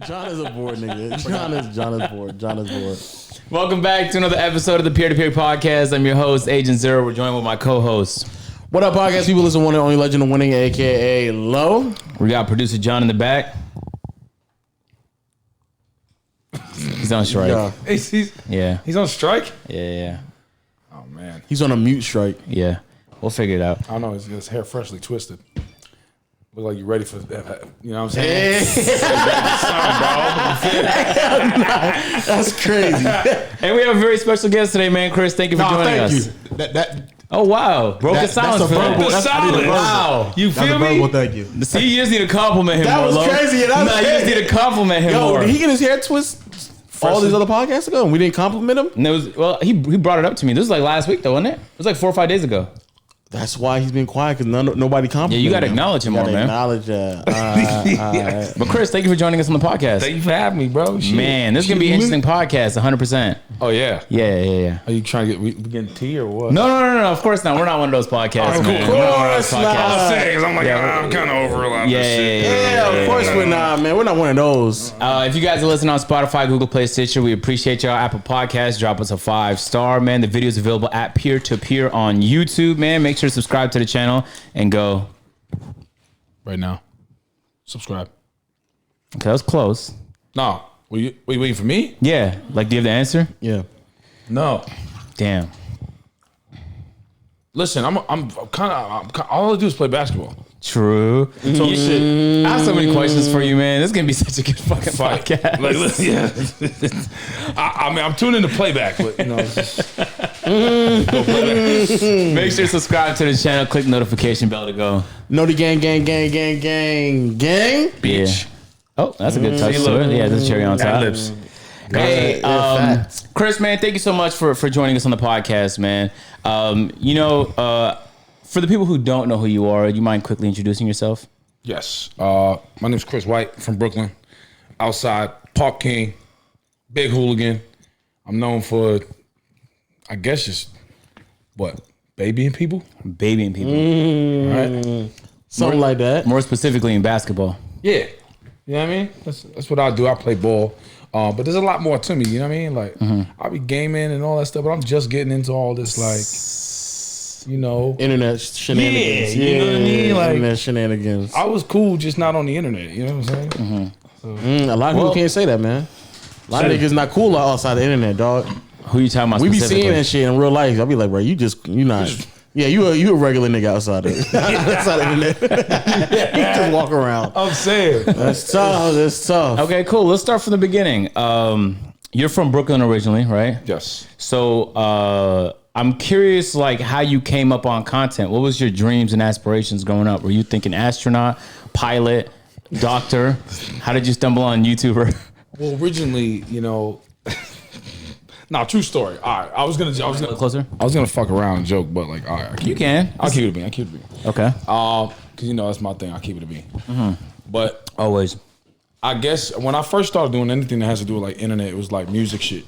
John is a bored nigga. John is bored. Welcome back to another episode of the Peer to Peer Podcast. I'm your host, Agent Zero. We're joined with my co-host. What up, podcast people? Listen, one and only legend of winning, aka Low. We got producer John in the back. He's on strike. Yeah. He's on strike? Yeah. Oh, man. He's on a mute strike. Yeah. We'll figure it out. I don't know. His hair freshly twisted. Look like you're ready for that. You know what I'm saying? That's crazy. And we have a very special guest today, man. Chris, thank you for joining us. That Oh, wow. Broke the silence. that's a verbal. The silence. Wow. You that's a feel verbal me? thank you. See, you just need to compliment him That more. was Lo. crazy. That was Nah, you just need to compliment him Yo, more. did he get his hair twist all these other podcasts ago and we didn't compliment him? And it was, well, he brought it up to me. This was like last week, though, wasn't it? It was like 4 or 5 days ago. That's why he's been quiet, because nobody complimented him. Yeah, you got to acknowledge him more, man. Acknowledge that. But Chris, thank you for joining us on the podcast. Thank you for having me, bro. Shit. Man, this is going to be an interesting podcast, 100%. Oh, yeah. Yeah. Are you trying to we getting tea or what? No. Of course not. We're not one of those podcasts, man. Of We're not one of those course not. podcasts. I'm saying, 'cause I'm like, I'm kind of over a lot of this shit. Yeah, of course we're not, man. We're not one of those. If you guys are listening on Spotify, Google Play, Stitcher, we appreciate y'all. Apple Podcasts, drop us a 5-star, man. The video is available at Peer to Peer on YouTube, man. Make sure to subscribe to the channel and go Right now. Subscribe. Okay, that was close. No. Were you waiting for me? Yeah, like, do you have the answer? Yeah. No. Damn. Listen, I'm kind of all I do is play basketball. True. Talk shit. I have so many questions for you, man. This is gonna be such a good fucking Fight. podcast. Like, listen, yeah. I mean, I'm tuning to playback, but you know. Make sure to subscribe to the channel. Click the notification bell to go. Know the gang. Yeah. Oh, that's a good touch to it. Yeah, that's a cherry on top. Lips. Hey, Chris, man, thank you so much for joining us on the podcast, man. For the people who don't know who you are, do you mind quickly introducing yourself? Yes. My name's Crswht from Brooklyn. Outside, Park King, big hooligan. I'm known for, I guess, just what? Babying people? Babying people. Right? Something like that. More specifically in basketball. Yeah. You know what I mean? That's what I do. I play ball. But there's a lot more to me, you know what I mean? Like, I'll be gaming and all that stuff, but I'm just getting into all this, like, you know. Internet shenanigans. Yeah, you know what I mean? Like, internet shenanigans. I was cool, just not on the internet, you know what I'm saying? A lot of people can't say that, man. A lot of niggas not cool outside the internet, dog. Who you talking about We be specifically? seeing that shit in real life. I'll be like, bro, you not. Yeah, you a regular nigga outside the internet. You just walk around. I'm saying. That's tough. Okay, cool. Let's start from the beginning. You're from Brooklyn originally, right? Yes. So I'm curious, like, how you came up on content. What was your dreams and aspirations growing up? Were you thinking astronaut, pilot, doctor? How did you stumble on YouTuber? Well, originally, you know, true story. All right, I was gonna Closer. fuck around and joke, but like, all right, You can. I'll keep it a bean. Okay. Cause you know that's my thing. I keep it a bean. But Always. I guess when I first started doing anything that has to do with like internet, it was like music shit.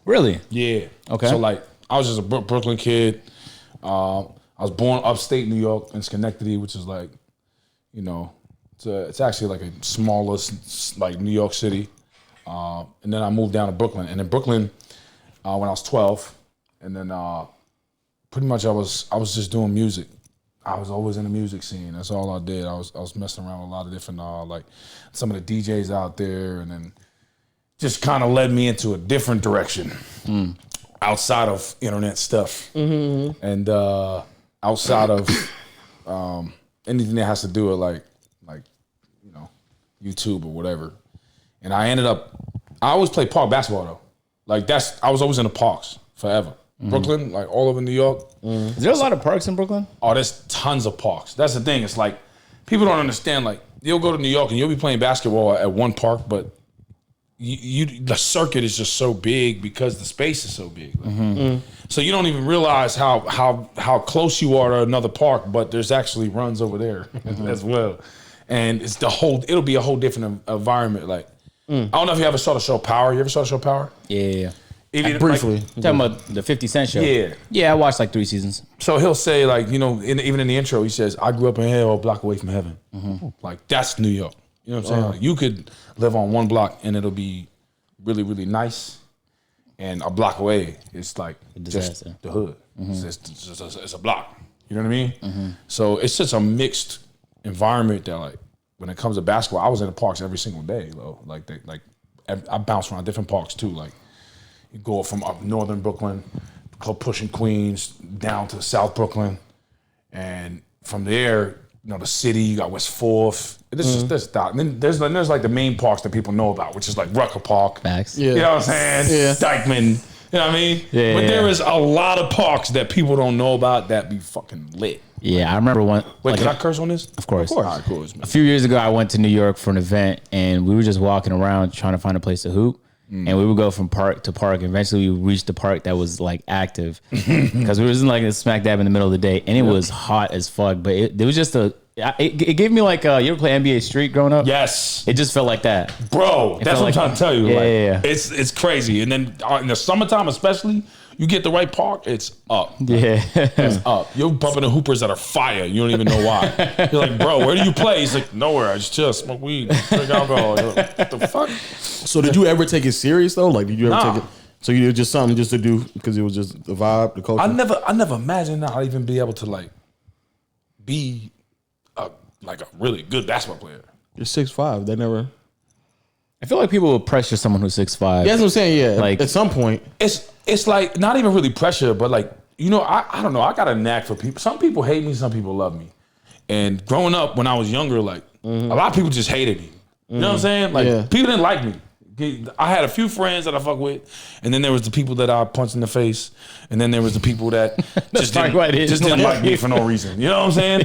Really? Yeah. Okay. So like, I was just a Brooklyn kid. I was born upstate New York in Schenectady, which is like, you know, it's actually like a smallest like New York City. And then I moved down to Brooklyn, and in Brooklyn, when I was 12, and then pretty much I was just doing music. I was always in the music scene. That's all I did. I was messing around with a lot of different like some of the DJs out there, and then just kind of led me into a different direction outside of internet stuff and outside of anything that has to do with like you know, YouTube or whatever. And I always played park basketball though. Like I was always in the parks forever. Brooklyn, like all over New York. Is there a lot of parks in Brooklyn? Oh, there's tons of parks. That's the thing. It's like people don't understand. Like you'll go to New York and you'll be playing basketball at one park, but the circuit is just so big because the space is so big. So you don't even realize how close you are to another park, but there's actually runs over there as well. And it's it'll be a whole different environment. Like I don't know if you ever saw the show Power. You ever saw the show Power? Yeah. Briefly. Talking about the 50 Cent show. Yeah. Yeah, I watched like 3 seasons. So he'll say, like, you know, even in the intro, he says, I grew up in hell, a block away from heaven. Like, that's New York. You know what I'm saying? Like, you could live on one block and it'll be really, really nice. And a block away, it's like just the hood. It's a block. You know what I mean? So it's just a mixed environment that, like, when it comes to basketball, I was in the parks every single day, though. I bounce around different parks too. Like, you go from up northern Brooklyn, pushing Queens, down to South Brooklyn, and from there, you know, the city. You got West Fourth. This and then there's like the main parks that people know about, which is like Rucker Park. Max. You know what I'm saying? Yeah. Dykeman. You know what I mean? Yeah, but yeah, there is a lot of parks that people don't know about that be fucking lit. Yeah, I remember one. Wait, like, can I curse on this? Of course. All right, cool. A few years ago, I went to New York for an event, and we were just walking around trying to find a place to hoop. And we would go from park to park. And eventually, we reached the park that was like active because we was in like a smack dab in the middle of the day, and it was hot as fuck. But it was just it gave me like you ever play NBA Street growing up? Yes, It just felt like that. bro. That's what I'm trying to tell you. Yeah. It's crazy. And then in the summertime, especially, you get the right park, it's up. Yeah. It's up. You're bumping the hoopers that are fire. You don't even know why. You're like, bro, where do you play? He's like, nowhere. I just chill, smoke weed, drink alcohol. You're like, what the fuck? So did you ever take it serious though? Like, did you ever take it? So you did just something just to do because it was just the vibe, the culture. I never imagined I'd even be able to like be a really good basketball player. You're 6'5". They never. I feel like people will pressure someone who's 6'5". Yeah, that's what I'm saying. Yeah, Like- at some point. It's like not even really pressure, but like, you know, I don't know. I got a knack for people. Some people hate me, some people love me. And growing up when I was younger, like a lot of people just hated me. You know what I'm saying? Like people didn't like me. I had a few friends that I fuck with, and then there was the people that I punched in the face, and then there was the people that just didn't like me for no reason. You know what I'm saying?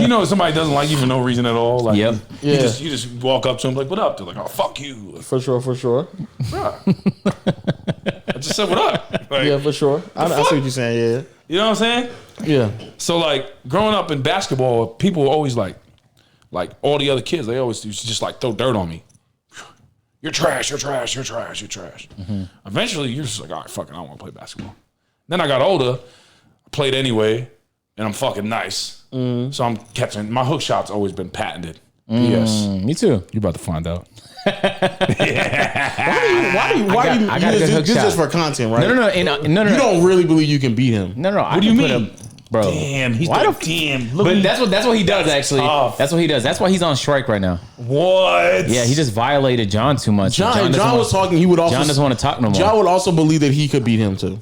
You know, if somebody doesn't like you for no reason at all. Like, you just walk up to them like, "What up?" They're like, "Oh, fuck you." Like, For sure. bruh. I just said, "What up?" Like, Yeah, for sure. I see what you're saying. you know what I'm saying? Yeah. So like growing up in basketball, people were always like all the other kids, they always used to just like throw dirt on me. You're trash, you're trash, you're trash, you're trash. Eventually, you're just like, all right, fuck it, I don't want to play basketball. Then I got older, I played anyway, and I'm fucking nice. So I'm catching, my hook shot's always been patented. Yes. Me too. You're about to find out. Why do you? I got a good hook This shot. is for content, right? No. You don't really believe you can beat him. No. What do you mean? Bro. Damn, he's Why like, the- damn. Look, But that's what he does actually. tough. That's what he does. That's why he's on strike right now. what? Yeah, he just violated John too much. John doesn't was talking. He would also. John doesn't want to talk no more. John would also believe that he could beat him too.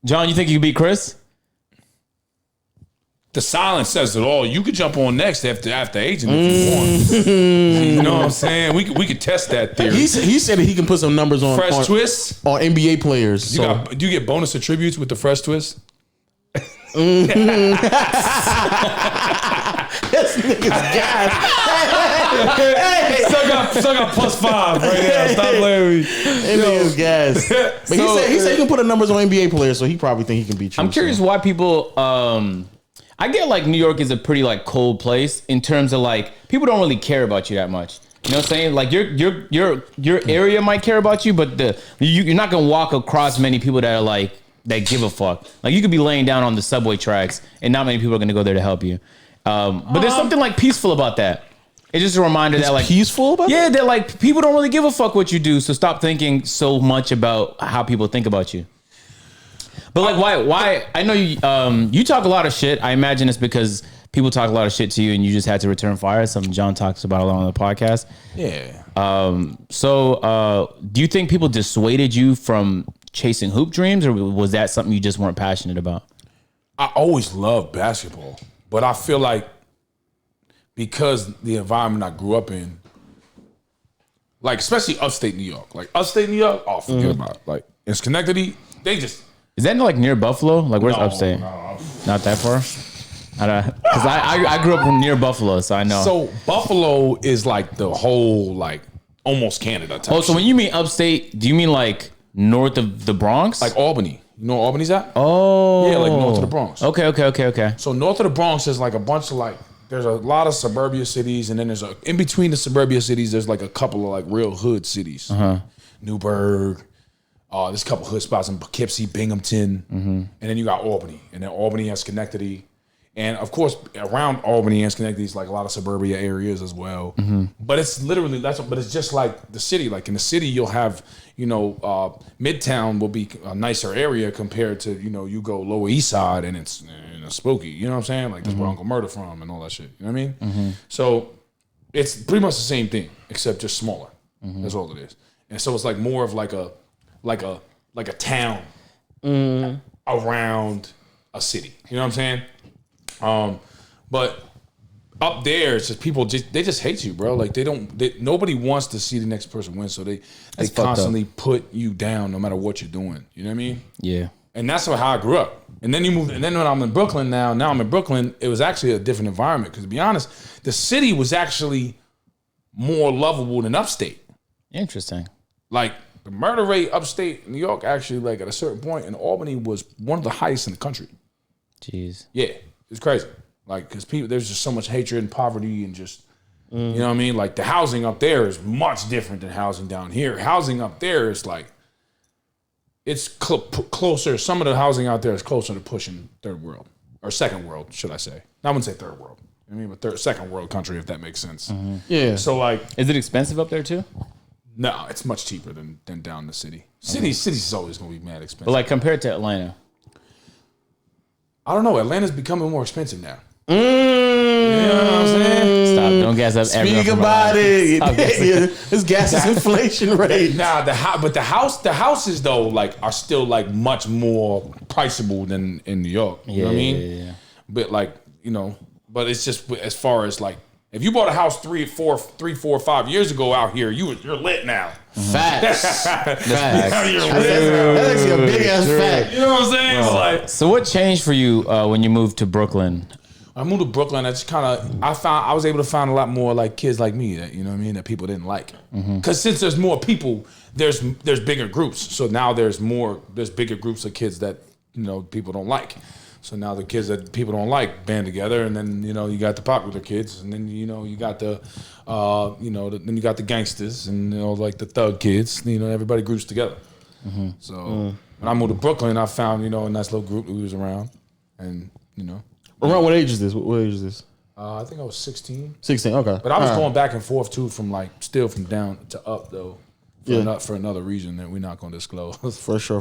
John, you think you can beat Chris? The silence says it all. You could jump on next after agent if you want. You know what I'm saying? We could test that theory. He said that he can put some numbers on Fresh twists. on NBA players. Do you get bonus attributes with the fresh twist? This nigga's gas. Still got +5 right now. Stop playing with me. This nigga's gas. But he said he can put the numbers on NBA players, so he probably think he can beat you. I'm curious why people. I get like New York is a pretty like cold place in terms of like people don't really care about you that much. You know what I'm saying? Like your area might care about you, but you're not gonna walk across many people that are like that give a fuck. Like you could be laying down on the subway tracks, and not many people are gonna go there to help you. But there's something like peaceful about that. It's just a reminder that like peaceful about yeah, that like people don't really give a fuck what you do. So stop thinking so much about how people think about you. But like, why? I know you talk a lot of shit. I imagine it's because people talk a lot of shit to you, and you just had to return fire. Something John talks about a lot on the podcast. Yeah. So, do you think people dissuaded you from chasing hoop dreams, or was that something you just weren't passionate about? I always loved basketball, but I feel like because the environment I grew up in, like especially upstate New York, oh, forget about it. Like in Schenectady, they just. Is that like near Buffalo? Like where's No, upstate? no. Not that far. Because I grew up near Buffalo, so I know. So Buffalo is like the whole like almost Canada type. Oh, so when you mean upstate, do you mean like north of the Bronx? like Albany, you know where Albany's at? oh, Yeah, like north of the Bronx. Okay. So north of the Bronx is like a bunch of like there's a lot of suburbia cities, and then there's in between the suburbia cities there's like a couple of like real hood cities. Newburgh. There's a couple hood spots in Poughkeepsie, Binghamton, and then you got Albany, and then Albany has Schenectady, And of course, around Albany and Schenectady is like a lot of suburbia areas as well. But it's literally but it's just like the city. Like in the city, you'll have Midtown will be a nicer area compared to you go Lower East Side and it's spooky. You know what I'm saying? Like that's where Uncle Murder from and all that shit. You know what I mean? So it's pretty much the same thing except just smaller. That's all it is. And so it's like more of like a town around a city. You know what I'm saying? But up there, it's just people they just hate you, bro. Like nobody wants to see the next person win, so they constantly put you down no matter what you're doing. You know what I mean? Yeah. And that's how I grew up. And then and then when I'm in Brooklyn now I'm in Brooklyn, it was actually a different environment. Because to be honest, the city was actually more lovable than upstate. Interesting. Like the murder rate upstate New York actually, like at a certain point in Albany, was one of the highest in the country. Jeez. Yeah, it's crazy. Like, because there's just so much hatred and poverty and just, you know what I mean? Like, the housing up there is much different than housing down here. Housing up there is like, it's closer. Some of the housing out there is closer to pushing third world, or second world, should I say. I wouldn't say third world. I mean, but second world country, if that makes sense. Yeah. So, like. Is it expensive up there, too? No, it's much cheaper than down in the city. Cities is always going to be mad expensive. But, like, compared to Atlanta? I don't know. Atlanta's becoming more expensive now. You know what I'm saying? Stop. Don't gas up everyone. Speak about it. This gas is inflation rate. Nah, but the houses though, like, are still like much more priceable than in New York. You know what I mean? Yeah. But like, but it's just as far as like, if you bought a house 3, 4, 5 years ago out here, you're lit now. Facts. Facts. You're lit. That's actually a big ass fact. You know what I'm saying? Like, so what changed for you when you moved to Brooklyn? I moved to Brooklyn. I just I was able to find a lot more like kids like me that that people didn't like. Because since there's more people, there's bigger groups. So now there's bigger groups of kids that people don't like. So now the kids that people don't like band together, and then you got the popular kids, and then you got the then you got the gangsters, and like the thug kids. Everybody groups together. So when I moved to Brooklyn, I found a nice little group that we was around, and Around what age is this? What age is this? I think I was 16. 16, okay. But I was going back and forth too, from down to up though, for another reason that we're not going to disclose. For sure.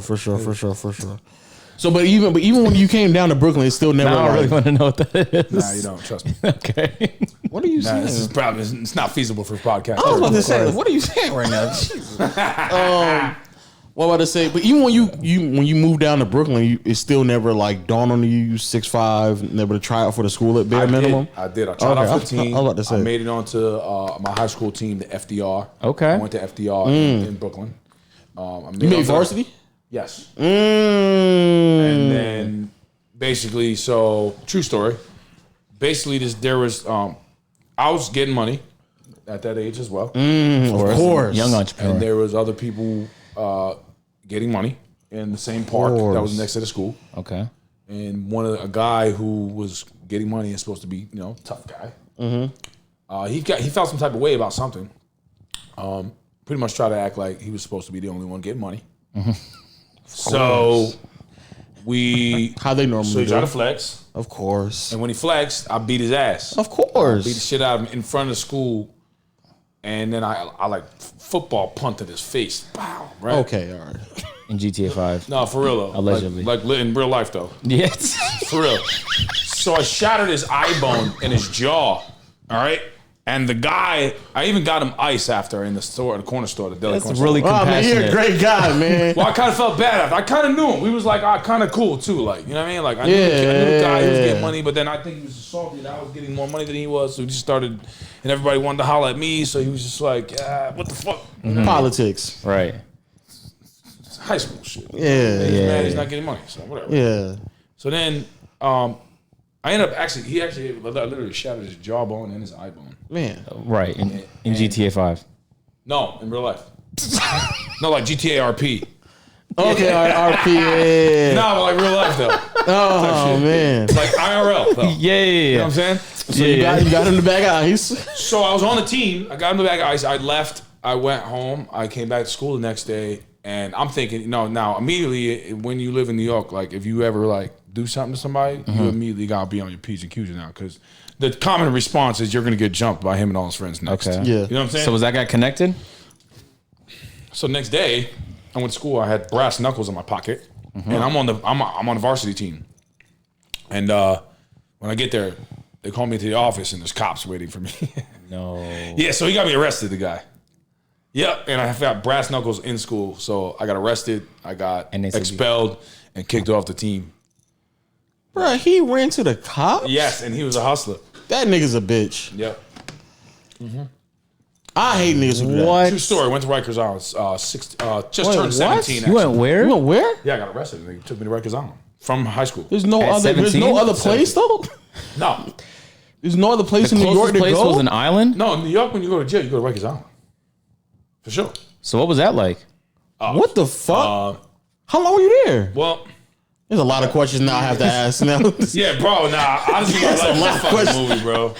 So, but even when you came down to Brooklyn, it's still never. I don't really want to know what that is. Nah, you don't. Trust me. Okay. What are you saying? This is probably it's not feasible for a podcast. I was about to say, what are you saying right now? Jesus. What about to say? But even when you moved down to Brooklyn, it still never like dawned on you 6'5", never to try out for the school at bare minimum. I did. I tried out for the team. I was about to say. I made it onto my high school team, the FDR. Okay. I went to FDR in Brooklyn. You made varsity? Yes. And then basically, so true story. Basically, there was I was getting money at that age as well. Of course, young entrepreneur. And there was other people getting money in the same park that was next to the school. Okay. And a guy who was getting money is supposed to be tough guy. He felt some type of way about something. Pretty much tried to act like he was supposed to be the only one getting money. So how they normally he tried to flex. Of course. And when he flexed, I beat his ass. Of course. I beat the shit out of him in front of the school. And then I like football punted his face. Wow. Right? Okay, all right. In GTA 5. No, for real though. Allegedly. Like in real life though. Yes. For real. So I shattered his eye bone in his jaw. All right. And the guy, I even got him ice after in the store, the corner store, the deli. That's really compassionate. Man, you're a great guy, man. Well, I kind of felt bad after. I kind of knew him. We was like, kind of cool too. Like, you know what I mean? Like, I knew the guy who was getting money, but then I think he was salty that I was getting more money than he was. So he just started, and everybody wanted to holler at me. So he was just like, what the fuck? Politics. Right. It's high school shit. Yeah. He's mad he's not getting money. So whatever. Yeah. So then, I ended up he actually literally shattered his jawbone and his eye bone. Man. Right. In GTA 5. No, in real life. No, like GTA RP. Okay, RP. No, but like real life though. Oh man. Like IRL though. Yeah. You know what I'm saying? So you got him the bag of ice. So I was on the team. I got him the bag of ice. I left. I went home. I came back to school the next day. And I'm thinking, now immediately when you live in New York, like if you ever like do something to somebody, you immediately gotta be on your P's and Q's now because the common response is you're gonna get jumped by him and all his friends next. Okay. Yeah. You know what I'm saying? So was that guy connected? So next day, I went to school. I had brass knuckles in my pocket, and I'm on the varsity team. And when I get there, they call me to the office, and there's cops waiting for me. No. Yeah, so he got me arrested, the guy. Yep, and I got brass knuckles in school, so I got arrested. I got expelled and kicked off the team. Bro, he ran to the cops? Yes, and he was a hustler. That nigga's a bitch. Yep. I hate niggas who do that. What? True story. Went to Rikers Island. Just turned 17. You went where? You know where? Yeah, I got arrested. And they took me to Rikers Island from high school. There's no At other. There's 17? no other place though. No, There's no other place in New York Closest to place go. was an island? no. In New York, when you go to jail, you go to Rikers Island. For sure. So what was that like? What the fuck? How long were you there? Well, There's a lot of questions now I have to ask now. yeah, bro. Nah, honestly, my life a lot is of a fucking questions. movie, bro.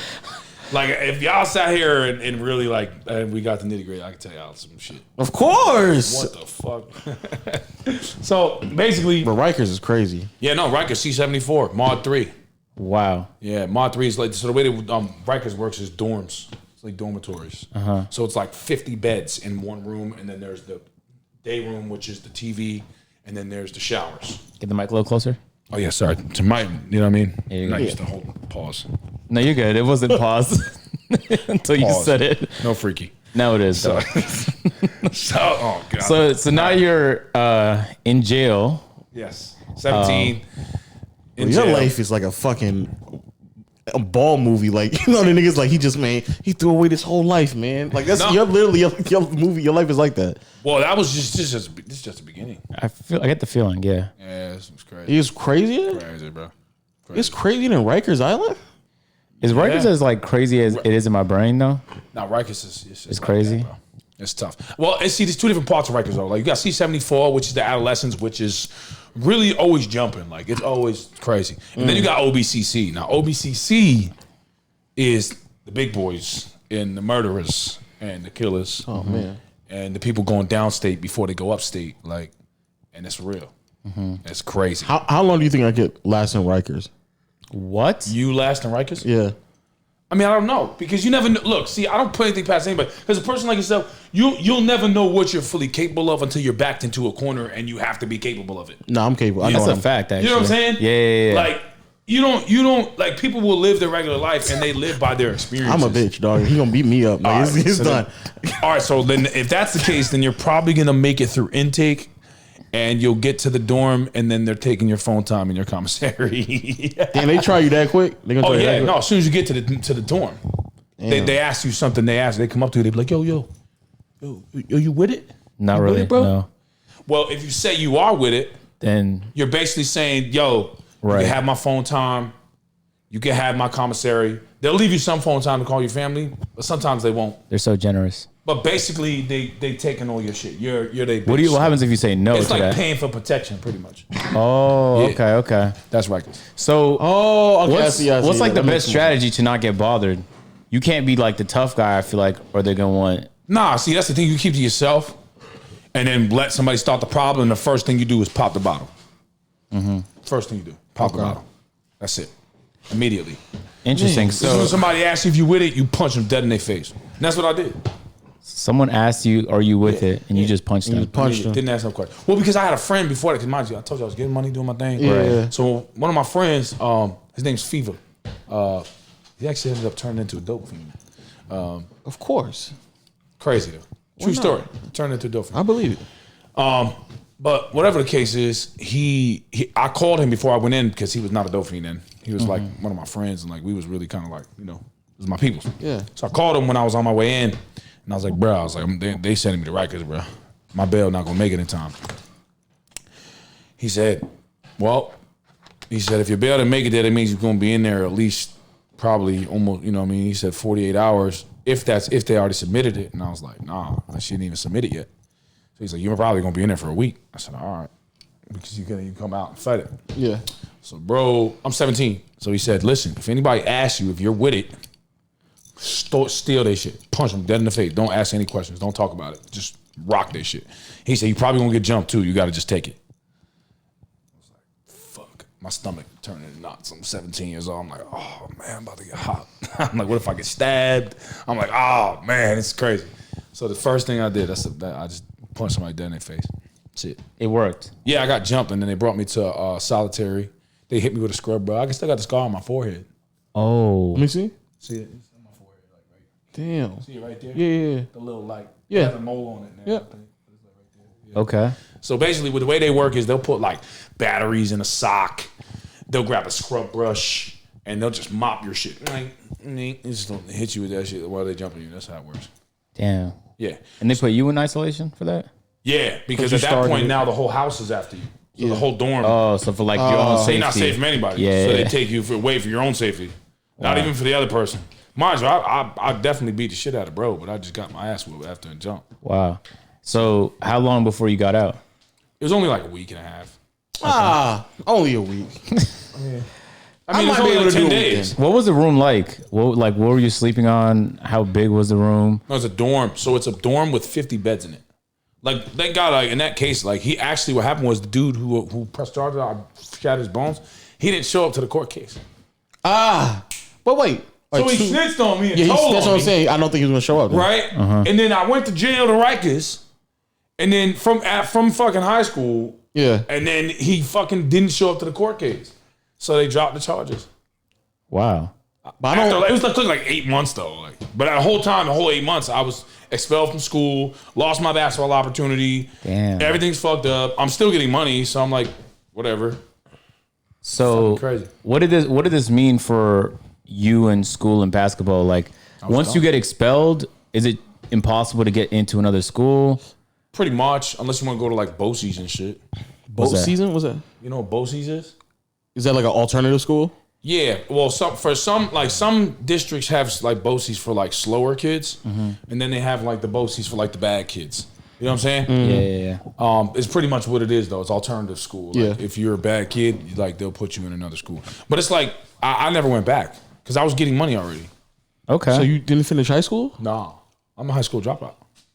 Like, if y'all sat here and really like, and we got the nitty gritty, I can tell y'all some shit. Of course. What the fuck? So basically, But Rikers is crazy. yeah, no, Rikers C-74, Mod 3. Wow. Yeah, Mod 3 is like, so the way that Rikers works is dorms. It's like dormitories. So it's like 50 beds in one room, and then there's the day room, which is the TV, and then there's the showers. Get the mic a little closer. Oh, yeah, sorry. To my, you know what I mean? you go. I used to hold pause. No, you're good. It wasn't paused until you Pause. said it. No freaky. Now it is. So, oh, God. So now you're in jail. Yes. 17. In Your jail. life is like a fucking a ball movie. Like, you know, the niggas like he threw away this whole life, man. Like that's No. you're literally your movie. Your life is like that. Well, that was this is just the beginning. I get the feeling, yeah. Yeah, this was crazy. It's crazier. Crazy, bro. It's crazier than Rikers Island. Is Rikers Yeah. as like crazy as it is in my brain though? Now Rikers is It's crazy. bro. It's tough. Well, see, there's two different parts of Rikers though. Like you got C-74, which is the adolescence, which is really always jumping. Like it's always crazy. And then you got OBCC. Now OBCC is the big boys and the murderers and the killers. Oh man. And the people going downstate before they go upstate. Like, and it's real. It's crazy. How long do you think I could last in Rikers? What? You last in Rikers? Yeah. I mean, I don't know because you never know. Look, see, I don't put anything past anybody because a person like yourself, you'll never know what you're fully capable of until you're backed into a corner and you have to be capable of it. No, I'm capable. I know That's a I'm- fact, actually. You know what I'm saying? Yeah. Like you don't like people will live their regular life and they live by their experiences. I'm a bitch, dog. He gonna beat me up. Like, All it's right, so done. All right, so then if that's the case, then you're probably gonna make it through intake. And you'll get to the dorm, and then they're taking your phone time in your commissary. Damn, they try you that quick? They gonna Oh try you that yeah, quick? no. As soon as you get to the dorm, they ask you something. They come up to you. They be like, yo, you with it? Not You with really, it, bro? no. Well, if you say you are with it, Then you're basically saying, yo, you Right. can have my phone time. You can have my commissary. They'll leave you some phone time to call your family, but sometimes they won't. they're so generous. But basically, they taking all your shit. You're they. What happens if you say no It's to like that? paying for protection, pretty much. Oh, Yeah. okay. That's right. So Oh, okay. what's, I see. what's like That the makes best more sense. strategy to not get bothered? You can't be like the tough guy, I feel like, or they're gonna want Nah, see, that's the thing. You keep to yourself, and then let somebody start the problem. And the first thing you do is pop the bottle. First thing you do, pop the bottle. That's it. Immediately. interesting. As soon So as somebody asks you if you with it, you punch them dead in their face. And that's what I did. someone asked you, "Are you with it?" and you just punched them. Punched him. Didn't ask no question. Well, because I had a friend before that. Because mind you, I told you I was getting money, doing my thing. Yeah. So one of my friends, his name's Fever. He actually ended up turning into a dope fiend. Of course. Crazy though. True not? story. Turned into a dope fiend. I believe it. But whatever the case is, I called him before I went in because he was not a dope fiend then. He was like one of my friends, and like we was really kind of like, it was my peoples. Yeah. So I called him when I was on my way in, and I was like, bro, they sending me to Rikers, bro. My bail not gonna make it in time. He said, if your bail didn't make it there, that means you're gonna be in there at least probably almost, he said 48 hours if they already submitted it. And I was like, nah, she didn't even submit it yet. So he's like, you're probably gonna be in there for a week. I said, all right, because you come out and fight it. Yeah. So, bro, I'm 17. So he said, listen, if anybody asks you if you're with it, steal their shit. Punch them dead in the face. Don't ask any questions. Don't talk about it. Just rock their shit. He said, you probably gonna get jumped too. You gotta just take it. I was like, fuck. my stomach turning into knots. I'm 17 years old. I'm like, oh man, I'm about to get hot. I'm like, what if I get stabbed? I'm like, oh man, it's crazy. So the first thing I did, I just punched somebody dead in their face. That's it. It worked. Yeah, I got jumped, and then they brought me to solitary. They hit me with a scrub, bro. I still got the scar on my forehead. Oh. Let me see. See it? It's on my forehead, like right. Damn. See it right there? Yeah. The little like, Yeah. it has a mole on it now. Yeah. I think. It's like right there. Yeah. Okay. So basically, with the way they work is they'll put like batteries in a sock. They'll grab a scrub brush and they'll just mop your shit. Like, they just don't hit you with that shit while they jumping you. That's how it works. Damn. Yeah. And they put you in isolation for that? Yeah, because you at that started point it. now the whole house is after you. So the whole dorm. Oh, so for like your own So safety. you're not safe from anybody. Yeah. So they take you away for your own safety. Not even for the other person. Mind you, I definitely beat the shit out of bro, but I just got my ass whooped after a jump. Wow. So how long before you got out? It was only like a week and a half. Only a week. I mean, it was might be only able like to 10 do it days. What was the room like? What were you sleeping on? How big was the room? No, it's a dorm. So it's a dorm with 50 beds in it. Like, thank God, like in that case, like he actually, what happened was the dude who pressed charges, I shattered his bones. He didn't show up to the court case. But wait. So Like, he snitched on me and Yeah, told that's on what I'm me, saying. I don't think he was gonna show up. Then. right? And then I went to jail to Rikers, and then from fucking high school, Yeah. and then he fucking didn't show up to the court case. So they dropped the charges. Wow. But I After, don't. it was like 8 months though. Like, but the whole 8 months, I was expelled from school, lost my basketball opportunity. Damn. Everything's fucked up. I'm still getting money, so I'm like, whatever. So Crazy. what did this mean for you in school and basketball? Like once you get expelled, is it impossible to get into another school? Pretty much, unless you want to go to like BOCES and shit. Boat that? season? What's that? You know what BOCES is? Is that like an alternative school? Yeah, well, some districts have like BOCES for like slower kids, and then they have like the BOCES for like the bad kids. You know what I'm saying? Yeah. It's pretty much what it is though. It's alternative school. Like, Yeah. if you're a bad kid, like they'll put you in another school. But it's like I never went back because I was getting money already. Okay. So you didn't finish high school? Nah, I'm a high school dropout.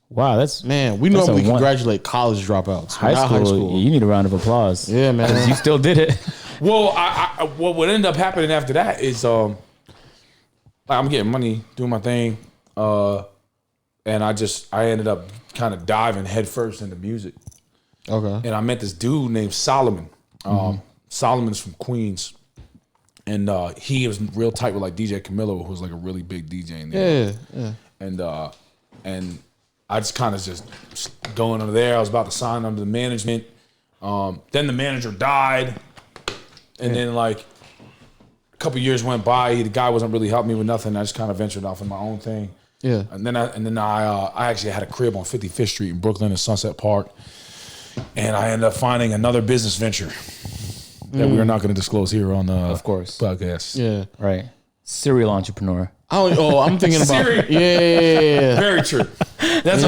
wow, that's Man, we That's normally a one- congratulate college dropouts. high not school, You need a round of applause. Yeah, man. You still did it. Well, what ended up happening after that is like I'm getting money, doing my thing, and I ended up kind of diving headfirst into music. Okay. And I met this dude named Solomon. Solomon's from Queens, and he was real tight with like DJ Camilo, who was like a really big DJ in there. Yeah. And I just kind of just going under there. I was about to sign under the management. Then the manager died, and then like a couple years went by. The guy wasn't really helping me with nothing. I just kind of ventured off in my own thing. Yeah. And then I actually had a crib on 55th Street in Brooklyn in Sunset Park, and I ended up finding another business venture that we are not going to disclose here on the Of course. podcast. Yeah. Right. Serial entrepreneur. I'm thinking about. Siri. Yeah. Very true. That's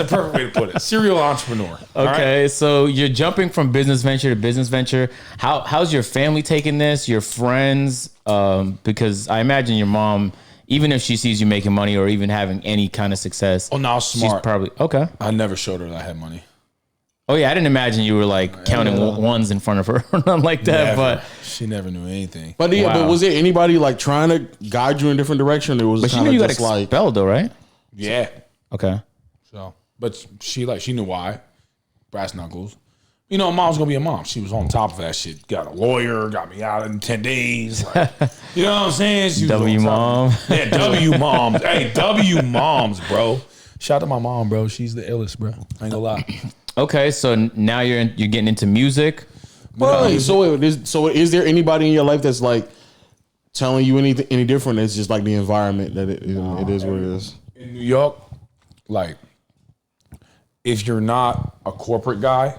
a perfect way to put it. Serial entrepreneur. All right? Okay, so you're jumping from business venture to business venture. How's your family taking this? Your friends? Because I imagine your mom, even if she sees you making money or even having any kind of success, Oh, now she's smart. probably okay. I never showed her that I had money. Oh yeah, I didn't imagine you were like counting ones in front of her or nothing like that. Never. But She never knew anything. But yeah, Wow. but was there anybody like trying to guide you in a different direction? Or was it she kind knew of you got just like expelled though, right? Yeah. Okay. So, but she knew why. Brass knuckles. You know, mom's gonna be a mom. She was on top of that shit. Got a lawyer, got me out in 10 days. Like, you know what I'm saying? She was W on top mom. of it. Yeah, W moms. Hey, W moms, bro. Shout out to my mom, bro. She's the illest, bro. I ain't gonna lie. Okay, so now you're getting into music. Wait, so is there anybody in your life that's like telling you any different? It's just like the environment that it is what it is. In New York, like, if you're not a corporate guy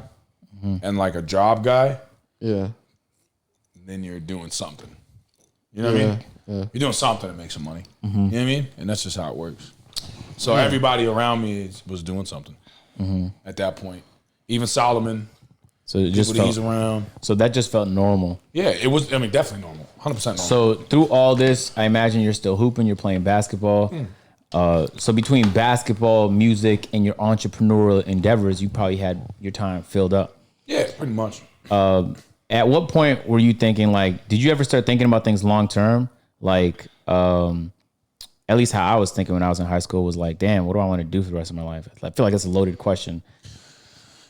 and like a job guy, Yeah. then you're doing something. You know what I mean? Yeah. You're doing something to make some money. You know what I mean? And that's just how it works. So everybody around me was doing something at that point. Even Solomon, So it just people that he's felt, around. so that just felt normal. Yeah, it was, I mean, definitely normal. 100% normal. So through all this, I imagine you're still hooping, you're playing basketball. So between basketball, music, and your entrepreneurial endeavors, you probably had your time filled up. yeah, pretty much. at what point were you thinking like, did you ever start thinking about things long term? Like, at least how I was thinking when I was in high school was like, damn, what do I want to do for the rest of my life? I feel like that's a loaded question.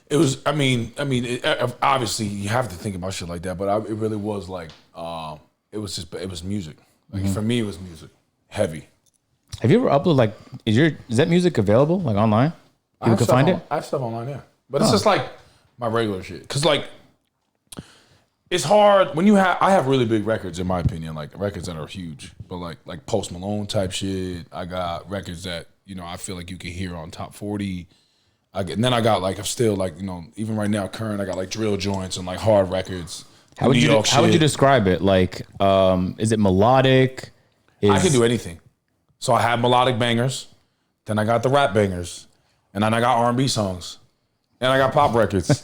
It was, obviously you have to think about shit like that, but it really was like, it was music. Like for me, it was music, heavy. Have you ever uploaded like, is that music available like online? People can find it? I have stuff online, yeah. But it's just like my regular shit. Cause like, it's hard when I have really big records in my opinion, like records that are huge, but like Post Malone type shit. I got records that, I feel like you can hear on top 40. And then I got like, I'm still like, even right now current, I got like drill joints and like hard records. How would you describe it? Like, is it melodic? I can do anything. So I have melodic bangers, then I got the rap bangers, and then I got R&B songs. And I got pop records.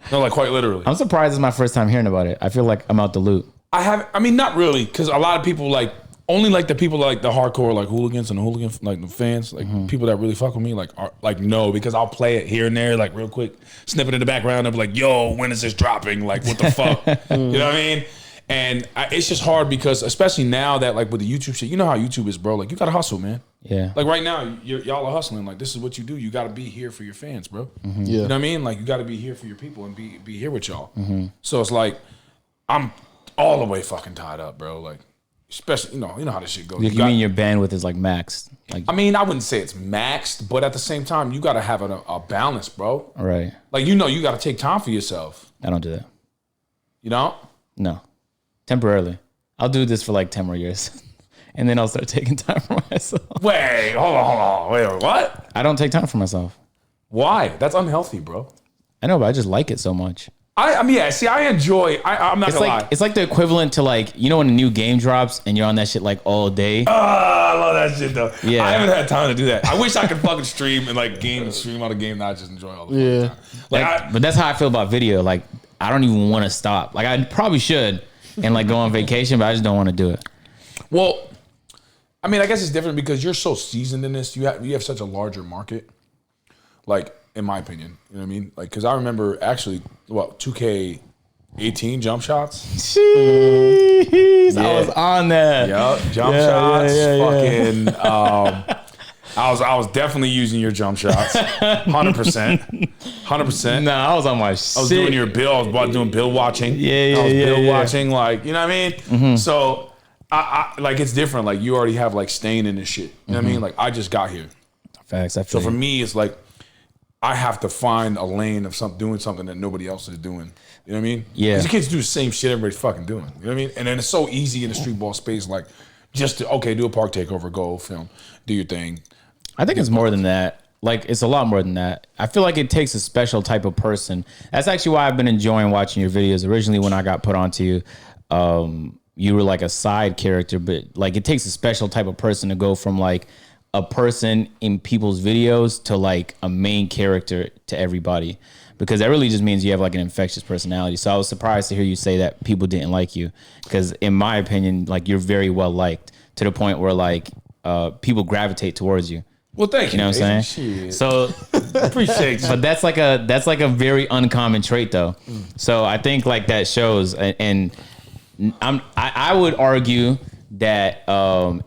No, like quite literally. I'm surprised it's my first time hearing about it. I feel like I'm out the loop. Not really, because a lot of people like, only like the people like the hardcore like hooligans and the hooligan like the fans, like people that really fuck with me, like are like no, because I'll play it here and there, like real quick, snippet in the background. I'll be like, yo, when is this dropping? Like what the fuck? You know what I mean? And it's just hard because especially now that like with the YouTube shit, you know how YouTube is, bro. Like you gotta hustle, man. Yeah. Like right now, y'all are hustling. Like this is what you do. You got to be here for your fans, bro. Yeah. You know what I mean? Like you got to be here for your people and be here with y'all. So it's like I'm all the way fucking tied up, bro. Like especially you know how this shit goes. You mean your bandwidth is like maxed? Like I mean, I wouldn't say it's maxed, but at the same time, you got to have a balance, bro. Right. Like you got to take time for yourself. I don't do that. You know? No. Temporarily. I'll do this for like 10 more years. And then I'll start taking time for myself. Wait, hold on. Wait, what? I don't take time for myself. Why? That's unhealthy, bro. I know, but I just like it so much. I mean, yeah, see, I enjoy, I'm not gonna lie. It's like the equivalent to like, when a new game drops and you're on that shit like all day. I love that shit though. Yeah. I haven't had time to do that. I wish I could fucking stream and like stream on a game that I just enjoy all the time. Like, but that's how I feel about video. Like, I don't even want to stop. Like, I probably should and like go on vacation, but I just don't want to do it. Well, I mean, I guess it's different because you're so seasoned in this. You have such a larger market. Like, in my opinion, you know what I mean? Like, because I remember actually, 2K18 jump shots. Jeez, I was on that. Yep, jump shots. Fucking. I was definitely using your jump shots. 100%. No, I was on my. I was doing your bill. I was doing bill watching. I was bill watching. Like, you know what I mean? So. I like it's different. Like you already have like staying in this shit. You know what I mean? Like I just got here. Facts. So for me, it's like I have to find a lane of doing something that nobody else is doing. You know what I mean? Yeah. Because the kids do the same shit everybody's fucking doing. You know what I mean? And then it's so easy in the street ball space, like just to do a park takeover, go film, do your thing. I think it's more than that. Like it's a lot more than that. I feel like it takes a special type of person. That's actually why I've been enjoying watching your videos. Originally, when I got put onto you, you were like a side character, but like it takes a special type of person to go from like a person in people's videos to like a main character to everybody, because that really just means you have like an infectious personality. So I was surprised to hear you say that people didn't like you, because in my opinion, like you're very well liked to the point where like people gravitate towards you. Well, thank you. You know what I'm saying? Shit. So appreciate you. But that's like a very uncommon trait though. So I think like that shows, and I would argue that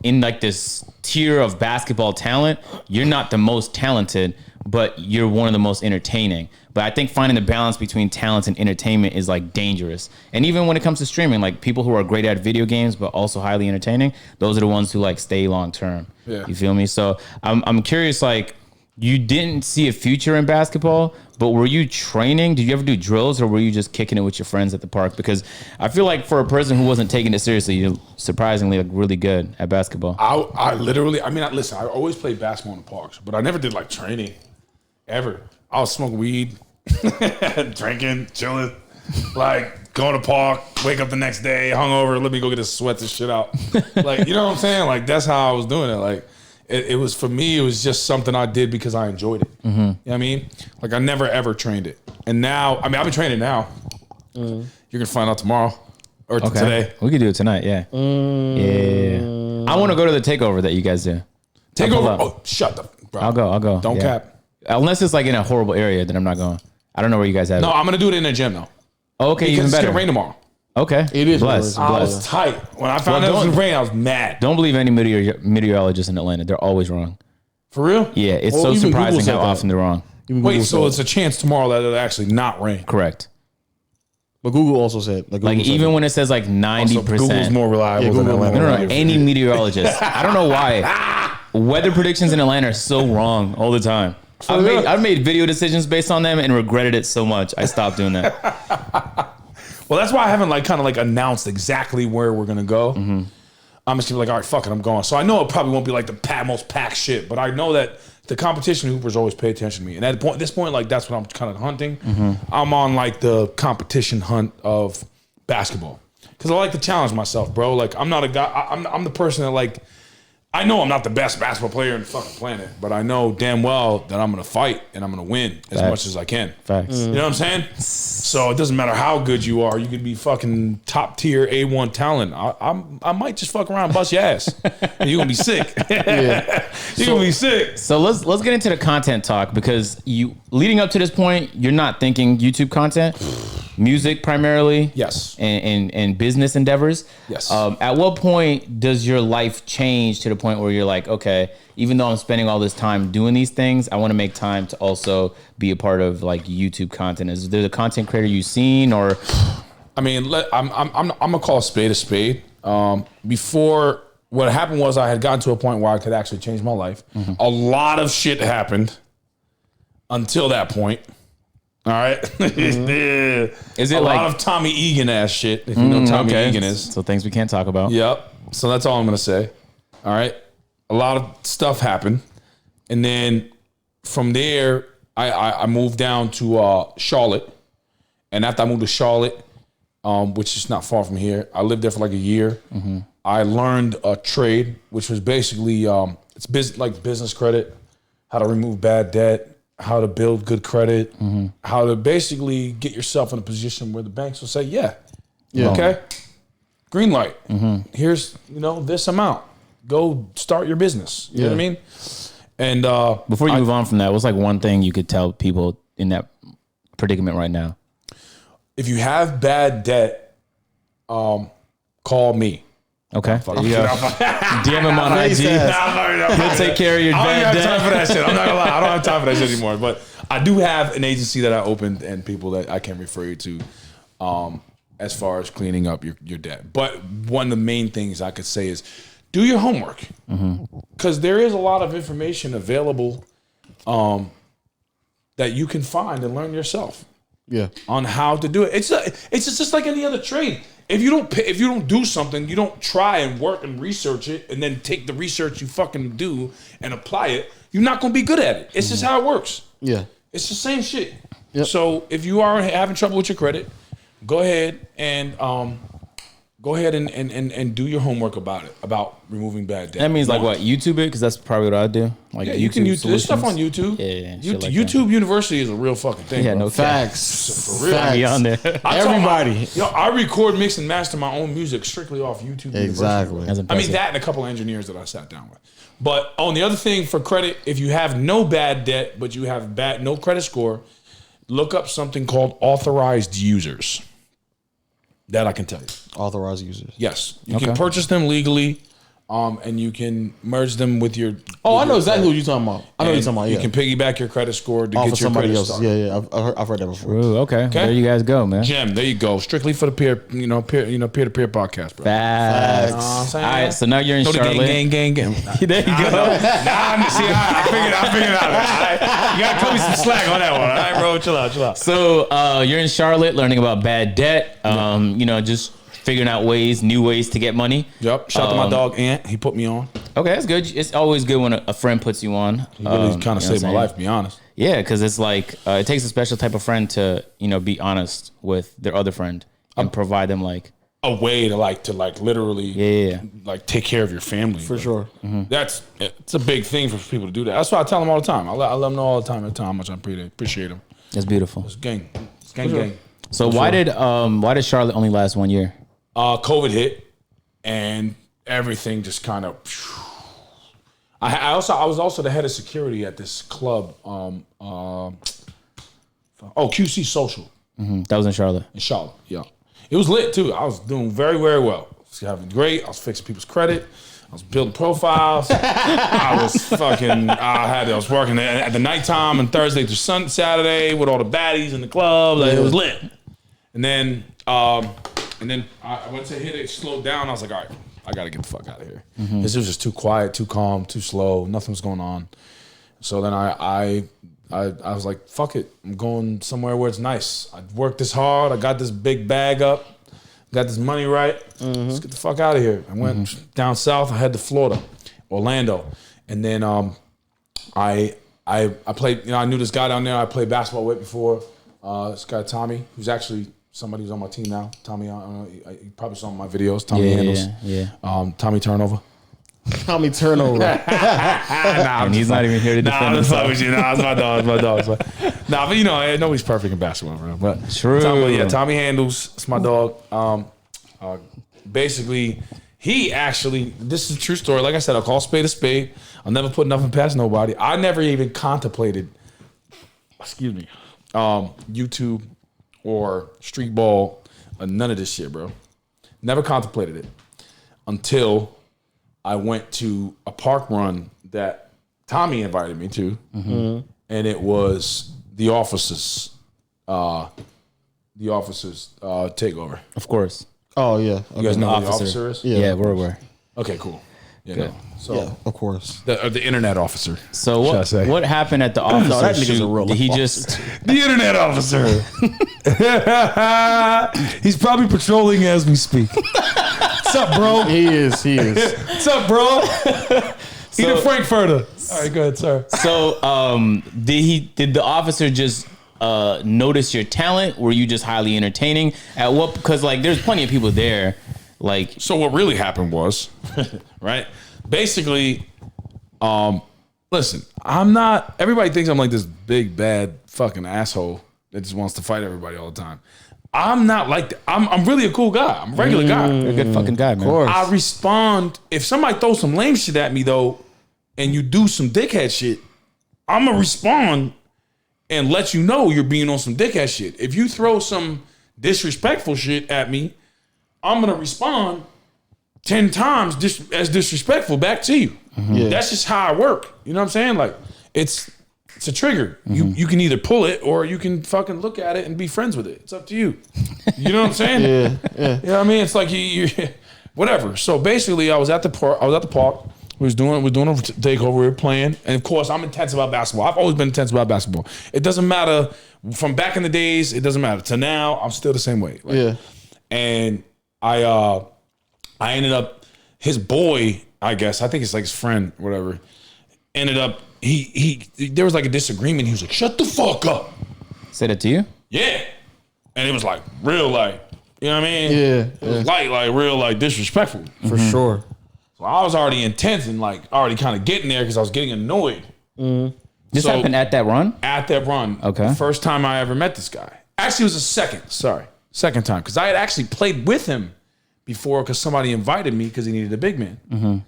in like this tier of basketball talent, you're not the most talented, but you're one of the most entertaining. But I think finding the balance between talent and entertainment is like dangerous. And even when it comes to streaming, like people who are great at video games but also highly entertaining, those are the ones who like stay long term. Yeah. You feel me? So I'm curious, like you didn't see a future in basketball, but were you training? Did you ever do drills, or were you just kicking it with your friends at the park? Because I feel like for a person who wasn't taking it seriously, you're surprisingly like really good at basketball. I literally, listen, I always played basketball in the parks, but I never did like training ever. I was smoking weed, drinking, chilling, like going to park, wake up the next day, hungover, let me go get this sweat this shit out. Like, you know what I'm saying? Like that's how I was doing it. Like it was, for me, it was just something I did because I enjoyed it. You know what I mean? Like I never ever trained it. And now, I've been training now. You're gonna find out tomorrow or today. We could do it tonight, yeah. Yeah. I want to go to the takeover that you guys do. Takeover? Oh, shut the, bro. I'll go. Don't cap. Unless it's like in a horrible area, then I'm not going. I don't know where you guys have it. No, I'm gonna do it in the gym though. Okay, because even it's better. gonna rain tomorrow. Okay, It is blessed. what it is. I was tight when I found out it was gonna rain. I was mad. Don't believe any meteorologists in Atlanta. They're always wrong. For real? Yeah, it's Well, so even Google surprising said how that. often they're wrong. Even Wait, Google so said it's a chance tomorrow that it'll actually not rain. Correct. but Google also said Like Google said even that. when it says like 90%. Google's more reliable than Google Atlanta. more No, any meteorologist. I don't know why. Weather predictions in Atlanta are so wrong all the time. I've made video decisions based on them and regretted it so much. I stopped doing that. Well, that's why I haven't kind of announced exactly where we're gonna go. I'm just gonna be like, all right, fuck it, I'm going. So I know it probably won't be like the most packed shit, but I know that the competition hoopers always pay attention to me. And at this point, that's what I'm kind of hunting. I'm on the competition hunt of basketball because I like to challenge myself, bro. I'm not a guy. I'm the person that I know I'm not the best basketball player in the fucking planet, but I know damn well that I'm gonna fight and I'm gonna win as much as I can. Facts. You know what I'm saying? So it doesn't matter how good you are. You could be fucking top tier A1 talent. I might just fuck around and bust your ass. And you're gonna be sick. You're gonna be sick. So let's get into the content talk because leading up to this point, you're not thinking YouTube content, music primarily. Yes. And business endeavors. Yes. At what point does your life change to the point where you're like, okay, even though I'm spending all this time doing these things, I want to make time to also be a part of YouTube content? Is there the content creator you've seen, or? I mean, I'm gonna call a spade a spade. Before, what happened was I had gotten to a point where I could actually change my life. A lot of shit happened until that point. All right. Is it a like lot of Tommy Egan ass shit? If you know Tommy Egan is. So things we can't talk about. Yep. So that's all I'm gonna say. All right. A lot of stuff happened, and then from there, I moved down to Charlotte, and after I moved to Charlotte, which is not far from here, I lived there for a year. I learned a trade, which was basically it's business credit, how to remove bad debt, how to build good credit, how to basically get yourself in a position where the banks will say, yeah. Okay, green light. Here's this amount. Go start your business. You know what I mean? And before you move on from that, what's one thing you could tell people in that predicament right now? If you have bad debt, call me. Okay. DM him on IG. He'll take care of your bad debt. I don't have time for that shit. I'm not gonna lie. I don't have time for that shit anymore. But I do have an agency that I opened and people that I can refer you to as far as cleaning up your debt. But one of the main things I could say is do your homework. Because there is a lot of information available that you can find and learn yourself. Yeah. On how to do it. It's just like any other trade. If you don't do something, you don't try and work and research it, and then take the research you fucking do and apply it, you're not gonna be good at it. It's just how it works. Yeah. It's the same shit. Yep. So if you are having trouble with your credit, go ahead and do your homework about removing bad debt. That means what? YouTube it? Because that's probably what I do. Yeah, you can use there's stuff on YouTube. Yeah, shit like YouTube University is a real fucking thing. Yeah, bro. no Facts. For real. Facts. Be on there. Everybody. I record, mix, and master my own music strictly off YouTube University. Exactly. That's I impressive. mean, that and a couple of engineers that I sat down with. But on the other thing for credit, if you have no bad debt, but you have no credit score, look up something called authorized users. That I can tell you. Authorized users. Yes. You can purchase them legally, and you can merge them with your... Oh, I know exactly what you're talking about. I know what you're talking about, You can piggyback your credit score to Off get of your somebody credit else. started. Yeah. I've heard that before. Ooh, okay. There you guys go, man. Gem, there you go. Strictly for the peer-to-peer podcast, bro. Facts. All right, so now you're in Charlotte. Gang. There you go. I figured it out. Right? You gotta cut me some slack on that one. All right, bro. Chill out. So you're in Charlotte learning about bad debt. Just figuring out new ways to get money. Yep. Shout out to my dog Ant. He put me on. Okay, that's good. It's always good when a friend puts you on. He really kind of saved my life, to be honest. Yeah, because it's it takes a special type of friend to be honest with their other friend and provide them a way to literally take care of your family. For sure. It's a big thing for people to do that. That's why I tell them all the time. I let them know all the time how much I appreciate them. That's beautiful. It's gang. Gang. So why did Charlotte only last 1 year? COVID hit and everything just kind of. I was also the head of security at this club. QC Social. That was in Charlotte. In Charlotte, yeah. It was lit too. I was doing very, very well. I was having great. I was fixing people's credit. I was building profiles. I was working at the nighttime and Thursday through Saturday with all the baddies in the club. Like, it was lit. And then I went to hit it, slowed down. I was like, all right, I got to get the fuck out of here. This was just too quiet, too calm, too slow. Nothing was going on. So then I was like, fuck it. I'm going somewhere where it's nice. I worked this hard. I got this big bag up. Got this money right. Let's get the fuck out of here. I went down south. I head to Florida, Orlando. And then I played, I knew this guy down there I played basketball with before. This guy, Tommy, who's actually somebody who's on my team now. Tommy, you probably saw my videos. Tommy Handles. Yeah. Tommy Turnover. Tommy Turnover. And he's not even here to defend himself. It's my dog. But nobody's perfect in basketball, bro. But true. Tommy Handles. It's my dog. Basically, this is a true story. Like I said, I'll call spade a spade. I'll never put nothing past nobody. I never even contemplated, YouTube or street ball, or none of this shit, bro. Never contemplated it until I went to a park run that Tommy invited me to, and it was the officers' takeover. Of course. Oh yeah. You guys know who the officer is? Yeah, we're aware. Okay, cool. So of course. The internet officer. So what happened at the officer? No, that nigga's a shoot? real Did he officer. just The internet officer. He's probably patrolling as we speak. What's up, bro? He is. What's up, bro? Eat a Frankfurter. All right, go ahead, sir. So did the officer just notice your talent? Were you just highly entertaining? Because there's plenty of people there. So what really happened was, right? Basically, listen, everybody thinks I'm like this big, bad fucking asshole that just wants to fight everybody all the time. I'm not like that. I'm really a cool guy. I'm a regular guy. You're a good fucking guy, man. Of course. I respond. If somebody throws some lame shit at me, though, and you do some dickhead shit, I'm going to respond and let you know you're being on some dickhead shit. If you throw some disrespectful shit at me, I'm going to respond 10 times as disrespectful back to you. Yeah. That's just how I work. You know what I'm saying? It's a trigger. You can either pull it or you can fucking look at it and be friends with it. It's up to you. You know what I'm saying? Yeah. You know what I mean? It's like you whatever. So basically, I was at the park. We was doing a takeover. We were playing, and of course, I'm intense about basketball. I've always been intense about basketball. It doesn't matter from back in the days. It doesn't matter to now. I'm still the same way. And I ended up, his boy, I guess, I think it's like his friend, whatever, ended up, there was like a disagreement. He was like, shut the fuck up. Said it to you? Yeah. And it was like real, like, you know what I mean? Yeah. It was like real, like disrespectful. For sure. So I was already intense and like already kind of getting there because I was getting annoyed. This happened at that run? At that run. Okay. First time I ever met this guy. Actually, it was second time. Because I had actually played with him before because somebody invited me because he needed a big man.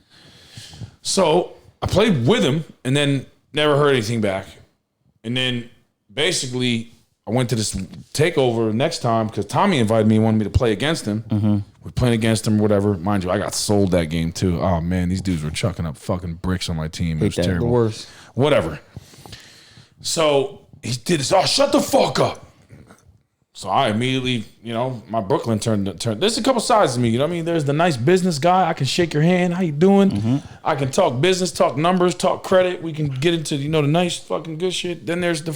So I played with him and then never heard anything back. And then basically I went to this takeover next time because Tommy invited me and wanted me to play against him. We're playing against him or whatever. Mind you, I got sold that game too. Oh man, these dudes were chucking up fucking bricks on my team. It was terrible. The worst. Whatever. So he did this. Oh, shut the fuck up. So I immediately, my Brooklyn turned. There's a couple sides to me. You know what I mean? There's the nice business guy. I can shake your hand. How you doing? I can talk business, talk numbers, talk credit. We can get into, the nice fucking good shit. Then there's the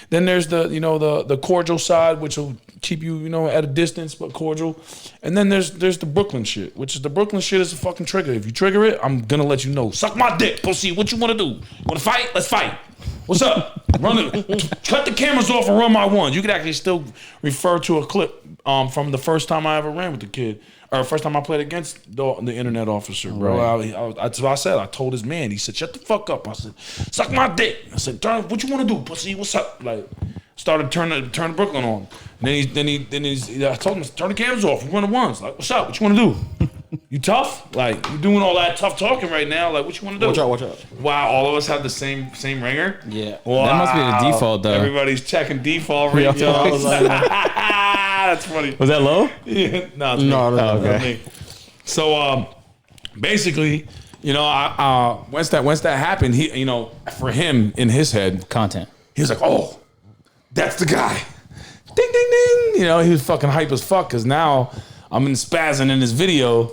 the cordial side, which will keep you, at a distance, but cordial. And then there's the Brooklyn shit, which is the Brooklyn shit is a fucking trigger. If you trigger it, I'm gonna let you know. Suck my dick, pussy. What you wanna do? You wanna fight? Let's fight. What's up? Cut the cameras off and run my ones. You could actually still refer to a clip from the first time I ever ran with the kid, or first time I played against the internet officer, bro. Right. That's what I said. I told his man. He said, "Shut the fuck up." I said, "Suck my dick." I said, "What you want to do, pussy? What's up?" Like, started turn Brooklyn on. And then I told him, "Turn the cameras off. We run the ones." Like, "What's up? What you want to do?" You tough? Like, you doing all that tough talking right now. Like, what you want to do? Watch out. Wow, all of us have the same ringer? Yeah. Wow. That must be the default, though. Everybody's checking default rings. Yeah, I was like, That's funny. was that low? Yeah, no, No, okay. me. So, basically, you know, once that happened, he, you know, for him in his head, Content. he was like, "Oh, that's the guy." Ding, ding, ding. You know, he was fucking hype as fuck because now I'm in spazzing in this video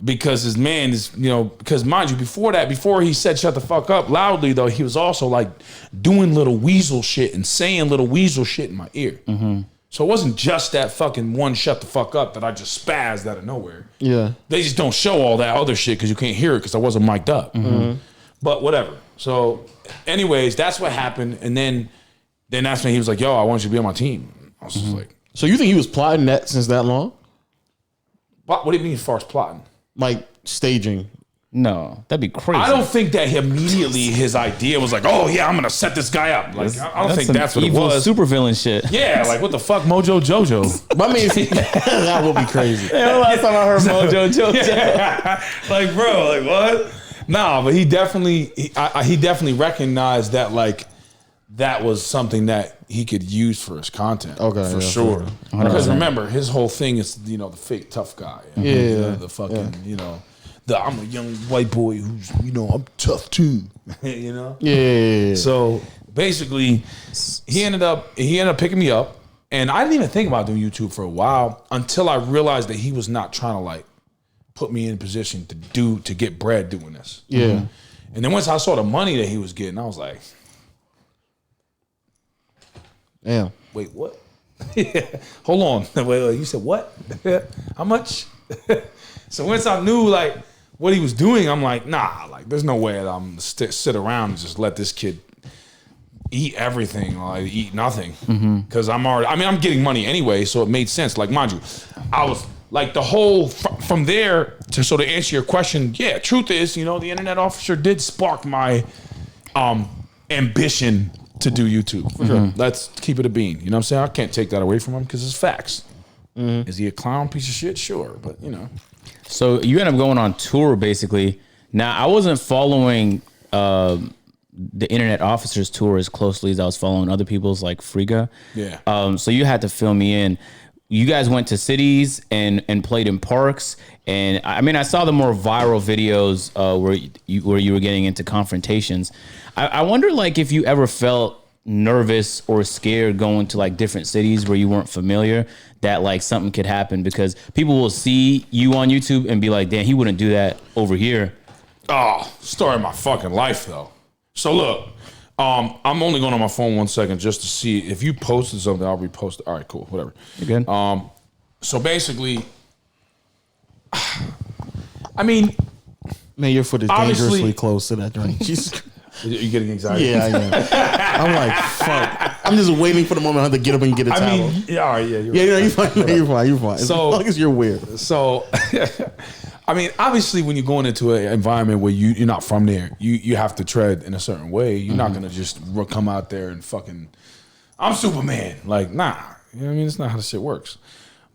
because his man is, you know, because mind you, before he said shut the fuck up loudly, though, he was also like doing little weasel shit and saying little weasel shit in my ear. Mm-hmm. So it wasn't just that fucking one shut the fuck up that I just spazzed out of nowhere. Yeah. They just don't show all that other shit because you can't hear it because I wasn't mic'd up. Mm-hmm. But whatever. So anyways, that's what happened. And then that's when he was like, yo, I want you to be on my team. I was just like. So you think he was plotting that since that long? What do you mean as far as plotting? Like staging. No, that'd be crazy. I don't think that immediately his idea was like, oh yeah, I'm gonna set this guy up. Like I don't think that's what it was. Supervillain shit. Yeah, like what the fuck, Mojo Jojo? But I mean, that would be crazy. Yeah, last time I heard Mojo Jojo. Yeah. Like, bro, like what? Nah, but he definitely recognized that like that was something that he could use for his content. Okay, for sure. Because remember, his whole thing is, you know, the fake tough guy. Yeah, the fucking, you know. I'm a young white boy who's, you know, I'm tough too. You know? Yeah. So basically, he ended up picking me up, and I didn't even think about doing YouTube for a while until I realized that he was not trying to like put me in position to get bread doing this. Yeah. Mm-hmm. And then once I saw the money that he was getting, I was like, damn. Wait, what? Hold on. Wait, you said what? How much? So once I knew like what he was doing, I'm like, nah, like there's no way that I'm gonna sit around and just let this kid eat everything or like, eat nothing. Because I'm getting money anyway, so it made sense. Like, mind you, I was like the whole from there to answer your question. Yeah, truth is, you know, the internet officer did spark my ambition to do YouTube. For sure. Let's keep it a bean. You know what I'm saying? I can't take that away from him because it's facts. Is he a clown piece of shit? Sure, but you know. So you end up going on tour, basically. Now, I wasn't following the internet officer's tour as closely as I was following other people's, like Friga. Yeah. So you had to fill me in. You guys went to cities and played in parks, and I mean, I saw the more viral videos where you were getting into confrontations. I wonder, like, if you ever felt nervous or scared going to like different cities where you weren't familiar, that like something could happen, because people will see you on YouTube and be like, damn, he wouldn't do that over here. Oh, story of my fucking life though. So look, I'm only going on my phone 1 second just to see if you posted something, I'll repost it. All right, cool, whatever. You good? So basically, I mean, man, your foot is dangerously close to that joint. Jesus. You getting anxiety? Yeah, I am. I'm like, fuck. I'm just waiting for the moment I have to get up and get a towel. I mean, yeah, all right, yeah, you're fine. You're fine. So, as long as you're weird. So, I mean, obviously, when you're going into an environment where you're not from there, you have to tread in a certain way. You're not gonna just come out there and fucking, I'm Superman. Like, nah. You know what I mean? It's not how the shit works.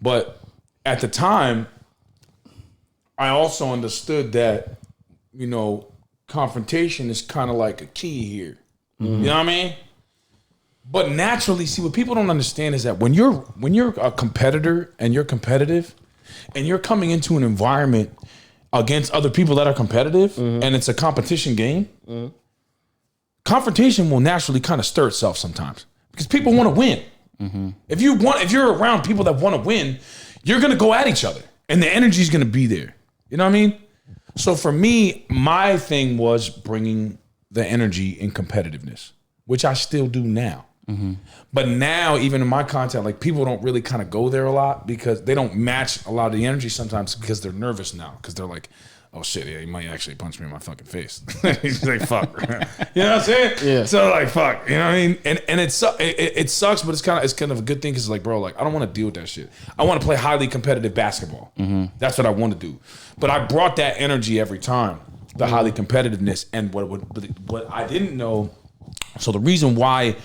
But at the time, I also understood that, you know, confrontation is kind of like a key here. You know what I mean? But naturally, see, what people don't understand is that when you're a competitor and you're competitive and you're coming into an environment against other people that are competitive and it's a competition game, confrontation will naturally kind of stir itself sometimes because people want to win. If you're around people that want to win, you're going to go at each other and the energy is going to be there. You know what I mean? So for me, my thing was bringing the energy in competitiveness, which I still do now. But now, even in my content, like people don't really kind of go there a lot because they don't match a lot of the energy sometimes because they're nervous now because they're like, oh shit, yeah, he might actually punch me in my fucking face. He's like, fuck. You know what I'm saying? Yeah. So like, fuck. You know what I mean? And it sucks, but it's kind of a good thing because like, bro, like I don't want to deal with that shit. I want to play highly competitive basketball. That's what I want to do. But I brought that energy every time, the highly competitiveness, and what I didn't know. So the reason why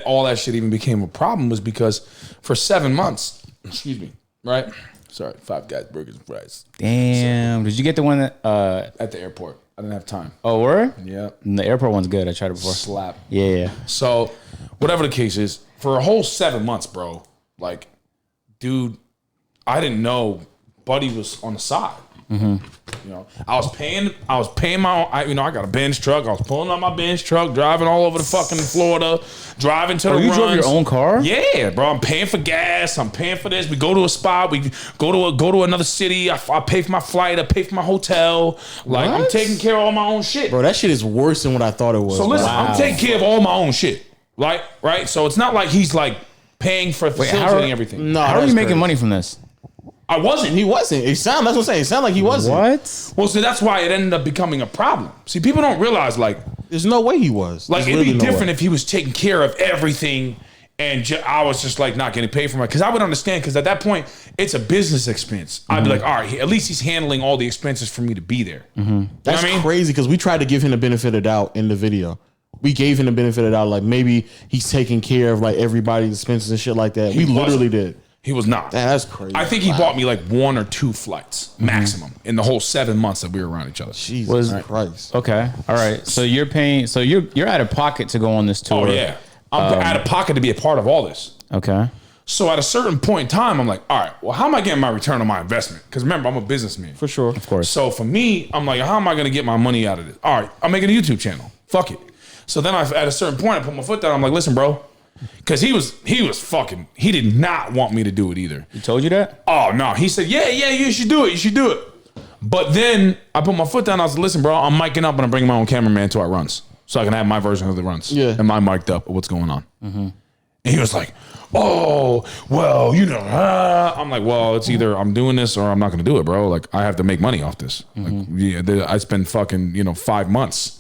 all that shit even became a problem was because for 7 months, excuse me, right? Sorry, Five Guys burgers and fries. Damn. Did you get the one that At the airport. I didn't have time. Oh, were? Yeah. The airport one's good. I tried it before. Slap. Yeah. So, whatever the case is, for a whole 7 months, bro, like, dude, I didn't know Buddy was on the side. You know, I was paying my own, I got a Benz truck. I was pulling on my Benz truck, driving all over the fucking Florida, driving to the runs. You drove your own car? Yeah, bro. I'm paying for gas. I'm paying for this. We go to a spot. We go to another city. I pay for my flight. I pay for my hotel. Like, I'm taking care of all my own shit. Bro, that shit is worse than what I thought it was. So listen, I'm taking care of all my own shit. Like, right? So it's not like he's like paying for facilitating everything. No, How are you making money from this? I wasn't. He wasn't. That's what I'm saying. It sounded like he wasn't. What? Well, so that's why it ended up becoming a problem. See, people don't realize, like, There's no way he was. like There's it'd be literally no different way. if he was taking care of everything and I was just like not getting paid for my. Because I would understand. Because at that point, it's a business expense. I'd be like, all right, at least he's handling all the expenses for me to be there. You know That's what I mean? crazy because we tried to give him the benefit of the doubt in the video. We gave him the benefit of the doubt, like maybe he's taking care of like everybody's expenses and shit like that. We literally did. He was not. That's crazy. I think he bought me like 1 or 2 flights maximum in the whole 7 months that we were around each other. Jesus Christ. Okay. All right. So you're paying. So you're out of pocket to go on this tour. Oh yeah, I'm out of pocket to be a part of all this. Okay. So at a certain point in time, I'm like, all right, well, how am I getting my return on my investment? Because remember, I'm a businessman. For sure. Of course. So for me, I'm like, how am I going to get my money out of this? All right, I'm making a YouTube channel. Fuck it. So then at a certain point, I put my foot down. I'm like, listen, bro. Because he was fucking, he did not want me to do it either. He told you that? Oh, no. He said, yeah, you should do it. You should do it. But then I put my foot down. I was like, listen, bro, I'm micing up and I'm bringing my own cameraman to our runs. So I can have my version of the runs. Yeah. And my mic'd up of what's going on. And he was like, oh, well, you know. I'm like, well, it's either I'm doing this or I'm not going to do it, bro. Like, I have to make money off this. Like, yeah, I spend fucking, 5 months.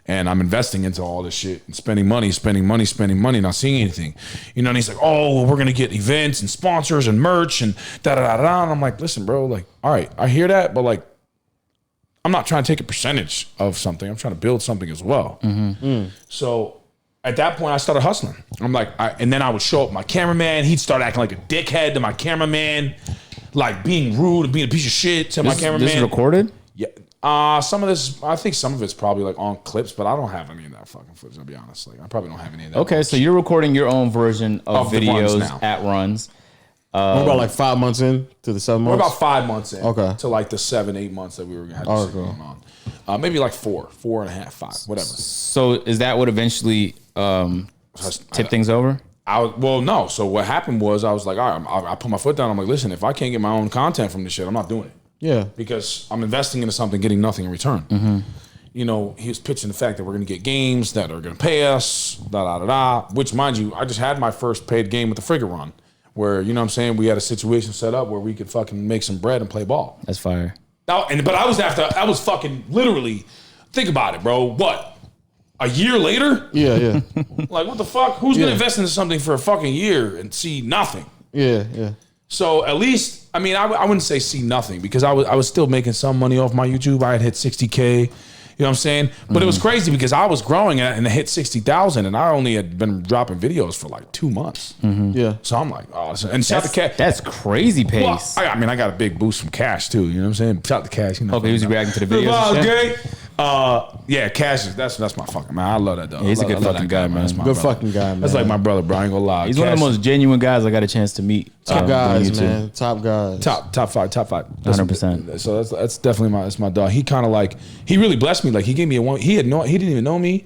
And I'm investing into all this shit and spending money, not seeing anything. And he's like, oh, well, we're going to get events and sponsors and merch and da-da-da-da. And I'm like, listen, bro, like, all right, I hear that, but like, I'm not trying to take a percentage of something. I'm trying to build something as well. So at that point, I started hustling. I'm like, and then I would show up my cameraman. He'd start acting like a dickhead to my cameraman, like being rude and being a piece of shit to my cameraman. This is recorded? Yeah. Some of this, I think some of it's probably like on clips, but I don't have any of that fucking footage. I'll be honest. Like, I probably don't have any of that. Okay, so you're recording your own version of the runs videos now. at runs. We're about like 5 months in to the 7 We're months. about 5 months in. Okay. To like the 7-8 months that we were gonna have this shit going on. Maybe like 4.5, 5, whatever. So is that what eventually tipped things over? Well, no. So what happened was I was like, all right, I put my foot down. I'm like, listen, if I can't get my own content from this shit, I'm not doing it. Yeah. Because I'm investing into something, getting nothing in return. He was pitching the fact that we're going to get games that are going to pay us, which, mind you, I just had my first paid game with the Frigate Run, where, you know what I'm saying, we had a situation set up where we could fucking make some bread and play ball. That's fire. But I was fucking literally, think about it, bro. What? A year later? Yeah. Like, what the fuck? Who's going to invest into something for a fucking year and see nothing? Yeah. So at least, I mean, I wouldn't say see nothing because I was still making some money off my YouTube. I had hit 60K, you know what I'm saying? But it was crazy because I was growing and I hit 60,000 and I only had been dropping videos for like 2 months. Yeah. So I'm like, oh, and shout to Cash. That's crazy pace. Well, I got a big boost from Cash too, you know what I'm saying? Shout to Cash. Okay, he was reacting to the videos and shit? Yeah, Cash is that's my fucking man. I love that dog. He's a good I love fucking that guy, man. That's my Good brother. fucking guy, man. That's like my brother, bro. I ain't gonna lie. He's one of the most genuine guys I got a chance to meet. Top on guys, YouTube. man. Top guys. Top five. 100%. So that's definitely that's my dog. He kind of like he really blessed me. Like he gave me he didn't even know me,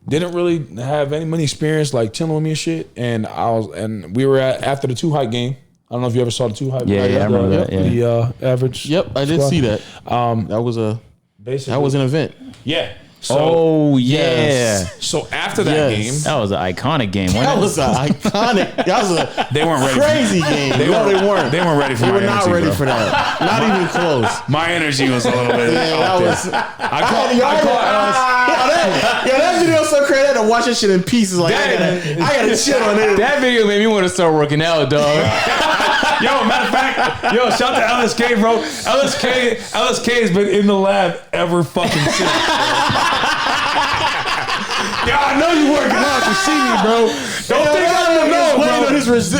didn't really have any money experience, like chilling with me and shit. And we were after the 2 Hype game. I don't know if you ever saw the 2 Hype. Yeah, I remember that. Yeah. The average. Yep, I did squad. see that. That was an event. Yeah. So, So after that game, That was an iconic game. That was an iconic. That was a they weren't ready. crazy game. They weren't. They weren't ready for They my were not energy, ready bro. for that. Not even close. My energy was a little bit. Yeah, that was. I that video was so crazy. I had to watch that shit in pieces. Like I gotta chill on it. That video made me want to start working out, dog. Yo, matter of fact, shout to LSK, bro. LSK has been in the lab ever fucking since. Yeah, I know you working out. You see me, bro. Don't think I don't know, bro. his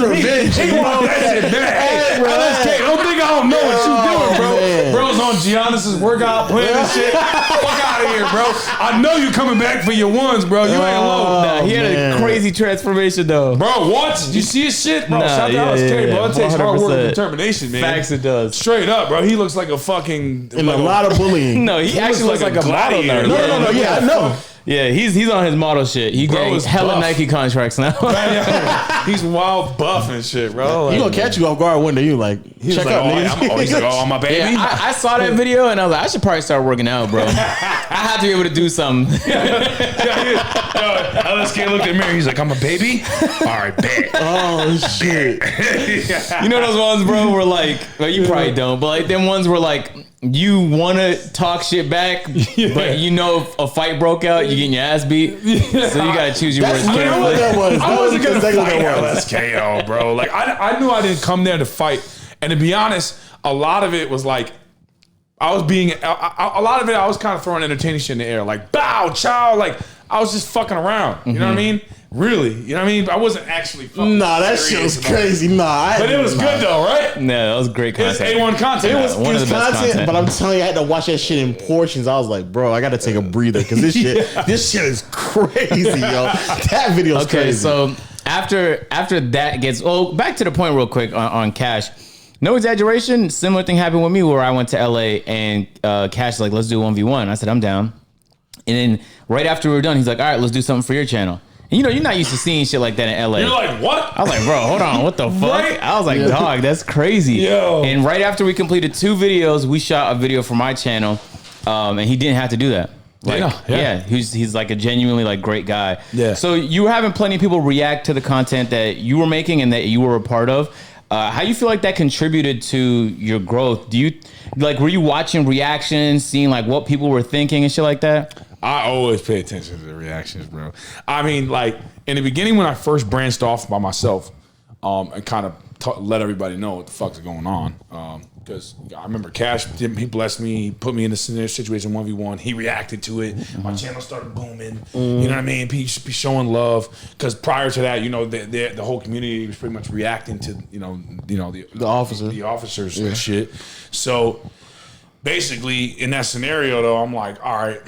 revenge. He want that shit back. bro. LSK, don't think I don't know what you doing, bro. man. Bro's on Giannis's workout plan and shit. Fuck out of here, bro. I know you coming back for your ones, bro. You ain't alone. Nah, he had a man. crazy transformation though. Bro, what? Did you see his shit? Bro, shout out to LSK, bro. It takes hard work and determination, man. Facts it does. Straight up, bro. He looks like a fucking... And a lot of bullying. No, he actually looks like a model now. gladiator. No. Yeah, I know. Yeah, he's on his model shit. He Bro getting is hella buff. Nike contracts now. He's wild buff and shit, bro. He Like, gonna catch you off guard one day. You like, he's check like, out, niggas. he's like, oh, I'm a baby. Yeah, I saw that video and I was like, I should probably start working out, bro. I have to be able to do something. LSK looked at me. He's like, I'm a baby. All right, bet. Oh shit. You know those ones, bro, where like, well, you probably don't, but like them ones where like you want to talk shit back, but you know if a fight broke out, you're getting your ass beat. So you got to choose your words That's literally what carefully. that was. I wasn't gonna exactly what fight that was. LSKO, bro. Like I knew I didn't come there to fight, and to be honest, a lot of it was like I was being a lot of it. I was kind of throwing entertaining shit in the air, like bow, chow, like I was just fucking around. You know what I mean? Really, you know what I mean? I wasn't actually fucking Nah, that shit serious was about it. crazy. Nah, But it was good though, right? No, that was great It's content. A1 content. It was one of the best content. but I'm telling you, I had to watch that shit in portions. I was like, bro, I got to take a breather because this shit is crazy, yo. That video's Okay, crazy. so after that gets back to the point real quick on Cash. No exaggeration. Similar thing happened with me where I went to LA and Cash was like, let's do 1v1. I said, I'm down. And then right after we were done, he's like, all right, let's do something for your channel. And you know, you're not used to seeing shit like that in LA. You're like, what? I was like, bro, hold on, what the fuck? Right? I was like, dog, that's crazy. Yo. And right after we completed 2 videos, we shot a video for my channel, and he didn't have to do that. Like, Yeah. he's like a genuinely like great guy. Yeah. So you were having plenty of people react to the content that you were making and that you were a part of. How you feel like that contributed to your growth? Do you like, were you watching reactions, seeing like what people were thinking and shit like that? I always pay attention to the reactions, bro. I mean, like in the beginning when I first branched off by myself, and kind of let everybody know what the fuck's going on. Because I remember Cash, he blessed me, he put me in a situation 1v1. He reacted to it. My channel started booming. You know what I mean? Be showing love. Because prior to that, you know, the whole community was pretty much reacting to the officers and shit. So basically, in that scenario, though, I'm like, all right.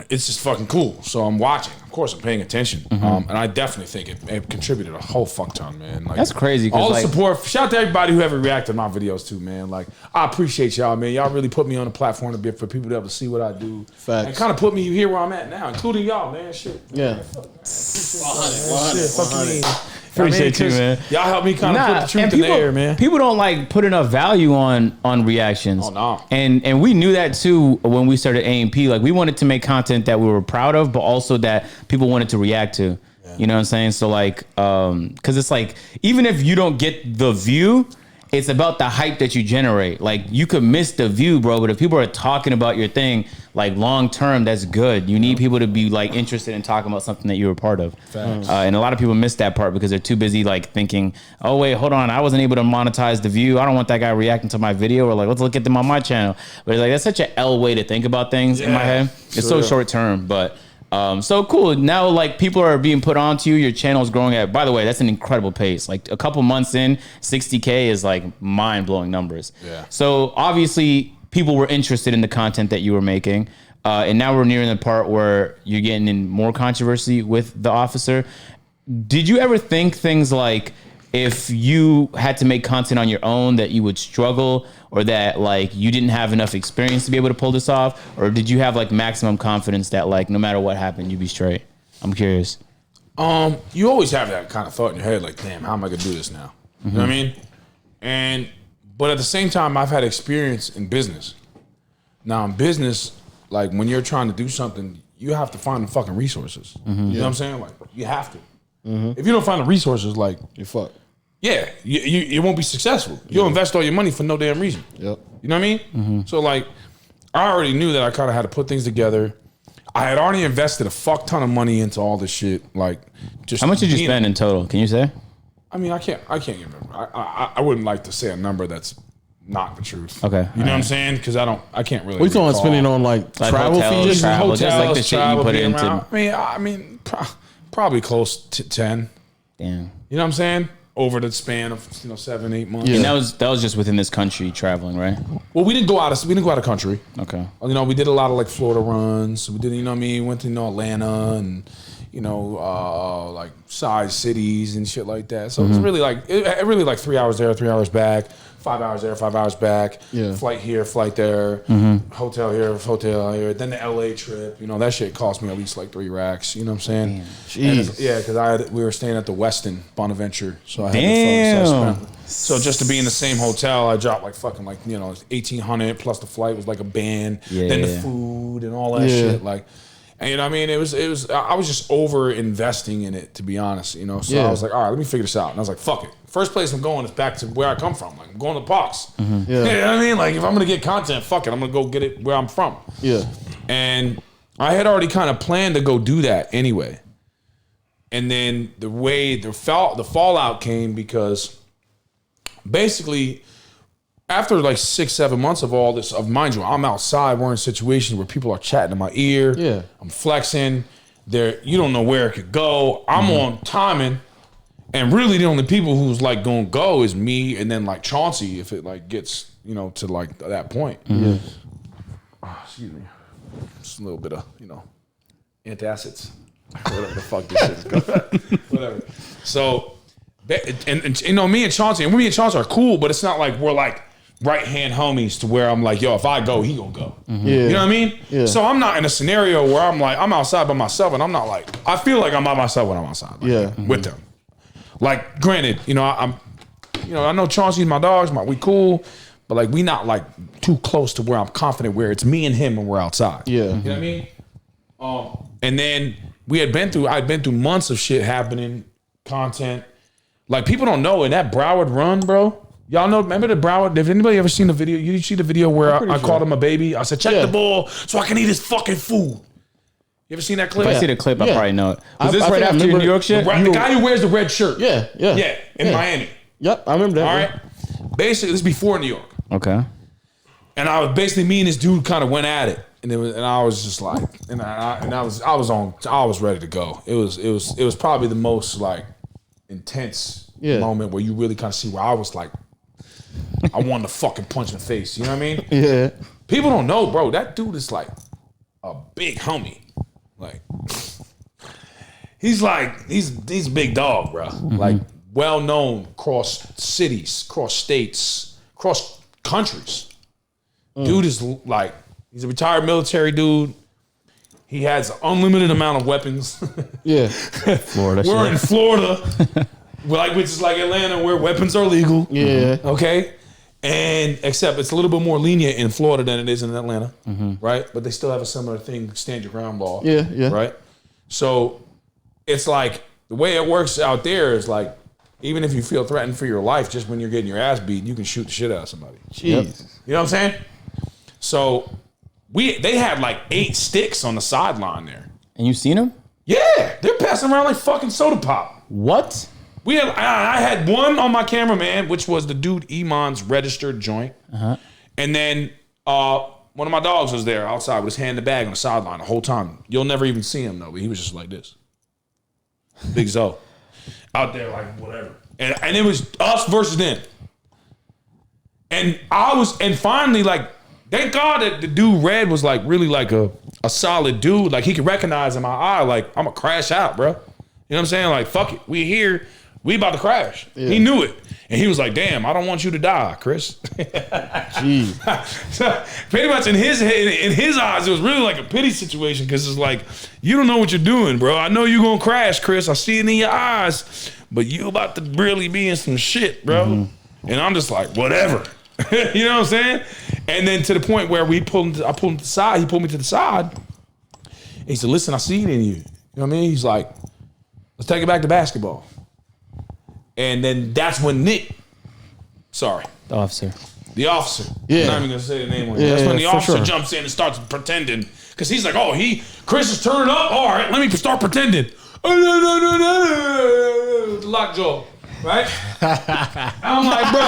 It's just fucking cool. So I'm watching. Of course, I'm paying attention. And I definitely think it contributed a whole fuck ton, man. Like, That's crazy. All the like, support. Shout out to everybody who ever reacted to my videos too, man. Like, I appreciate y'all, man. Y'all really put me on a platform to be for people to be able to see what I do. Facts. And kind of put me here where I'm at now, including y'all, man. Shit. yeah. Appreciate you, man. Y'all help me kind of put the truth in the air, man. People don't like put enough value on reactions. Oh, no. And we knew that too when we started A&P. Like we wanted to make content that we were proud of, but also that people wanted to react to. Yeah. You know what I'm saying? So like, because it's like, even if you don't get the view, it's about the hype that you generate. Like you could miss the view, bro, but if people are talking about your thing, like long term, that's good. You need people to be like interested in talking about something that you were part of. And a lot of people miss that part because they're too busy like thinking, oh wait, hold on, I wasn't able to monetize the view. I don't want that guy reacting to my video, or like, let's look at them on my channel. But it's like, that's such a L way to think about things in my head. It's so short term, but so cool. Now, like people are being put onto you. Your channel is growing at, by the way, that's an incredible pace. Like a couple months in, 60K is like mind blowing numbers. Yeah. So obviously people were interested in the content that you were making. And now we're nearing the part where you're getting in more controversy with the officer. Did you ever think things like, if you had to make content on your own, that you would struggle, or that like you didn't have enough experience to be able to pull this off? Or did you have like maximum confidence that like no matter what happened, you'd be straight? I'm curious. You always have that kind of thought in your head, like, damn, how am I gonna do this now? You know what I mean? But at the same time, I've had experience in business. Now in business, like when you're trying to do something, you have to find the fucking resources. You know what I'm saying? Like you have to. If you don't find the resources, like You're fucked. yeah, you won't be successful. You'll invest all your money for no damn reason. Yep. You know what I mean? So like, I already knew that I kind of had to put things together. I had already invested a fuck ton of money into all this shit. Like, just How much did you spend in total? Can you say? I mean, I can't remember. I wouldn't like to say a number that's not the truth. Okay. You know what I'm saying? Because I can't really. What you talking about recall. spending on like travel hotels, fees? travel, just like the shit you travel, put being into. around. I mean, probably close to 10. Damn. You know what I'm saying? Over the span of 7-8 months. And that was just within this country traveling, right? Well, we didn't go out of country. Okay. We did a lot of like Florida runs. We did, went to Atlanta and like size cities and shit like that. So it was really like 3 hours there, 3 hours back, 5 hours there, 5 hours back. Yeah. Flight here, flight there, hotel here, hotel here. Then the LA trip. That shit cost me at least like 3 racks. You know what I'm saying? Jeez. Yeah, because we were staying at the Westin Bonaventure, so I had Damn. so just to be in the same hotel, I dropped like fucking like $1,800 plus the flight was like a band, then the food and all that shit. Like, and it was I was just over investing in it, to be honest. So I was like, all right, let me figure this out. And I was like, fuck it. First place I'm going is back to where I come from. Like I'm going to Parks. Yeah. You know what I mean? Like if I'm gonna get content, fuck it, I'm gonna go get it where I'm from. Yeah. And I had already kind of planned to go do that anyway. And then the way the fallout came because basically after like 6-7 months of all this, mind you, I'm outside, we're in situations where people are chatting in my ear. Yeah. I'm flexing. You don't know where it could go. I'm on timing. And really the only people who's like gonna go is me and then like Chauncey if it like gets, to like that point. Yeah. Oh, excuse me. Just a little bit of, antacids. Whatever the fuck this shit is called. Whatever. So, and me and Chauncey are cool, but it's not like we're like right hand homies to where I'm like, yo, if I go, he gonna go. Yeah. You know what I mean? Yeah. So I'm not in a scenario where I'm like, I'm outside by myself, and I'm not like, I feel like I'm by myself when I'm outside. Like, with them. Like, granted, I know Chauncey's my dogs, we cool, but like we not like too close to where I'm confident where it's me and him and we're outside. Yeah. You know what I mean? And then I'd been through months of shit happening, content. Like people don't know in that Broward run, bro. Y'all know, remember the Broward? Have anybody ever seen the video? You see the video where I called him a baby? I said, check the ball so I can eat his fucking food. You ever seen that clip? If I see the clip, I probably know it. Was this I right think I after your remember New York shit? The guy who wears the red shirt. Yeah. In Miami. Yep, I remember that. All right. Basically, this is before New York. Okay. And I was basically, me and this dude kind of went at it. And I was just like, I was ready to go. It was probably the most like intense moment where you really kind of see where I was like, I wanted to fucking punch in the face. You know what I mean? Yeah. People don't know, bro. That dude is like a big homie. Like he's a big dog, bro. Like well known across cities, across states, across countries. Dude is like, he's a retired military dude. He has an unlimited amount of weapons. Yeah. Florida. We're in Florida, which is like Atlanta, where weapons are legal. Yeah. Okay. And except it's a little bit more lenient in Florida than it is in Atlanta, right? But they still have a similar thing, stand your ground law. Yeah. Right? So it's like the way it works out there is like, even if you feel threatened for your life, just when you're getting your ass beat, you can shoot the shit out of somebody. Jeez. You know what I'm saying? So they had like 8 sticks on the sideline there. And you seen him? Yeah, they're passing around like fucking soda pop. What? I had one on my camera, man, which was the dude Iman's registered joint. And then one of my dogs was there outside with his hand in the bag on the sideline the whole time. You'll never even see him though, but he was just like this. Big Zoe. Out there like whatever. And it was us versus them. And finally like, thank God that the dude Red was like really like a solid dude. Like he could recognize in my eye, like I'm gonna crash out, bro. You know what I'm saying? Like, fuck it. We here. We about to crash. Yeah. He knew it. And he was like, damn, I don't want you to die, Chris. Jeez. So pretty much in his eyes, it was really like a pity situation because it's like, you don't know what you're doing, bro. I know you're going to crash, Chris. I see it in your eyes. But you about to really be in some shit, bro. And I'm just like, whatever. You know what I'm saying? And then to the point where I pulled him to the side. He pulled me to the side. And he said, listen, I see it in you. You know what I mean? He's like, let's take it back to basketball. And then that's when the officer. Yeah. I'm not even gonna say the name. That's when the officer jumps in and starts pretending. Because he's like, Chris is turning up. All right, let me start pretending. Lockjaw, right? And I'm like, bro.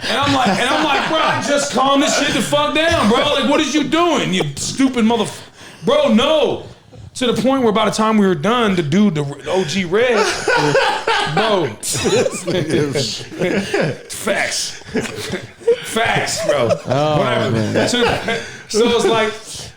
And I'm like, bro, I just calm this shit the fuck down, bro. Like, what is you doing, you stupid Bro, no. To the point where by the time we were done, the OG Red, bro. Facts, bro. Oh, man. So it's like,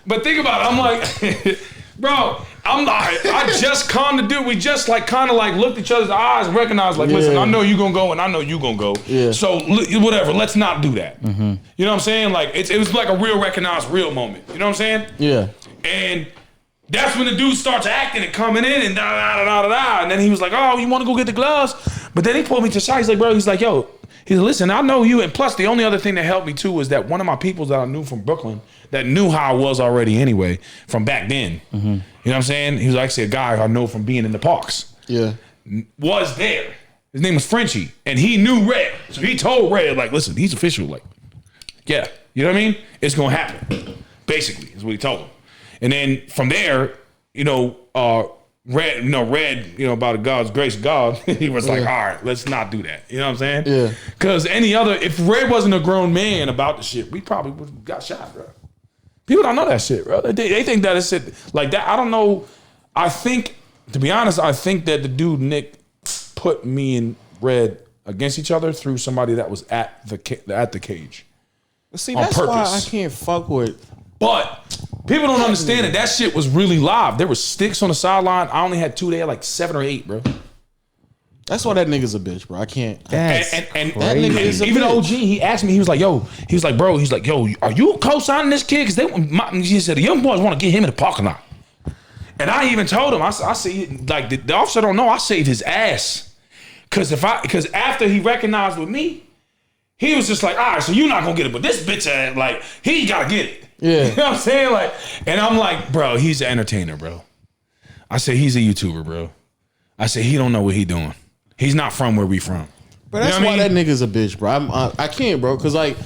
but think about it. I'm like, bro, I just calmed the dude. We just like kind of like looked each other's eyes and recognized like, listen, I know you gonna go and I know you gonna go. Yeah. So whatever, let's not do that. You know what I'm saying? Like it was like a real recognized real moment. You know what I'm saying? Yeah. And that's when the dude starts acting and coming in and da. And then he was like, oh, you want to go get the gloves? But then he pulled me to the side. He's like, bro, he's like, yo, he's like, listen, I know you. And plus, the only other thing that helped me too was that one of my people that I knew from Brooklyn that knew how I was already anyway from back then. You know what I'm saying? He was actually a guy I know from being in the parks. Yeah. Was there. His name was Frenchie. And he knew Red. So he told Red, like, listen, he's official. Like, yeah. You know what I mean? It's going to happen. Basically, is what he told him. And then from there, Red, by the God's grace of God, he was like, all right, let's not do that. You know what I'm saying? Yeah. Because if Red wasn't a grown man about the shit, we probably would have got shot, bro. People don't know that shit, bro. They think that it's shit like that. I don't know. I think, to be honest, I think that the dude, Nick, put me and Red against each other through somebody that was at the cage. See, On that's purpose. why I can't fuck with. But people don't understand that shit was really live. There was sticks on the sideline. I only had 2. They had like 7 or 8, bro. That's why that nigga's a bitch, bro. I can't. That's And that nigga is a even bitch. OG, he asked me, he was like, yo, are you co-signing this kid? Because he said the young boys want to get him in the parking lot. And I even told him, I said, like the officer don't know, I saved his ass. Because after he recognized with me, he was just like, all right, so you're not gonna get it, but this bitch ass, like, he gotta get it. Yeah. You know what I'm saying? Like, and I'm like, bro, he's an entertainer, bro. I said, he's a YouTuber, bro. I said, he don't know what he doing. He's not from where we from. But that's why that nigga's a bitch, bro. I can't, bro, because like,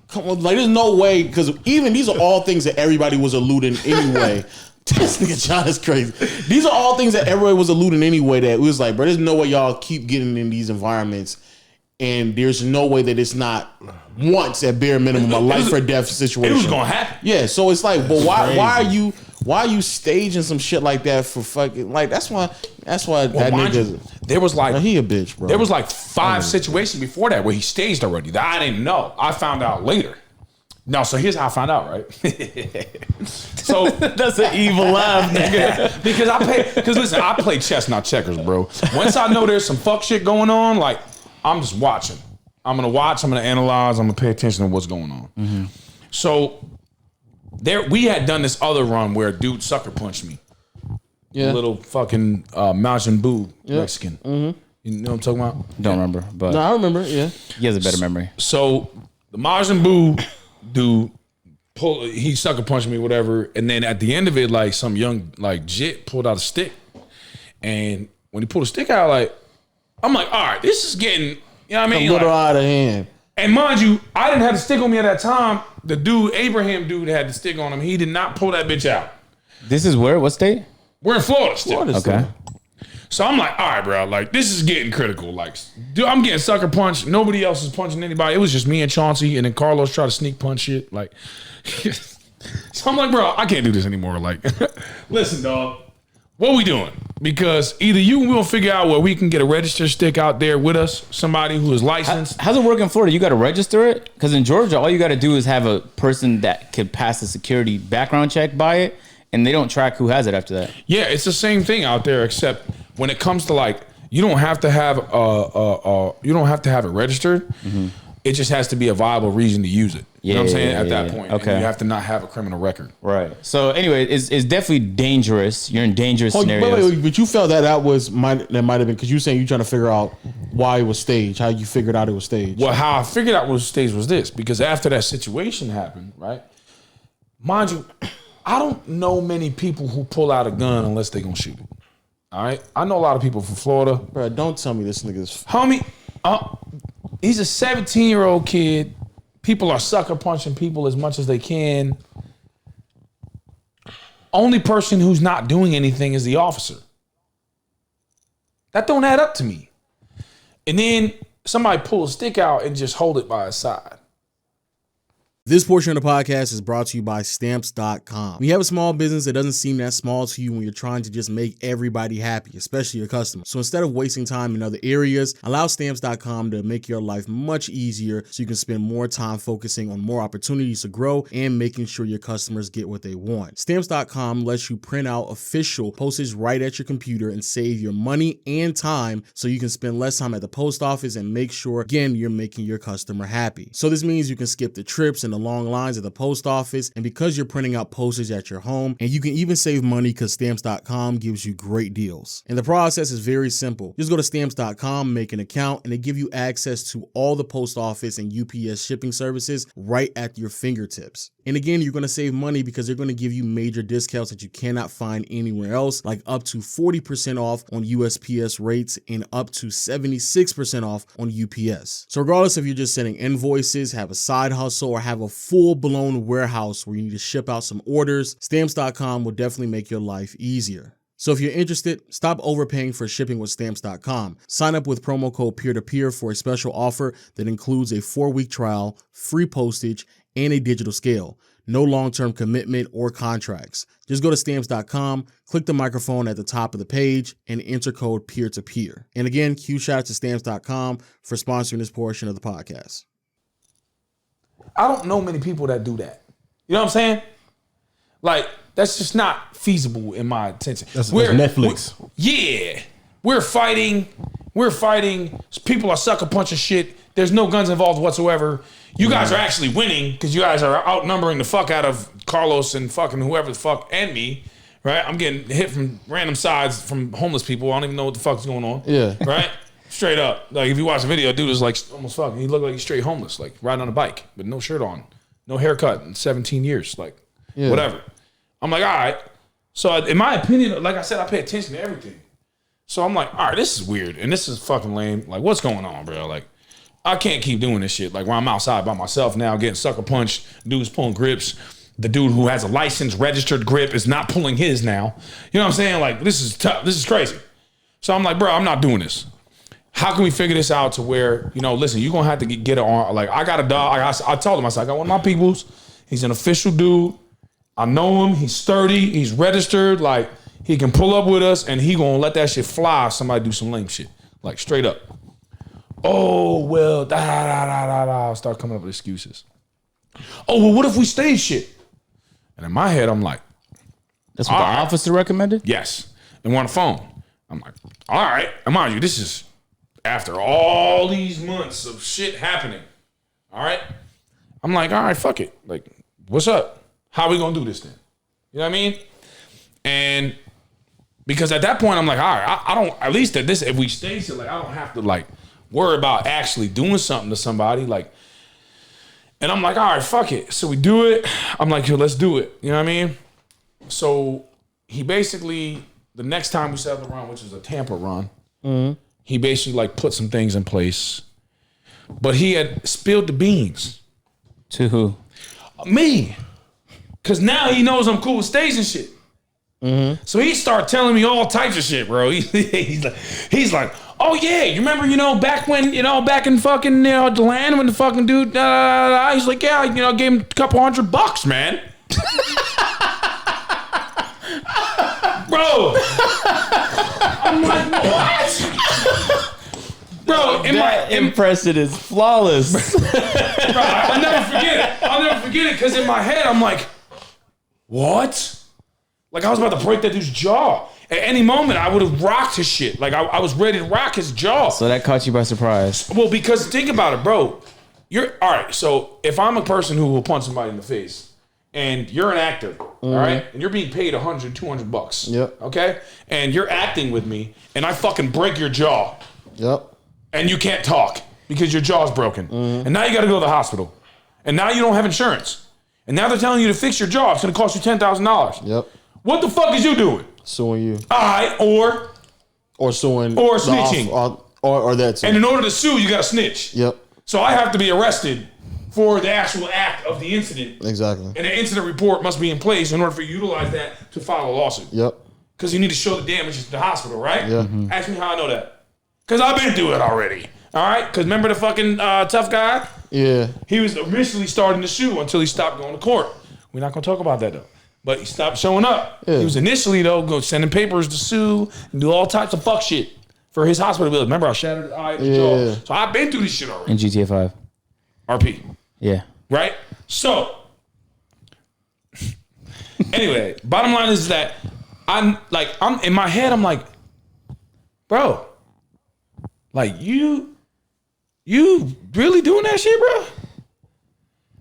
come on, like, there's no way, because even these are all things that everybody was alluding anyway. This nigga John is crazy. These are all things that everybody was alluding anyway. That it was like, bro, there's no way y'all keep getting in these environments, and there's no way that it's not once at bare minimum a life or death situation. It was gonna happen. Yeah, so it's like, but why are you staging some shit like that for fucking, like, that's why that nigga, there was like, he a bitch, bro. There was like 5 situations before that where he staged already that I didn't know. I found out later. No, so here's how I found out, right? So That's an evil laugh, nigga. because listen, I play chess, not checkers, bro. Once I know there's some fuck shit going on, like, I'm just watching. I'm gonna watch, I'm gonna analyze, I'm gonna pay attention to what's going on. So we had done this other run where a dude sucker punched me. Yeah. A little fucking Majin Buu Mexican. You know what I'm talking about? Don't remember, but No, I remember, yeah. he has a better memory. So the Majin Buu dude he sucker punched me, whatever, and then at the end of it, like, some young like jit pulled out a stick, and when he pulled a stick out, like, I'm like, all right, this is getting, you know what I mean, A little like, out of hand. and mind you, I didn't have the stick on me at that time. The dude, Abraham dude, had the stick on him. He did not pull that bitch out. This is where? What state? We're in Florida still. Florida Okay. So I'm like, all right, bro, like, this is getting critical. Like, dude, I'm getting sucker punched. Nobody else is punching anybody. It was just me and Chauncey, and then Carlos tried to sneak punch shit. Like, so I'm like, bro, I can't do this anymore. Like, listen, dog, what we doing? Because either you and we'll figure out where we can get a register stick out there with us, somebody who is licensed. How's it work in Florida? You got to register it? Because in Georgia, all you got to do is have a person that could pass the security background check by it, and they don't track who has it after that. Yeah, it's the same thing out there, except when it comes to, like, you don't have to have it registered. It just has to be a viable reason to use it. You know what I'm saying? At that point, Okay. And you have to not have a criminal record. Right. So anyway, it's definitely dangerous. You're in dangerous scenarios. But you felt that might have been because you saying you trying to figure out why it was staged, how you figured out it was staged. Well, how I figured out what was staged was this, because after that situation happened, right? Mind you, I don't know many people who pull out a gun unless they gonna shoot it. All right? I know a lot of people from Florida. Bro, don't tell me this nigga's. Homie, he's a 17-year-old kid. People are sucker punching people as much as they can. Only person who's not doing anything is the officer. That don't add up to me. And then somebody pull a stick out and just hold it by his side. This portion of the podcast is brought to you by Stamps.com. When you have a small business, it doesn't seem that small to you when you're trying to just make everybody happy, especially your customers. So instead of wasting time in other areas, allow Stamps.com to make your life much easier so you can spend more time focusing on more opportunities to grow and making sure your customers get what they want. Stamps.com lets you print out official postage right at your computer and save your money and time so you can spend less time at the post office and make sure, again, you're making your customer happy. So this means you can skip the trips and the long lines at the post office, and because you're printing out postage at your home, and you can even save money because Stamps.com gives you great deals. And the process is very simple. Just go to Stamps.com, make an account, and they give you access to all the post office and UPS shipping services right at your fingertips. And again, you're going to save money because they're going to give you major discounts that you cannot find anywhere else, like up to 40% off on USPS rates and up to 76% off on UPS. So regardless if you're just sending invoices, have a side hustle, or have a full-blown warehouse where you need to ship out some orders, Stamps.com will definitely make your life easier. So if you're interested, stop overpaying for shipping with Stamps.com. Sign up with promo code peer-to-peer for a special offer that includes a 4-week trial, free postage, and a digital scale. No long-term commitment or contracts. Just go to Stamps.com, click the microphone at the top of the page, and enter code peer-to-peer. And again, huge shout out to Stamps.com for sponsoring this portion of the podcast. I don't know many people that do that. You know what I'm saying? Like, that's just not feasible in my attention. That's Netflix. We're fighting. People are sucker punching shit. There's no guns involved whatsoever. You guys are actually winning because you guys are outnumbering the fuck out of Carlos and fucking whoever the fuck and me, right? I'm getting hit from random sides from homeless people. I don't even know what the fuck's going on. Yeah. Right? Straight up. Like, if you watch the video, dude is like almost fucking, he looked like he's straight homeless, like riding on a bike with no shirt on, no haircut in 17 years, like whatever. I'm like, all right. So in my opinion, like I said, I pay attention to everything. So I'm like, all right, this is weird and this is fucking lame. Like, what's going on, bro? Like, I can't keep doing this shit. Like, when I'm outside by myself now, getting sucker punched, dude's pulling grips. The dude who has a licensed registered grip is not pulling his now. You know what I'm saying? Like, this is tough. This is crazy. So I'm like, bro, I'm not doing this. How can we figure this out to where, you know, listen, you're going to have to get it on. Like, I got a dog. I told him, I said, I got one of my peoples. He's an official dude. I know him. He's sturdy. He's registered. Like, he can pull up with us, and he going to let that shit fly if somebody do some lame shit. Like, straight up. Oh, well, I'll start coming up with excuses. Oh, well, what if we stage shit? And in my head, I'm like, that's what the officer recommended? Yes. And we're on the phone. I'm like, all right. And mind you, this is after all these months of shit happening. All right. I'm like, all right, fuck it. Like, what's up? How we gonna do this then? You know what I mean? And because at that point, I'm like, all right, I don't, at least at this, if we stage it, like, I don't have to, like, worry about actually doing something to somebody. Like, and I'm like, all right, fuck it. So we do it. I'm like, yo, let's do it. You know what I mean? So he basically, the next time we set up the run, which was a Tampa run, he basically like put some things in place. But he had spilled the beans. To who? Me. Because now he knows I'm cool with staging shit. So he started telling me all types of shit, bro. He's like, oh yeah, you remember, you know, back in fucking, you know, the land when the fucking dude, he's like, yeah, you know, gave him a couple $100, man. Bro. I'm like, what? Bro, that impression is flawless. Bro, I'll never forget it because in my head, I'm like, what? Like, I was about to break that dude's jaw. At any moment, I would have rocked his shit. Like, I was ready to rock his jaw. So that caught you by surprise. Well, because think about it, bro. All right, so if I'm a person who will punch somebody in the face, and you're an actor, all right, and you're being paid $100, $200, Yep. okay, and you're acting with me, and I fucking break your jaw, Yep. and you can't talk because your jaw's broken, and now you got to go to the hospital, and now you don't have insurance, and now they're telling you to fix your jaw. It's going to cost you $10,000. Yep. What the fuck is you doing? Suing you. All right, or suing. Or snitching. Or that too. And in order to sue, you got to snitch. Yep. So I have to be arrested for the actual act of the incident. Exactly. And an incident report must be in place in order for you to utilize that to file a lawsuit. Yep. Because you need to show the damages to the hospital, right? Yeah. Ask me how I know that. Because I've been through it already. All right, because remember the fucking tough guy? Yeah. He was initially starting to sue until he stopped going to court. We're not gonna talk about that though. But he stopped showing up. Yeah. He was initially though sending papers to sue and do all types of fuck shit for his hospital bills. Remember I shattered his eye, jaw. So I've been through this shit already. In GTA 5. RP. Yeah. Right? So anyway, bottom line is that I'm in my head, I'm like, bro, like you really doing that shit, bro?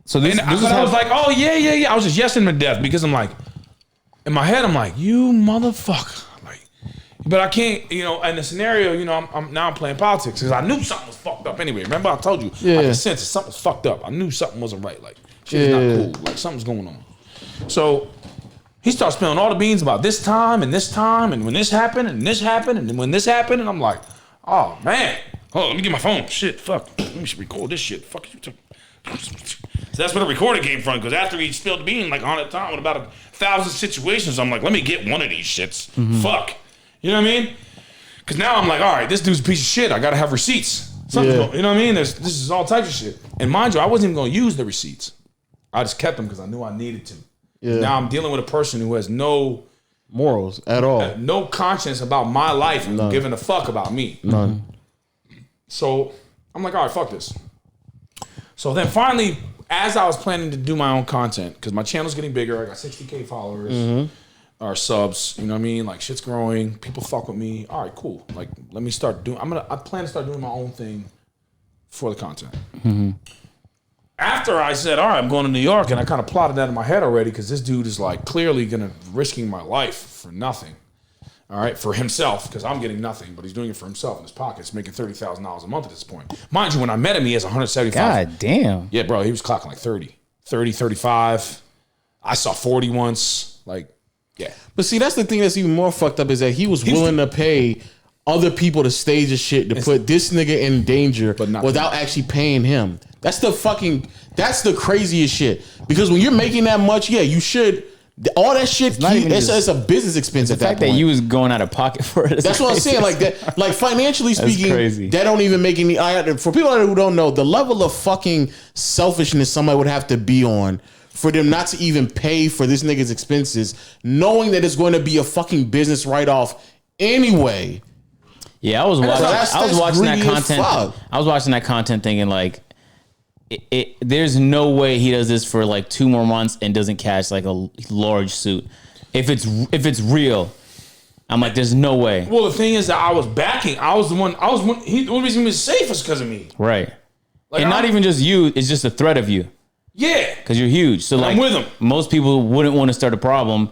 So this But is I how, was like, oh yeah. I was just yesing him to death because I'm like, in my head, I'm like, you motherfucker. Like, but I can't, in the scenario, I'm playing politics because I knew something was fucked up anyway. Remember I told you, I could sense something was fucked up. I knew something wasn't right. Like, shit is not cool. Like, something's going on. So he starts spilling all the beans about this time and when this happened and this happened and when this happened. And I'm like, oh man, let me get my phone. Shit, fuck. Let me record this shit. Fuck you. So that's where the recording came from, because after he spilled the bean like 100 times with about 1,000 situations, I'm like, let me get one of these shits. Fuck. You know what I mean? Because now I'm like, all right, this dude's a piece of shit. I got to have receipts. You know what I mean? This is all types of shit. And mind you, I wasn't even going to use the receipts. I just kept them because I knew I needed to. Yeah. Now I'm dealing with a person who has no morals at all. No conscience about my life and giving a fuck about me. None. So I'm like, all right, fuck this. So then finally, as I was planning to do my own content, because my channel's getting bigger, I got 60K followers or subs, you know what I mean? Like, shit's growing, people fuck with me. All right, cool. Like, let me start doing, I plan to start doing my own thing for the content. After I said, all right, I'm going to New York, and I kind of plotted that in my head already, because this dude is like clearly risking my life for nothing. All right, for himself, because I'm getting nothing, but he's doing it for himself in his pockets, making $30,000 a month at this point. Mind you, when I met him, he has 175. God damn. Yeah, bro, he was clocking like 30, 35. I saw 40 once. Like, yeah. But see, that's the thing that's even more fucked up is that he was willing to pay other people to stage his shit to put this nigga in danger without actually paying him. That's the craziest shit. Because when you're making that much, yeah, you should. All that shit, it's a business expense at that point. The fact that you was going out of pocket for it. That's what I'm saying. Like that, like financially speaking, crazy. That don't even make any. For people who don't know, the level of fucking selfishness somebody would have to be on for them not to even pay for this nigga's expenses, knowing that it's going to be a fucking business write-off anyway. Yeah, I was watching that content. Fuck. I was watching that content thinking like, there's no way he does this for like 2 more months and doesn't cash like a large suit. If it's real, I'm like, there's no way. Well, the thing is that I was backing. I was the one. The only reason he was safe is because of me. Right. Like, and not even just you. It's just the threat of you. Yeah. Because you're huge. So like, I'm with him. Most people wouldn't want to start a problem.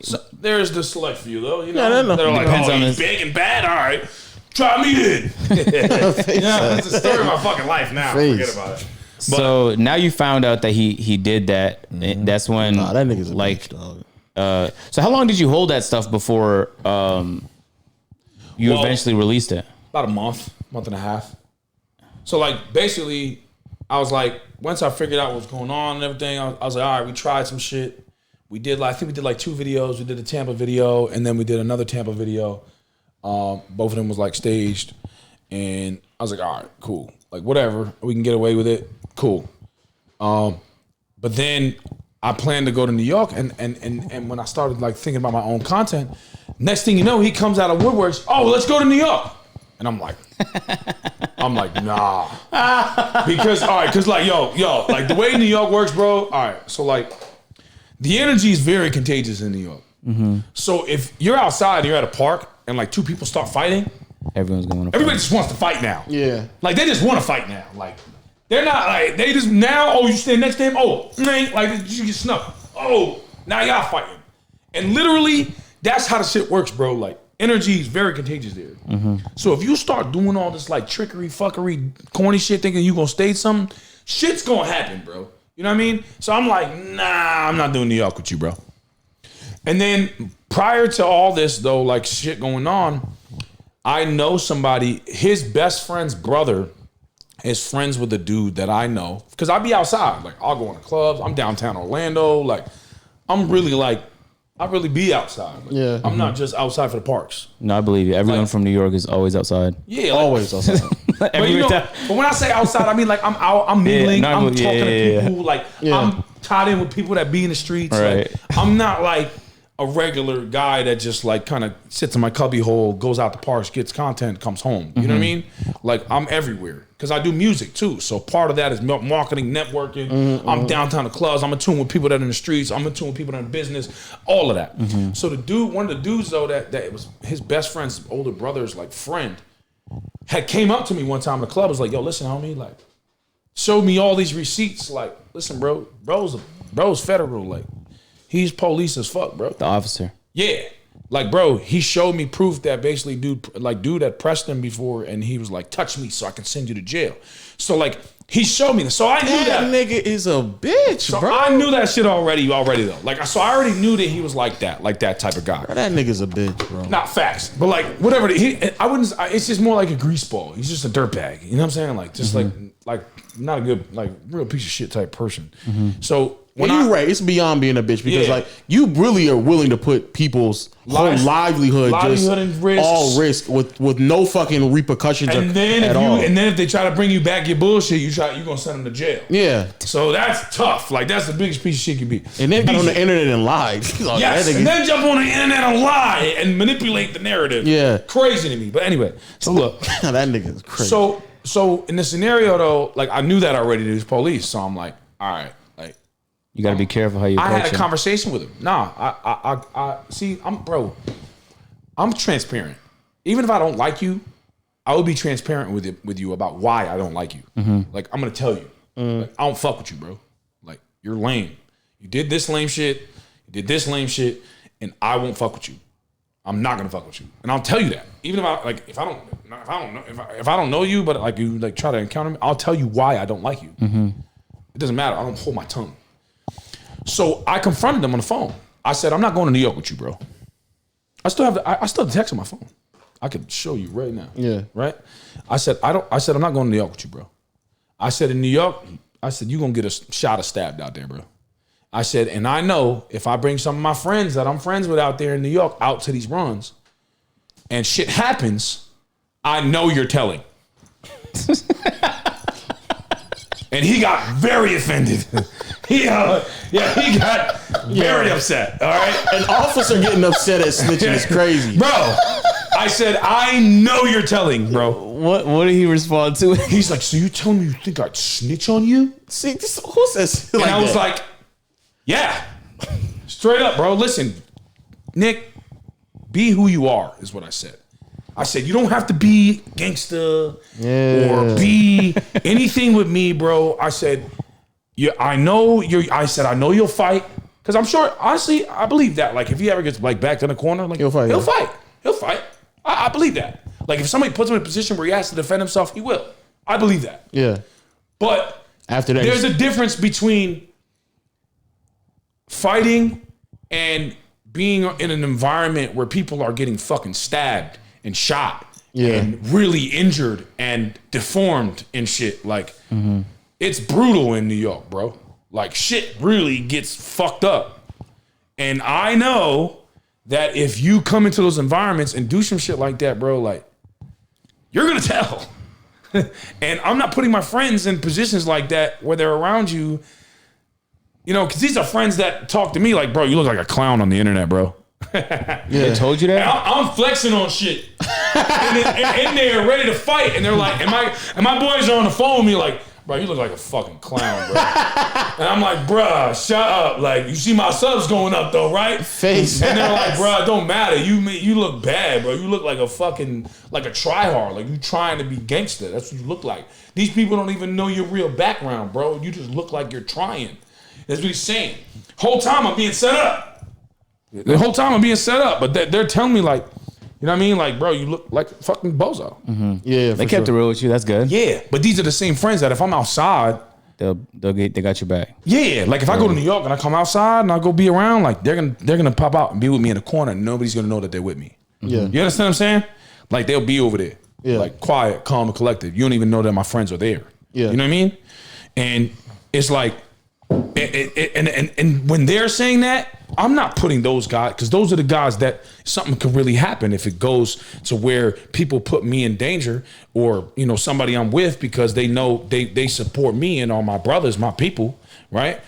So there's the select few though. You know, Yeah, they're like, Depends on he's this. big and bad. All right. Try me then. It's the story of my fucking life now. Forget about it. So now you found out that he did that. That's when that nigga's a bitch, dog. So how long did you hold that stuff before you eventually released it? About a month and a half. So like basically, I was like, once I figured out what was going on and everything, I was like, all right, we tried some shit. I think we did like 2 videos. We did a Tampa video, and then we did another Tampa video. Both of them was like staged, and I was like, all right, cool, like whatever, we can get away with it, cool. But then I planned to go to New York, and when I started like thinking about my own content, next thing you know, he comes out of woodworks, oh, let's go to New York, and I'm like, nah, because like yo, like the way New York works, bro. All right, so like the energy is very contagious in New York. So if you're outside and you're at a park and like 2 people start fighting, everybody just wants to fight now. Yeah. Like they just want to fight now. Like they're not like, they just now, oh, you stand next to him, oh, like you get snuffed. Oh, now y'all fighting. And literally, that's how the shit works, bro. Like energy is very contagious there. So if you start doing all this like trickery, fuckery, corny shit, thinking you gonna stage something, shit's gonna happen, bro. You know what I mean? So I'm like, nah, I'm not doing New York with you, bro. And then prior to all this, though, like shit going on, I know somebody, his best friend's brother is friends with a dude that I know. Because I be outside. Like, I'll go in the clubs. I'm downtown Orlando. Like, I'm really like I really be outside. Like, Yeah. I'm not just outside for the parks. No, I believe you. Everyone from New York is always outside. Yeah, Always outside. But, but when I say outside, I mean like I'm out, I'm mingling, I'm talking to people. Like I'm tied in with people that be in the streets. Right. Like, I'm not like a regular guy that just like kind of sits in my cubby hole, goes out to parks, gets content, comes home. You know what I mean? Like I'm everywhere because I do music too. So part of that is marketing, networking. I'm downtown the clubs. I'm in tune with people that are in the streets. I'm in tune with people that are in business. All of that. So the dude, one of the dudes though, that it was his best friend's older brother's like friend, had came up to me one time in the club. Was like, "Yo, listen, homie, like, showed me all these receipts. Like, listen, bro's federal. Like, he's police as fuck, bro. The officer. Yeah, like, bro, he showed me proof that basically dude had pressed him before, and he was like, touch me so I can send you to jail. So like, he showed me this. So I knew That nigga is a bitch, So bro. I knew that shit already though. Like, so I already knew that he was like that type of guy. Bro, that nigga's a bitch, bro. Not facts, but like whatever. It's just more like a greaseball. He's just a dirtbag. You know what I'm saying? Like just like not a good, like real piece of shit type person. So when You're right. It's beyond being a bitch because like you really are willing to put people's whole livelihood just and risks. all risk with no fucking repercussions and then at all. And then if they try to bring you back your bullshit, you're gonna send them to jail. Yeah. So that's tough. Like that's the biggest piece of shit you be. And then get on the internet and lie. Yes, and then jump on the internet and lie and manipulate the narrative. Yeah. Crazy to me. But anyway, so look. that nigga's crazy. So in the scenario though, like I knew that already to his police. So I'm like, all right, like You got to be careful how you approach I had a him. conversation with him. Nah, I see, I'm transparent. Even if I don't like you, I will be transparent with you about why I don't like you. Like I'm gonna tell you, like, I don't fuck with you, bro. Like you're lame. You did this lame shit. You did this lame shit, and I won't fuck with you. I'm not gonna fuck with you, and I'll tell you that. Even if I don't know you, but like you like try to encounter me, I'll tell you why I don't like you. It doesn't matter. I don't hold my tongue. So I confronted him on the phone. I said, I'm not going to New York with you, bro. I still have the text on my phone. I could show you right now. Yeah. Right? I said, I'm not going to New York with you, bro. I said, in New York, you're going to get a shot of stabbed out there, bro. I said, and I know if I bring some of my friends that I'm friends with out there in New York out to these runs and shit happens, I know you're telling. And he got very offended. He got very upset. All right, an officer getting upset at snitching is crazy, bro. I said, I know you're telling, bro. What did he respond to? He's like, so you telling me you think I'd snitch on you? See, who says and I was like, yeah, straight up, bro. Listen, Nick, be who you are, is what I said. I said, you don't have to be gangsta or be anything with me, bro. I said, I know you'll fight. Cause I'm sure, honestly, I believe that. Like if he ever gets like backed in the corner, like he'll fight. I believe that. Like if somebody puts him in a position where he has to defend himself, he will. I believe that. Yeah. But after that, there's a difference between fighting and being in an environment where people are getting fucking stabbed and shot and really injured and deformed and shit. Like it's brutal in New York, bro. Like shit really gets fucked up. And I know that if you come into those environments and do some shit like that, bro, like you're gonna tell. And I'm not putting my friends in positions like that where they're around you, you know, because these are friends that talk to me like, bro, you look like a clown on the internet, bro. They told you that? I'm flexing on shit. in there, ready to fight. And they're like, and my boys are on the phone with me like, bro, you look like a fucking clown, bro. And I'm like, bruh, shut up. Like, you see my subs going up though, right? Face. And they're like, bruh, it don't matter. You look bad, bro. You look like a fucking, like a tryhard. Like you trying to be gangster. That's what you look like. These people don't even know your real background, bro. You just look like you're trying. That's what he's saying. Whole time I'm being set up. The whole time I'm being set up. But they're telling me like, you know what I mean? Like, bro, you look like a fucking bozo. Yeah, They kept it real with you. That's good. Yeah, but these are the same friends that if I'm outside, They got your back. yeah, like if I go to New York and I come outside and I go be around, like they're gonna pop out and be with me in the corner and nobody's gonna know that they're with me. Yeah. You understand what I'm saying? Like they'll be over there. Yeah. Like quiet, calm, and collective. You don't even know that my friends are there. Yeah. You know what I mean? And it's like and when they're saying that, I'm not putting those guys, because those are the guys that something could really happen if it goes to where people put me in danger, or somebody I'm with, because they know they support me and all my brothers, my people, right?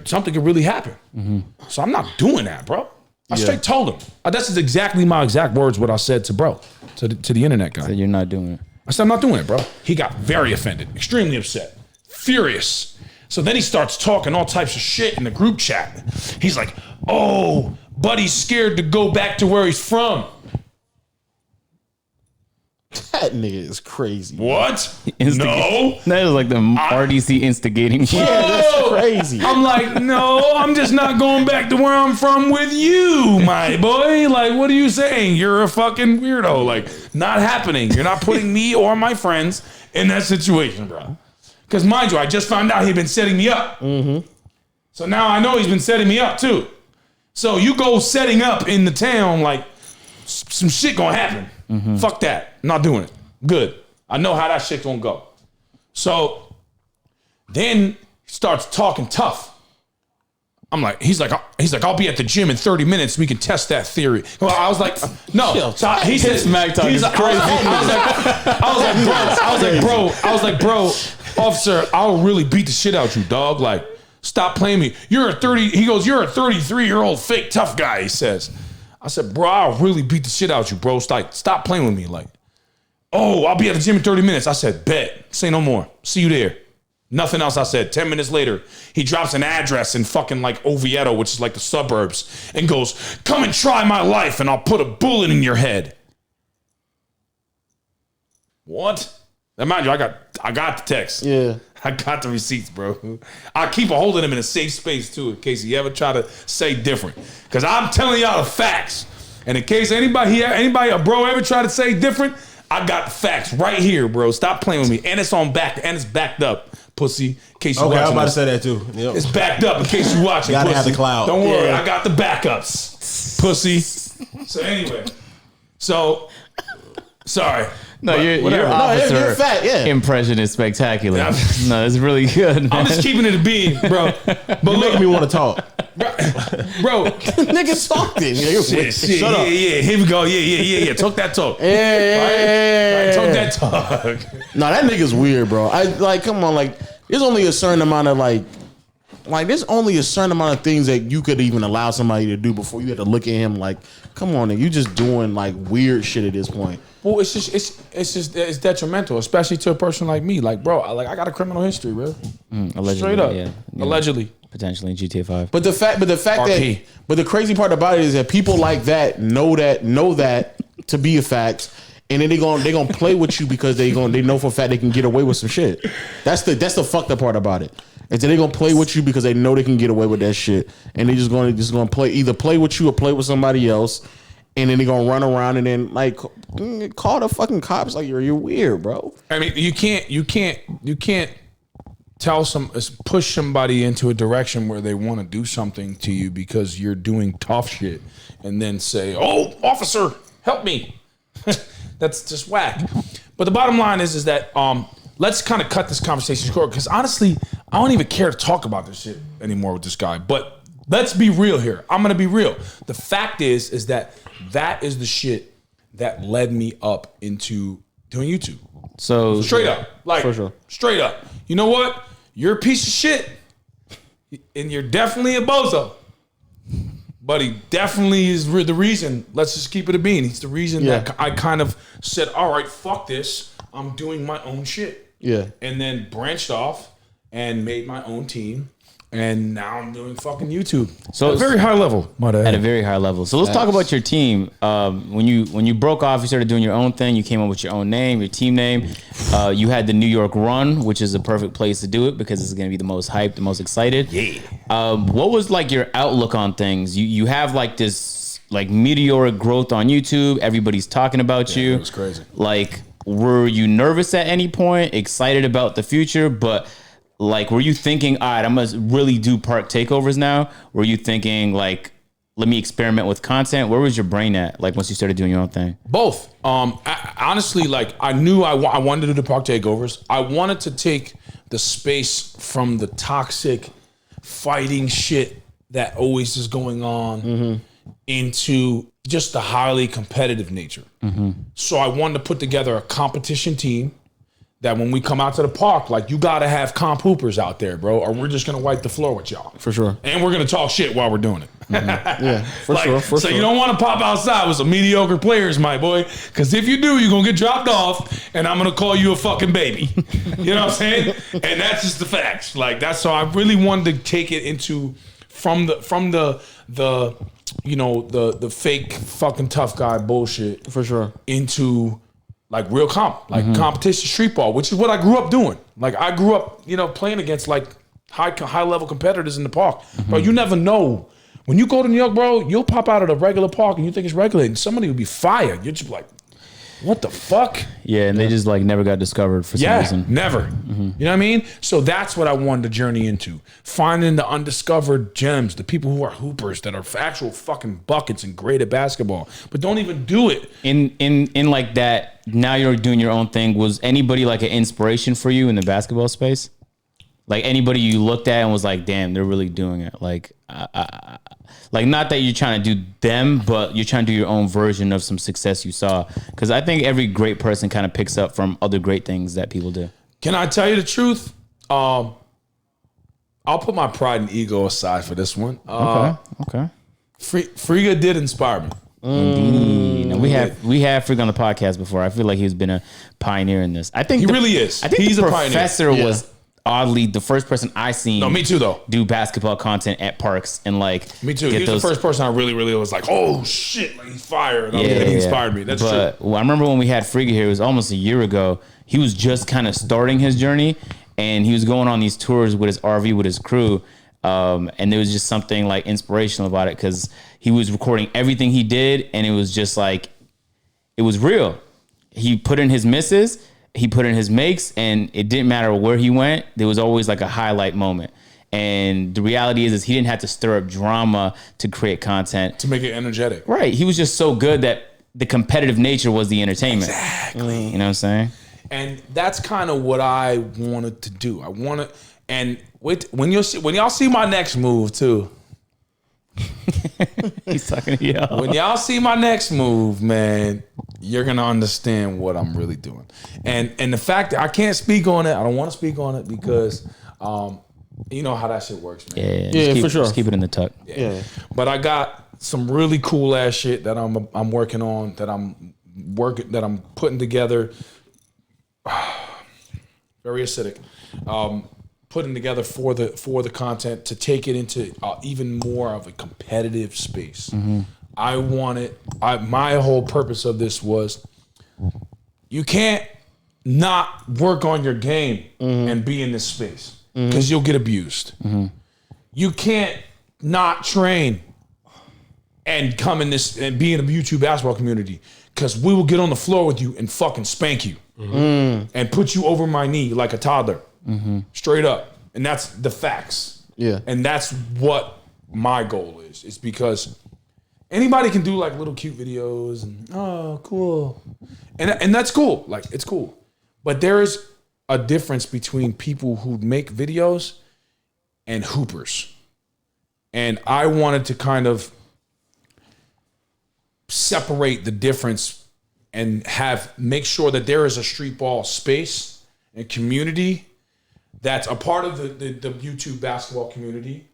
Something could really happen. So I'm not doing that, bro. I straight told him. That's exactly my exact words, what I said to bro, to the internet guy. So you're not doing it. I said, I'm not doing it, bro. He got very offended, extremely upset, furious. So then he starts talking all types of shit in the group chat. He's like, oh, buddy's scared to go back to where he's from. That nigga is crazy. What? No. That is like the RDC instigating. Yeah, that's crazy. I'm like, no, I'm just not going back to where I'm from with you, my boy. Like, what are you saying? You're a fucking weirdo. Like, not happening. You're not putting me or my friends in that situation, bro. Because mind you, I just found out he'd been setting me up. So now I know he's been setting me up too. So you go setting up in the town, like some shit gonna happen. Fuck that. I'm not doing it. Good. I know how that shit gonna go. So then he starts talking tough. He's like, I'll be at the gym in 30 minutes. We can test that theory. Well, I was like, no. So he said, smack talk is crazy. I was like, bro, officer, I'll really beat the shit out you, dog. Like, stop playing me. You're a 33-year-old fake tough guy, he says. I said, bro, I'll really beat the shit out you, bro. Stop playing with me. Like, oh, I'll be at the gym in 30 minutes. I said, bet. Say no more. See you there. Nothing else I said. 10 minutes later, he drops an address in fucking like Oviedo, which is like the suburbs, and goes, come and try my life and I'll put a bullet in your head. What? Now, mind you, I got the text. Yeah. I got the receipts, bro. I keep a hold of them in a safe space too, in case he ever try to say different. Because I'm telling y'all the facts. And in case anybody, a bro ever try to say different, I got the facts right here, bro. Stop playing with me. And it's on back, and it's backed up, pussy. In case you Okay, I was watching about to this. say that too. Yep. It's backed up in case you watching. Gotta pussy. have the cloud. Don't worry, Yeah. I got the backups, pussy. So anyway, sorry. No, your whatever. officer you're fat, yeah. impression is spectacular. Yeah. No, it's really good, man. I'm just keeping it a bean, bro. But You look, make me want to talk. bro. Niggas talking. Shit, Shut up. yeah. Here we go. Yeah. Talk that talk. Yeah. Talk that talk. No, that nigga's weird, bro. Come on, like, there's only a certain amount of there's only a certain amount of things that you could even allow somebody to do before you had to look at him like, come on, you just doing like weird shit at this point. Well, it's detrimental, especially to a person like me. Like, bro, I got a criminal history, bro. Allegedly, Straight up, yeah. allegedly. Potentially in GTA 5. But the fact RP. but the crazy part about it is that people like that know that to be a fact, and then they gonna play with you because they know for a fact they can get away with some shit. That's the fucked up part about it. And then they gonna play with you because they know they can get away with that shit, and they just gonna play with you or play with somebody else, and then they gonna run around and then like call the fucking cops like you're weird, bro. I mean, you can't push somebody into a direction where they want to do something to you because you're doing tough shit, and then say, "Oh, officer, help me." That's just whack. But the bottom line is that let's kind of cut this conversation short, because honestly, I don't even care to talk about this shit anymore with this guy. But let's be real here. I'm gonna be real. The fact is that is the shit that led me up into doing YouTube. So Straight up. Like, For sure. straight up. You know what? You're a piece of shit. And you're definitely a bozo. But he definitely is the reason. Let's just keep it a bean. He's the reason that I kind of said, all right, fuck this. I'm doing my own shit. Yeah. And then branched off and made my own team. And now I'm doing fucking YouTube. So at a very high level. at a very high level. So let's talk about your team. When you broke off, you started doing your own thing. You came up with your own name, your team name. You had the New York run, which is a perfect place to do it because it's going to be the most hyped, the most excited. Yeah. What was like your outlook on things? You have like this like meteoric growth on YouTube. Everybody's talking about you. It was crazy. Like, were you nervous at any point? Excited about the future, but like, were you thinking, all right, I'm gonna really do park takeovers now? Were you thinking like, let me experiment with content? Where was your brain at? Like once you started doing your own thing? Both. Honestly, like I knew I wanted to do the park takeovers. I wanted to take the space from the toxic fighting shit that always is going on into just the highly competitive nature. So I wanted to put together a competition team that when we come out to the park, like, you got to have comp hoopers out there, bro, or we're just going to wipe the floor with y'all. For sure. And we're going to talk shit while we're doing it. Yeah, for sure. For so sure. you don't want to pop outside with some mediocre players, my boy, because if you do, you're going to get dropped off, and I'm going to call you a fucking baby. You know what I'm saying? And that's just the facts. Like, that's so I really wanted to take it into from the you know, the fake fucking tough guy bullshit For sure. into like real comp, like competition street ball, which is what I grew up doing. Like, I grew up, you know, playing against like high level competitors in the park. But you never know. When you go to New York, bro, you'll pop out at a regular park and you think it's regular, and somebody will be fired. You're just like, what the fuck? Yeah, and they just like never got discovered for some reason. Never. You know what I mean? So that's what I wanted to journey into. Finding the undiscovered gems, the people who are hoopers that are actual fucking buckets and great at basketball, but don't even do it. In like that, now you're doing your own thing. Was anybody like an inspiration for you in the basketball space? Like anybody you looked at and was like, damn, they're really doing it. Like, like not that you're trying to do them, but you're trying to do your own version of some success you saw. Because I think every great person kind of picks up from other great things that people do. Can I tell you the truth? I'll put my pride and ego aside for this one. Okay. Friga did inspire me. Indeed. And we have Freak on the podcast before. I feel like he's been a pioneer in this. I think He really is. I think He's the a pioneer. professor was oddly the first person I seen. No, me too, though. Do basketball content at parks and like Me too. He was the first person I really was like, oh shit, like he's fired. He inspired me. That's but, true. Well, I remember when we had Friga here, it was almost a year ago. He was just kind of starting his journey, and he was going on these tours with his RV with his crew. And there was just something like inspirational about it because he was recording everything he did, and it was just like it was real. He put in his misses, he put in his makes, and it didn't matter where he went. There was always like a highlight moment. And the reality is he didn't have to stir up drama to create content. To make it energetic. Right. He was just so good that the competitive nature was the entertainment. Exactly. You know what I'm saying? And that's kind of what I wanted to do. I wanted, and wait, when y'all see my next move too. He's talking to y'all. When y'all see my next move, man, you're gonna understand what I'm really doing. And the fact that I can't speak on it, I don't want to speak on it because you know how that shit works, man. Yeah, for sure. Just keep it in the tuck. Yeah. But I got some really cool ass shit that I'm working on, that I'm putting together. Very acidic. Putting together for the content to take it into even more of a competitive space. I wanted. My whole purpose of this was, you can't not work on your game and be in this space because you'll get abused. You can't not train and come in this and be in the YouTube basketball community because we will get on the floor with you and fucking spank you and put you over my knee like a toddler. Straight up. And that's the facts. Yeah. And that's what my goal is. It's because anybody can do like little cute videos and oh, cool. And that's cool. Like, it's cool. But there is a difference between people who make videos and hoopers. And I wanted to kind of separate the difference and make sure that there is a street ball space and community that's a part of the YouTube basketball community,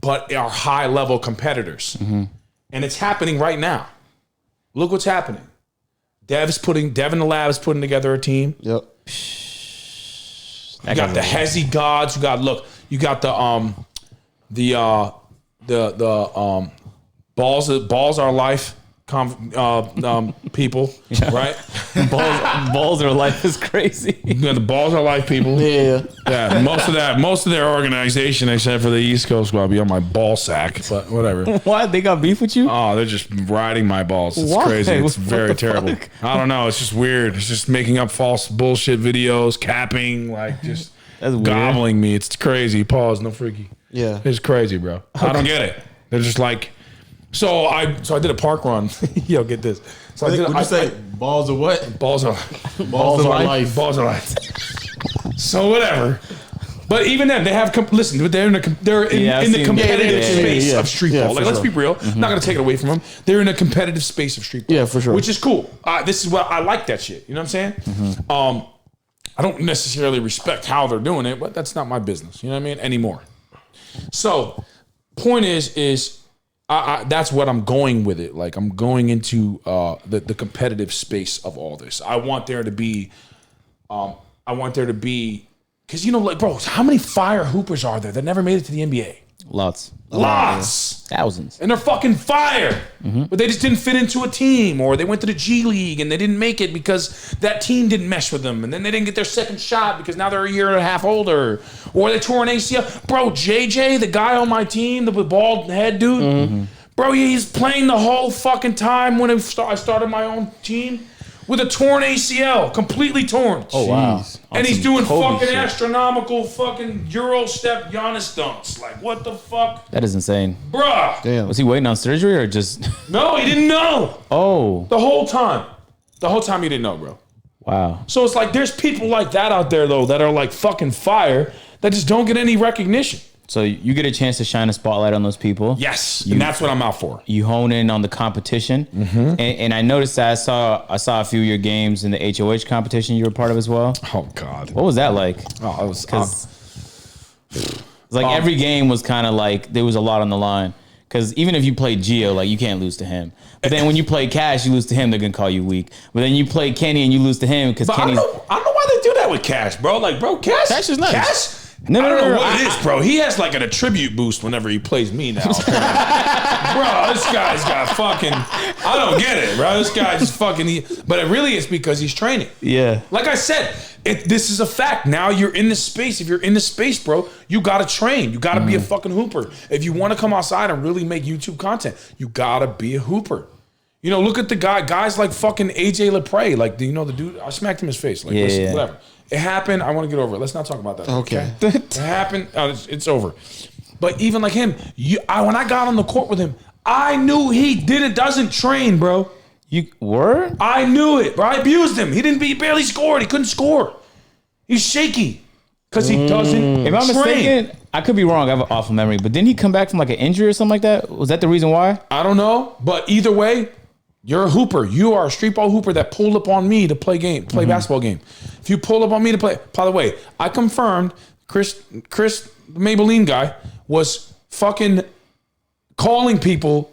but are high level competitors. And it's happening right now. Look what's happening. Dev in the lab is putting together a team. Yep. You got the Hezzy gods. You got the balls are life people, right? Balls are life is crazy. You got the balls are life people. Yeah. Most of their organization, except for the East Coast, will be on my ball sack. But whatever. Why they got beef with you? Oh, they're just riding my balls. It's Why? crazy. It's What very the terrible. fuck? I don't know. It's just weird. It's just making up false bullshit videos, capping, like just That's weird. gobbling me. It's crazy. Pause. No freaky. Yeah. It's crazy, bro. I don't get it. They're just like. So I did a park run. Yo, get this. So Would you say balls or what? balls are Balls are life. Balls are life. So whatever. But even then, they have listen. They're in the competitive space of street ball. Like, let's be real. I'm not gonna take it away from them. They're in a competitive space of street ball. Yeah, for sure. Which is cool. This is what I like that shit. You know what I'm saying? I don't necessarily respect how they're doing it, but that's not my business. You know what I mean? Anymore. So, point is. That's what I'm going with it. Like, I'm going into the competitive space of all this. I want there to be, because like, bro, how many fire hoopers are there that never made it to the NBA? Lots. Thousands. And they're fucking fire. But they just didn't fit into a team, or they went to the G League and they didn't make it because that team didn't mesh with them. And then they didn't get their second shot because now they're a year and a half older. Or they tore an ACL. Bro, JJ, the guy on my team, the bald head dude, bro, he's playing the whole fucking time when I started my own team with a torn ACL, completely torn. Oh, wow. And he's doing fucking shit. astronomical fucking Euro step Giannis dunks. Like, what the fuck? That is insane. Bruh. Damn. Was he waiting on surgery or just? No, he didn't know. Oh, The whole time. The whole time he didn't know, bro. wow. So it's like, there's people like that out there, though, that are like fucking fire that just don't get any recognition. So you get a chance to shine a spotlight on those people. Yes. And that's what I'm out for. You hone in on the competition, and I noticed that I saw a few of your games in the HOH competition you were part of as well. Oh, God. What was that like? Oh, it was... It's like every game was kind of like there was a lot on the line. Because even if you play Gio, like, you can't lose to him. But then when you play Cash, you lose to him, they're gonna call you weak. But then you play Kenny and you lose to him because Kenny's... I don't know why they do that with Cash, bro. Like, bro, Cash is nice. Cash? No, I don't know no, what it is, bro. He has like an attribute boost whenever he plays me now. Bro, this guy's got fucking... I don't get it, bro. This guy's fucking... But it really is because he's training. Yeah. Like I said, this is a fact. Now you're in this space. If you're in this space, bro, you gotta train. You gotta be a fucking hooper. If you want to come outside and really make YouTube content, you gotta be a hooper. You know, look at the guys like fucking AJ Lepre. Like, the dude, I smacked him in his face. Like, listen, whatever. It happened. I want to get over it. Let's not talk about that. Okay. It happened. It's over. But even like him, when I got on the court with him, I knew he doesn't train, bro. You were? I knew it, bro. I abused him. He barely scored. He couldn't score. He's shaky because he doesn't If I'm train. mistaken, I could be wrong. I have an awful memory. But didn't he come back from like an injury or something like that? Was that the reason why? I don't know. But either way, you're a hooper. You are a street ball hooper that pulled up on me to play basketball game. If you pull up on me to play, by the way, I confirmed Chris, the Maybelline guy, was fucking calling people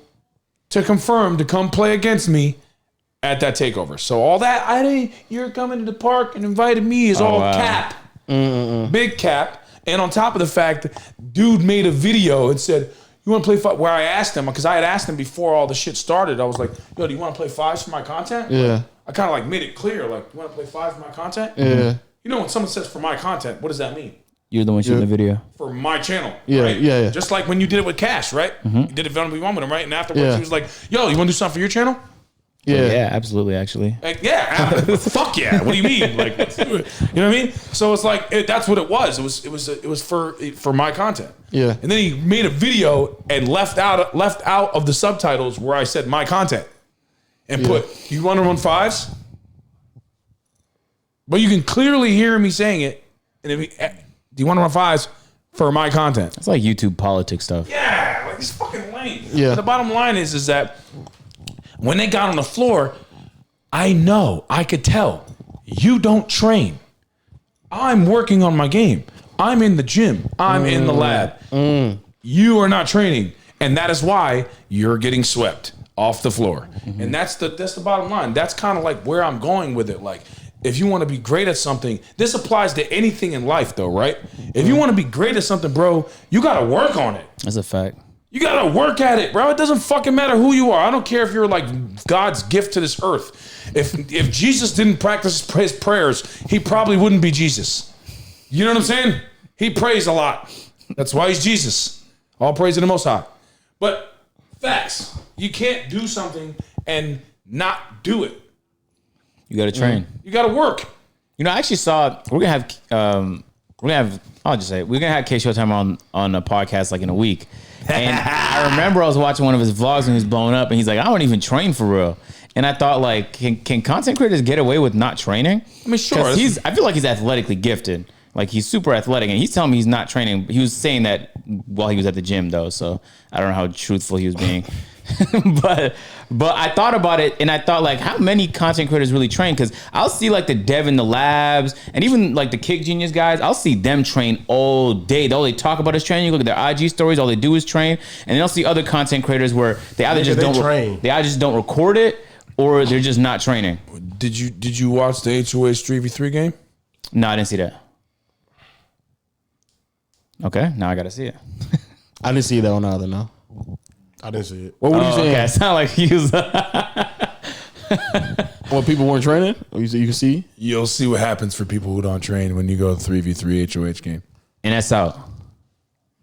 to confirm to come play against me at that takeover. So all that, you're coming to the park and invited me is all cap. Big cap. And on top of the fact, dude made a video and said, you want to play five? Where I asked him, because I had asked him before all the shit started. I was like, yo, do you want to play fives for my content? Yeah. I kind of like made it clear, like, you want to play fives for my content? Yeah. You know, when someone says for my content, what does that mean? You're the one shooting the video. For my channel. Yeah, right? yeah. Just like when you did it with Cash, right? You did it for one with him, right? And afterwards, he was like, yo, you want to do something for your channel? Yeah. Yeah, absolutely, actually. Like, yeah, fuck yeah. What do you mean? Like, let's do it. You know what I mean? So it's like that's what it was. It was for my content. Yeah. And then he made a video and left out of the subtitles where I said my content, and put, you want to run fives? But you can clearly hear me saying it. And do you want to run fives for my content? It's like YouTube politics stuff. Yeah, like it's fucking lame. Yeah. But the bottom line is that when they got on the floor, I could tell, you don't train. I'm working on my game. I'm in the gym. I'm in the lab. You are not training. And that is why you're getting swept off the floor. And that's the bottom line. That's kind of like where I'm going with it. Like, if you want to be great at something, this applies to anything in life though, right? If you want to be great at something, bro, you got to work on it. That's a fact. You gotta work at it, bro. It doesn't fucking matter who you are. I don't care if you're like God's gift to this earth. If Jesus didn't practice his prayers, he probably wouldn't be Jesus. You know what I'm saying? He prays a lot. That's why he's Jesus. All praise to the Most High. But facts. You can't do something and not do it. You got to train. You gotta work. You know, I actually saw we're gonna have I'll just say it, we're gonna have K Showtime on a podcast like in a week. And I remember I was watching one of his vlogs when he was blowing up, and he's like, I don't even train for real. And I thought, like, can content creators get away with not training? I mean, sure. I feel like he's athletically gifted. Like he's super athletic, and he's telling me he's not training. He was saying that while he was at the gym, though. So I don't know how truthful he was being. but I thought about it, and I thought like, how many content creators really train? Because I'll see like the Dev in the labs, and even like the Kick Genius guys. I'll see them train all day. All they talk about is training. You look at their IG stories. All they do is train. And then I'll see other content creators where they either just don't train. They either just don't record it, or they're just not training. Did you watch the HOH 3v3 game? No, I didn't see that. Okay, now I gotta see it. I didn't see that one either. No, I didn't see it. what were you saying? Okay, it sounded like he was. What, people weren't training? You can see. You'll see what happens for people who don't train when you go to 3v3 HOH game. And that's out.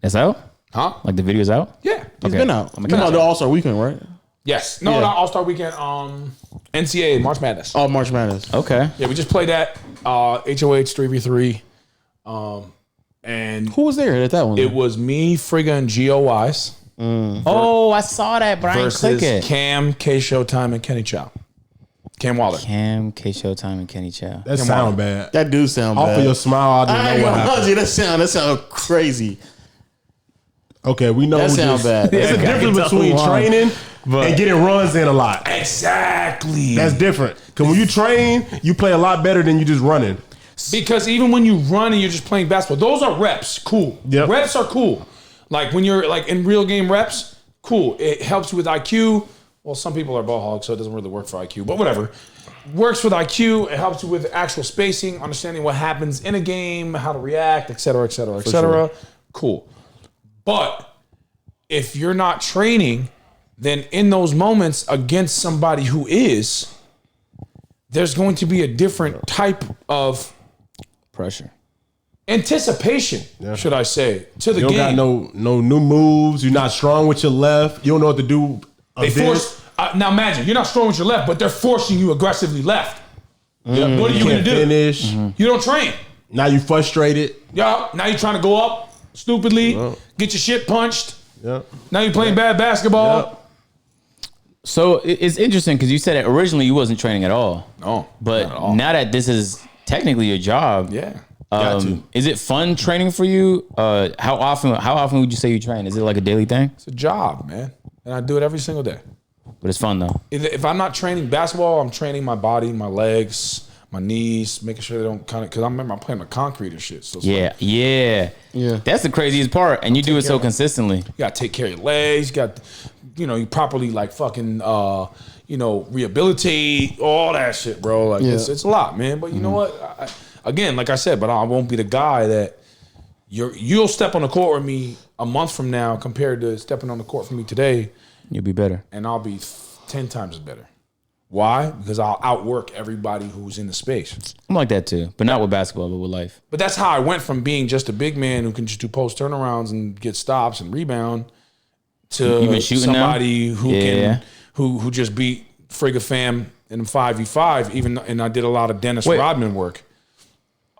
That's out? Huh? Like the video's out? Yeah. It's been out. Came out the All Star Weekend, right? Yes. No, Yeah. not All-Star Weekend. NCAA, March Madness. Oh, March Madness. Okay. Yeah, we just played that. HOH 3v3. And Who was there at that one? it was me, Frigga, and GOYs Oh, I saw that, but I didn't click versus it. Cam, K Showtime, and Kenny Chow. Cam Waller. Cam, K Showtime, and Kenny Chow. That sound bad. That do sound Off bad. of your smile, I I didn't ain't know what gonna lie happened. to you. That sound crazy. Okay, we know That we sound just- bad. There's a Yeah, difference it's between a line. training and getting runs in a lot. Exactly. That's different. Because when you train, you play a lot better than you just running. Because even when you run and you're just playing basketball, those are reps. Cool. Yep. Reps are cool. Like when you're like in real game reps, cool. It helps you with IQ. Well, some people are ball hogs, so it doesn't really work for IQ, but whatever. Works with IQ. It helps you with actual spacing, understanding what happens in a game, how to react, et cetera, et cetera, et cetera. Cool. But if you're not training, then in those moments against somebody who is, there's going to be a different type of Pressure. anticipation, should I say, to the You don't game. got no new moves. You're not strong with your left. You don't know what to do. They force. Now imagine you're not strong with your left, but they're forcing you aggressively left. What are you going to Can't do? finish. You don't train. Now you frustrated. Yeah. Now you're trying to go up stupidly, get your shit punched. Yep. Now you're playing bad basketball. Yep. So it's interesting because you said that originally you wasn't training at all. No, But not at all. now that this is technically your job, Yeah. is it fun training for you? How often would you say you train? Is it like a daily thing? It's a job, man, and I do it every single day. But it's fun though. If I'm not training basketball, I'm training my body, my legs, my knees, making sure they don't kind of. Because I remember I'm playing with concrete and shit. So it's like, Yeah. That's the craziest part, and you do it so consistently. you gotta take care of your legs. You got, you properly like fucking, rehabilitate all that shit, bro. Like it's a lot, man. But you know what? Again, like I said, but I won't be the guy that you'll step on the court with me a month from now compared to stepping on the court for me today, You'll be better. and I'll be 10 times better. Why? Because I'll outwork everybody who's in the space. I'm like that too, but not with basketball, but with life. But that's how I went from being just a big man who can just do post turnarounds and get stops and rebound to You been shooting now? somebody who Yeah. who just beat Frigga Fam in 5v5. And I did a lot of Dennis Wait. Rodman work.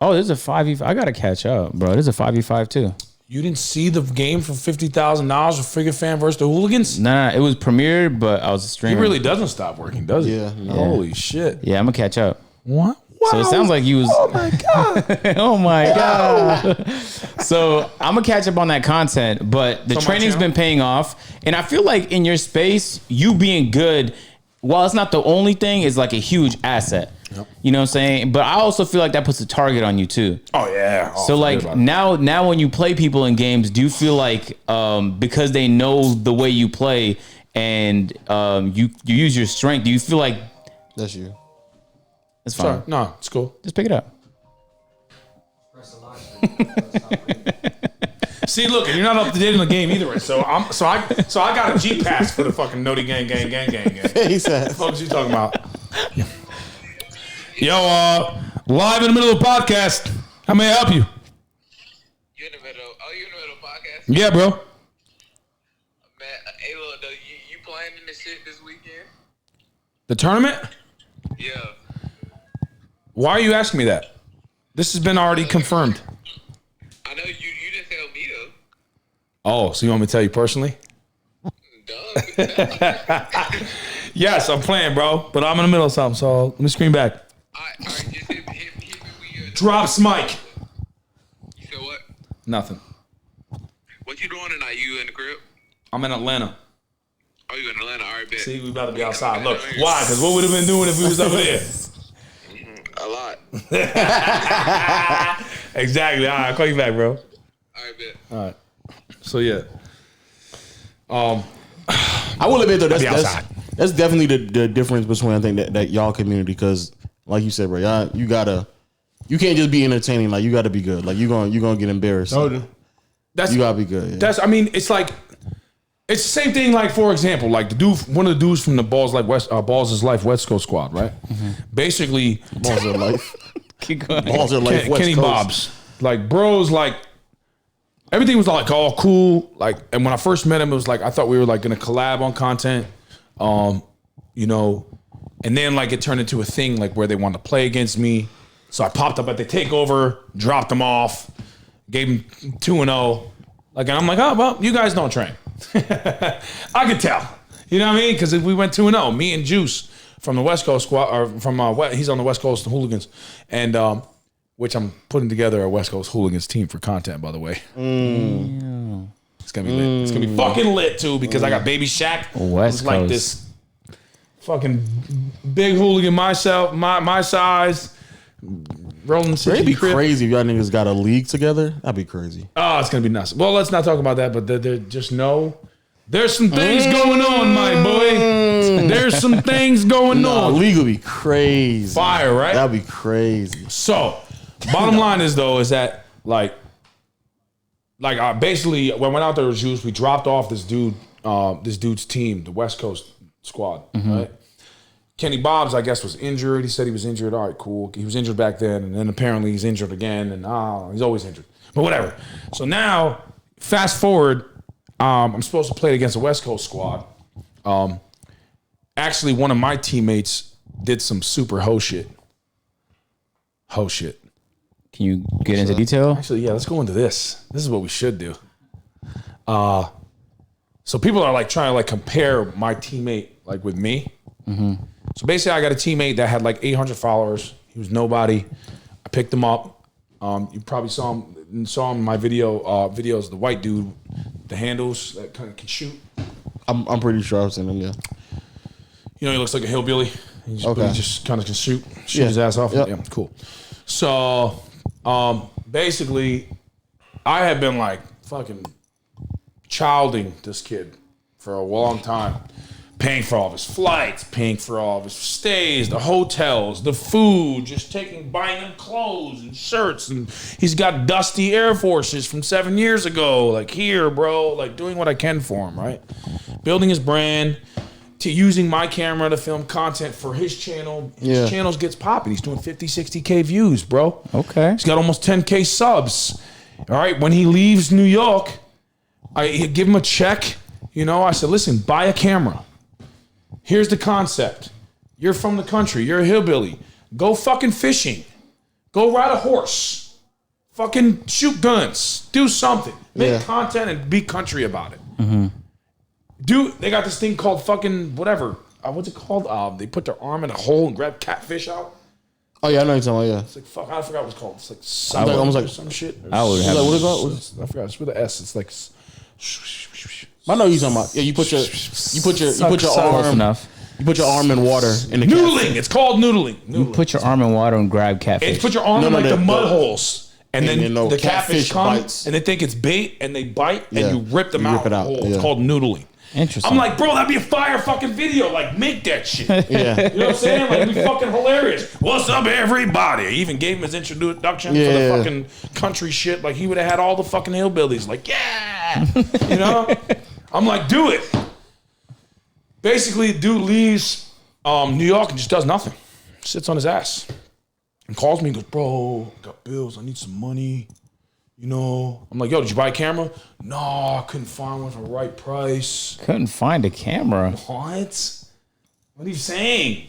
Oh, there's a 5v5. I gotta catch up, bro. There's a 5v5 too. You didn't see the game for $50,000 for Frigga Fam versus the Hooligans? Nah, it was premiered, but I was He streaming. really doesn't stop working, does he? Yeah, no. Holy shit! Yeah, I'm gonna catch up. What? Wow. So it sounds like you was. Oh my god! Oh my god. So I'm gonna catch up on that content, but the On my training's channel? been paying off, and I feel like in your space, you being good, while it's not the only thing, is like a huge asset. Yep. You know what I'm saying? But I also feel like that puts a target on you too. Oh yeah. Oh, So forget like about it. now when you play people in games, do you feel like because they know the way you play and you use your strength, do you feel like That's you. it's fine? Sorry. No, it's cool. Just pick it up. See, look, and you're not up to date in the game either. Right? So I got a G pass for the fucking Noti gang. He said. What the fuck is you talking about? Yo, live in the middle of the podcast. How may I help you? You in the middle? Oh, you in the middle of the podcast? Yeah, bro. Man, hey, look, though, you playing in this shit this weekend? The tournament? Yeah. Why are you asking me that? This has been already confirmed. I know you didn't tell me though. Oh, so you want me to tell you personally? Duh. Yes, I'm playing, bro. But I'm in the middle of something, so let me scream back. All right, just hit me when you're Drops mic. Nothing. What you doing tonight? You in the crib? I'm in Atlanta. Oh, you in Atlanta? All right, bet. See, we about to be outside. Look, why? Because what would have been doing if we was over there? A lot. Exactly. All right, I'll call you back, bro. All right, bet. All right. So yeah. I will admit though, that's definitely the difference between I think that y'all community, because like you said, bro, y'all you can't just be entertaining. Like you got to be good. Like you gonna get embarrassed. You gotta be good. Yeah. That's. I mean, it's like it's the same thing. Like for example, like one of the dudes from the Balls is Life West Coast squad, right? Basically, Balls are life. Keep going. Balls are life. West Kenny Coast. Bobs, like bros, like everything was like all cool. Like, and when I first met him, it was like I thought we were like gonna collab on content, you know, and then like it turned into a thing like where they wanted to play against me. So I popped up at the takeover, dropped them off, gave them 2-0. Like, and I'm like, oh well, you guys don't train. I could tell, you know what I mean? Because we went 2-0, me and Juice from the West Coast squad, or from he's on the West Coast Hooligans, and which I'm putting together a West Coast Hooligans team for content, by the way. It's gonna be lit. It's gonna be fucking lit too, because I got Baby Shaq, West who's like Coast. this fucking big hooligan myself, my size. Rolling City. It'd be crib. crazy if y'all niggas got a league together. That'd be crazy. Oh, it's gonna be nuts. Well, let's not talk about that, but just know there's some things going on, my boy. There's some things going A on. league would be crazy. Fire, right? That'd be crazy. So, bottom line is that I basically when I went out there with Juice, we dropped off this dude's team, the West Coast squad, right? Kenny Bobs, I guess, was injured. He said he was injured. All right, cool. He was injured back then, and then apparently he's injured again, and he's always injured. But whatever. So now, fast forward, I'm supposed to play against the West Coast squad. Actually, one of my teammates did some super ho shit. Ho shit. Can you get into detail? Actually, yeah, let's go into this. This is what we should do. So people are like trying to like compare my teammate like with me. So basically, I got a teammate that had like 800 followers. He was nobody. I picked him up. You probably saw him in my videos. The white dude, the handles that kind of can shoot. I'm pretty sure I've seen him. Yeah. You know, he looks like a hillbilly. He just kind of can shoot Yeah. his ass off. Yep. Yeah, cool. So basically, I had been like fucking childing this kid for a long time. Paying for all of his flights, paying for all of his stays, the hotels, the food, just buying him clothes and shirts. And he's got dusty Air Forces from 7 years ago. Like, here, bro, like doing what I can for him, right? Building his brand, to using my camera to film content for his channel. His channel gets popping. He's doing 50, 60K views, bro. Okay. He's got almost 10K subs. All right. When he leaves New York, I give him a check. You know, I said, listen, buy a camera. Here's the concept. You're from the country. You're a hillbilly. Go fucking fishing. Go ride a horse. Fucking shoot guns. Do something. Make content and be country about it. Dude, they got this thing called fucking whatever. What's it called? They put their arm in a hole and grab catfish out. Oh yeah, I know what you're talking about. It's like fuck. I forgot what it's called. It's like Sour almost like some shit. I would have. Like, what is it called? I forgot. It's with an S. It's like. I know what you're talking about. Yeah, you put your Close arm. enough. You put your arm in water in the Noodling. It's called noodling. You put your arm in water and grab catfish. It's put your arm in like the mud holes. And then you know, the catfish come bites. and they think it's bait and they bite and Yeah. you rip them You out. rip it out, Whole. yeah. It's called noodling. Interesting. I'm like, bro, that'd be a fire fucking video. Like, make that shit. Yeah. You know what I'm saying? Like, it'd be fucking hilarious. What's up, everybody? I even gave him his introduction for the Yeah. fucking country shit. Like, he would have had all the fucking hillbillies. Like, yeah. You know? I'm like, do it. Basically, dude leaves New York and just does nothing. Sits on his ass. And calls me and goes, bro, got bills. I need some money. You know, I'm like, yo, did you buy a camera? No, I couldn't find one for the right price. Couldn't find a camera. What? What are you saying?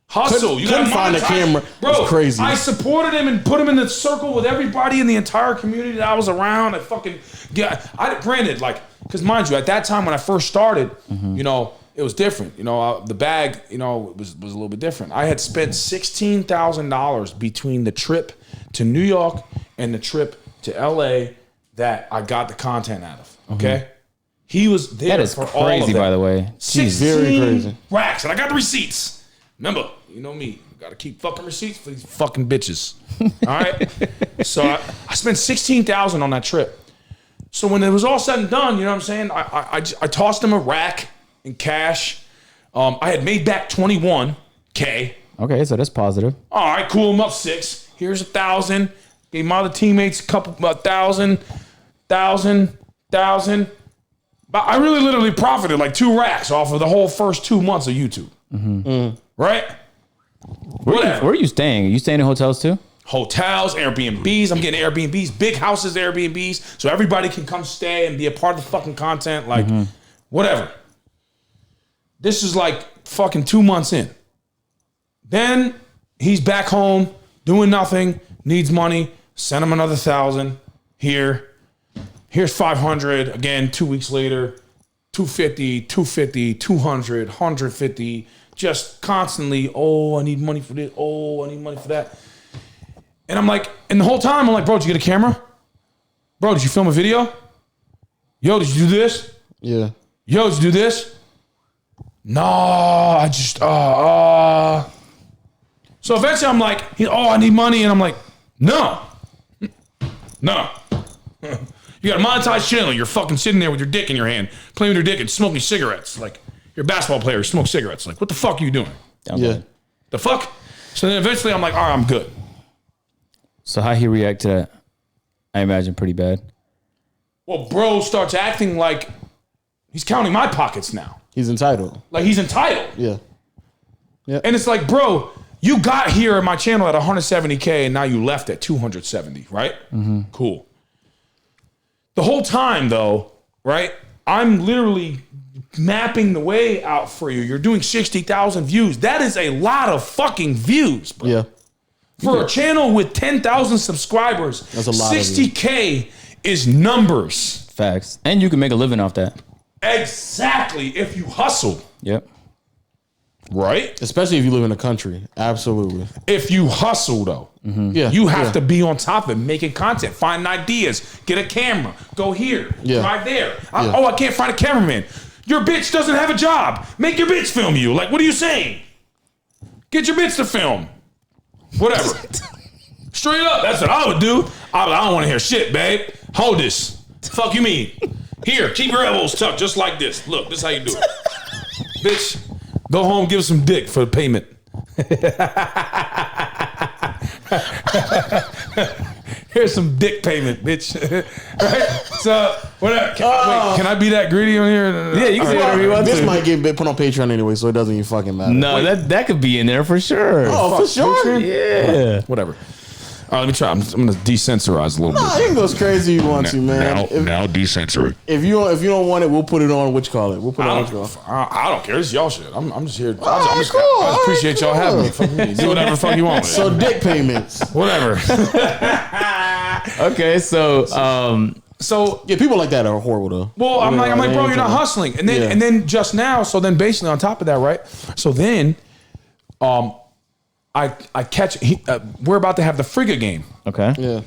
Hustle. You couldn't gotta find a monetize. camera. Bro, It's crazy. I supported him and put him in the circle with everybody in the entire community that I was around. Granted, like, because mind you, at that time when I first started, you know, it was different. You know, the bag, you know, was a little bit different. I had spent $16,000 between the trip to New York and the trip to LA that I got the content out of. Okay, he was there That is for all of crazy, that. by the way. 16 Very crazy. racks, and I got the receipts. Remember, you know me, gotta keep fucking receipts for these fucking bitches. All right, so I spent $16,000 on that trip. So when it was all said and done, you know what I'm saying? I tossed him a rack in cash. I had made back 21K. Okay, so that's positive. All right, cool. I'm up 6. Here's 1,000. Gave my other teammates a couple, 1,000. But I really literally profited like 2 racks off of the whole first 2 months of YouTube. Right? Where are you staying? Are you staying in hotels too? Hotels, Airbnbs. I'm getting Airbnbs, big houses, Airbnbs, so everybody can come stay and be a part of the fucking content. Like, whatever. This is like fucking 2 months in. Then he's back home doing nothing, needs money. Send him another 1,000 here. Here's 500 again. 2 weeks later, 250, 250, 200, 150. Just constantly. Oh, I need money for this. Oh, I need money for that. And I'm like, and the whole time I'm like, bro, did you get a camera? Bro, did you film a video? Yo, did you do this? Yeah. Yo, did you do this? No, I just So eventually I'm like, I need money, and I'm like, no. You got a monetized channel. You're fucking sitting there with your dick in your hand, playing with your dick and smoking cigarettes. Like, you're a basketball player, you smoke cigarettes. Like, what the fuck are you doing? Yeah. The fuck? So then eventually I'm like, all right, I'm good. So how he react to that? I imagine pretty bad. Well, bro starts acting like he's counting my pockets now. He's entitled. Like he's entitled. Yeah. And it's like, bro, you got here at my channel at 170K and now you left at 270, right? Cool. The whole time though, right? I'm literally mapping the way out for you. You're doing 60,000 views. That is a lot of fucking views, bro. Yeah. For a channel with 10,000 subscribers, That's a lot of 60K is numbers. Facts. And you can make a living off that. Exactly. If you hustle, Yep. right? Especially if you live in the country. Absolutely. If you hustle though, Yeah. you have to be on top of it, making content, finding ideas, get a camera, go here, Yeah. drive there. Yeah. I can't find a cameraman. Your bitch doesn't have a job. Make your bitch film you. Like, what are you saying? Get your bitch to film. Whatever. Straight up, that's what I would do. I don't want to hear shit, babe. Hold this. Fuck you mean? Here, keep your elbows tucked just like this. Look, this is how you do it. Bitch, go home, give us some dick for the payment. Here's some dick payment, bitch. Right? So, whatever. Wait, can I be that greedy on here? Yeah, you can say whatever you want This to. might get put on Patreon anyway, so it doesn't even fucking matter. No, that could be in there for sure. Oh, for sure. Yeah. Whatever. All right, let me try. I'm going to desensorize a little Nah, bit. you can go as crazy as you want to, man. Now decensor it. If you don't want it, we'll put it on. What you call it? We'll put it on. What you call it? I don't care. This is y'all shit. I'm just here. All right, cool. I All appreciate right, y'all having me. cool. Fuck me. Do whatever the fuck you want with it. So dick payments. Whatever. Okay, so So, Yeah, people like that are horrible though. well, I'm like, they bro, ain't you're not trying- hustling. And then, Yeah. and then just now, so then basically on top of that, right? So then, I catch, we're about to have the Frigga game. okay. Yeah.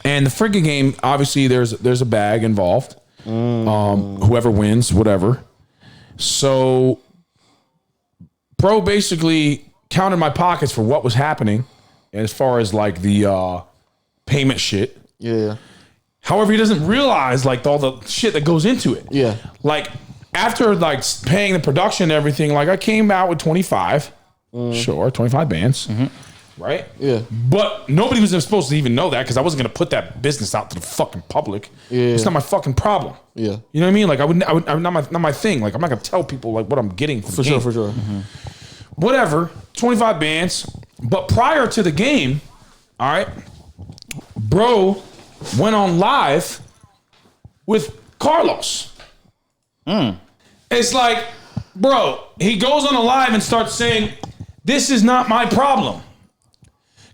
And the Frigga game, obviously there's a bag involved. Whoever wins, whatever. So, bro basically counted my pockets for what was happening as far as like the payment shit. Yeah. However, he doesn't realize like all the shit that goes into it. Yeah. Like after like paying the production and everything, like I came out with 25. Sure, 25 bands. Right? Yeah. But nobody was supposed to even know that because I wasn't going to put that business out to the fucking public. Yeah. It's not my fucking problem. Yeah. You know what I mean? Like I would not my thing. Like I'm not going to tell people like what I'm getting For sure. For sure. Whatever, 25 bands. But prior to the game, all right, bro went on live with Carlos. It's like, bro, he goes on a live and starts saying, this is not my problem.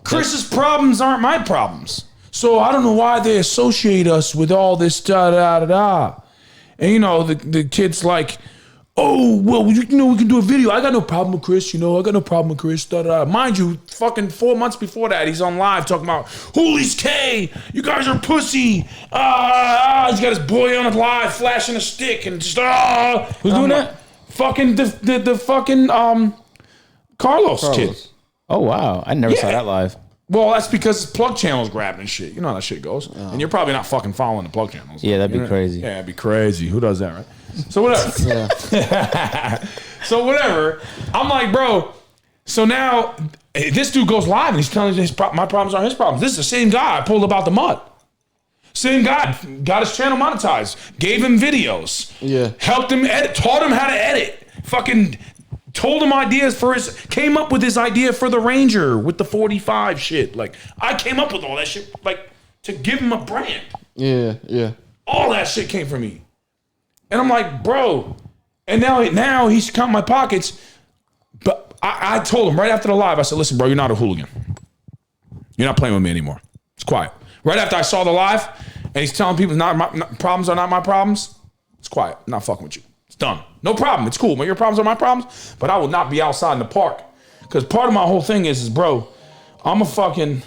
Chris's problems aren't my problems. So I don't know why they associate us with all this da da da da. And you know, the kid's like, oh, well, we can do a video. I got no problem with Chris, I got no problem with Chris. Da, da, da. Mind you, fucking 4 months before that, he's on live talking about, Holy's K, you guys are pussy. He's got his boy on it live, flashing a stick and just, Who's doing that? Fucking the fucking Carlos kid. Oh wow, I never saw that live. Well, that's because plug channels grabbing and shit. You know how that shit goes. And you're probably not fucking following the plug channels. Yeah, that'd be crazy. Yeah, it'd be crazy. Who does that, right? So whatever. So whatever. I'm like, bro. So now this dude goes live and he's telling my problems aren't his problems. This is the same guy I pulled about the mud. Same guy got his channel monetized, gave him videos, helped him edit, taught him how to edit, fucking told him ideas came up with his idea for the Ranger with the 45 shit. Like I came up with all that shit, like to give him a brand. Yeah. All that shit came from me. And I'm like, bro. And now he's counting my pockets. But I told him right after the live, I said, listen, bro, you're not a hooligan. You're not playing with me anymore. It's quiet. Right after I saw the live, and he's telling people problems are not my problems, it's quiet. I'm not fucking with you. It's done. No problem. It's cool. Your problems are my problems, but I will not be outside in the park. Because part of my whole thing is bro, I'm a fucking,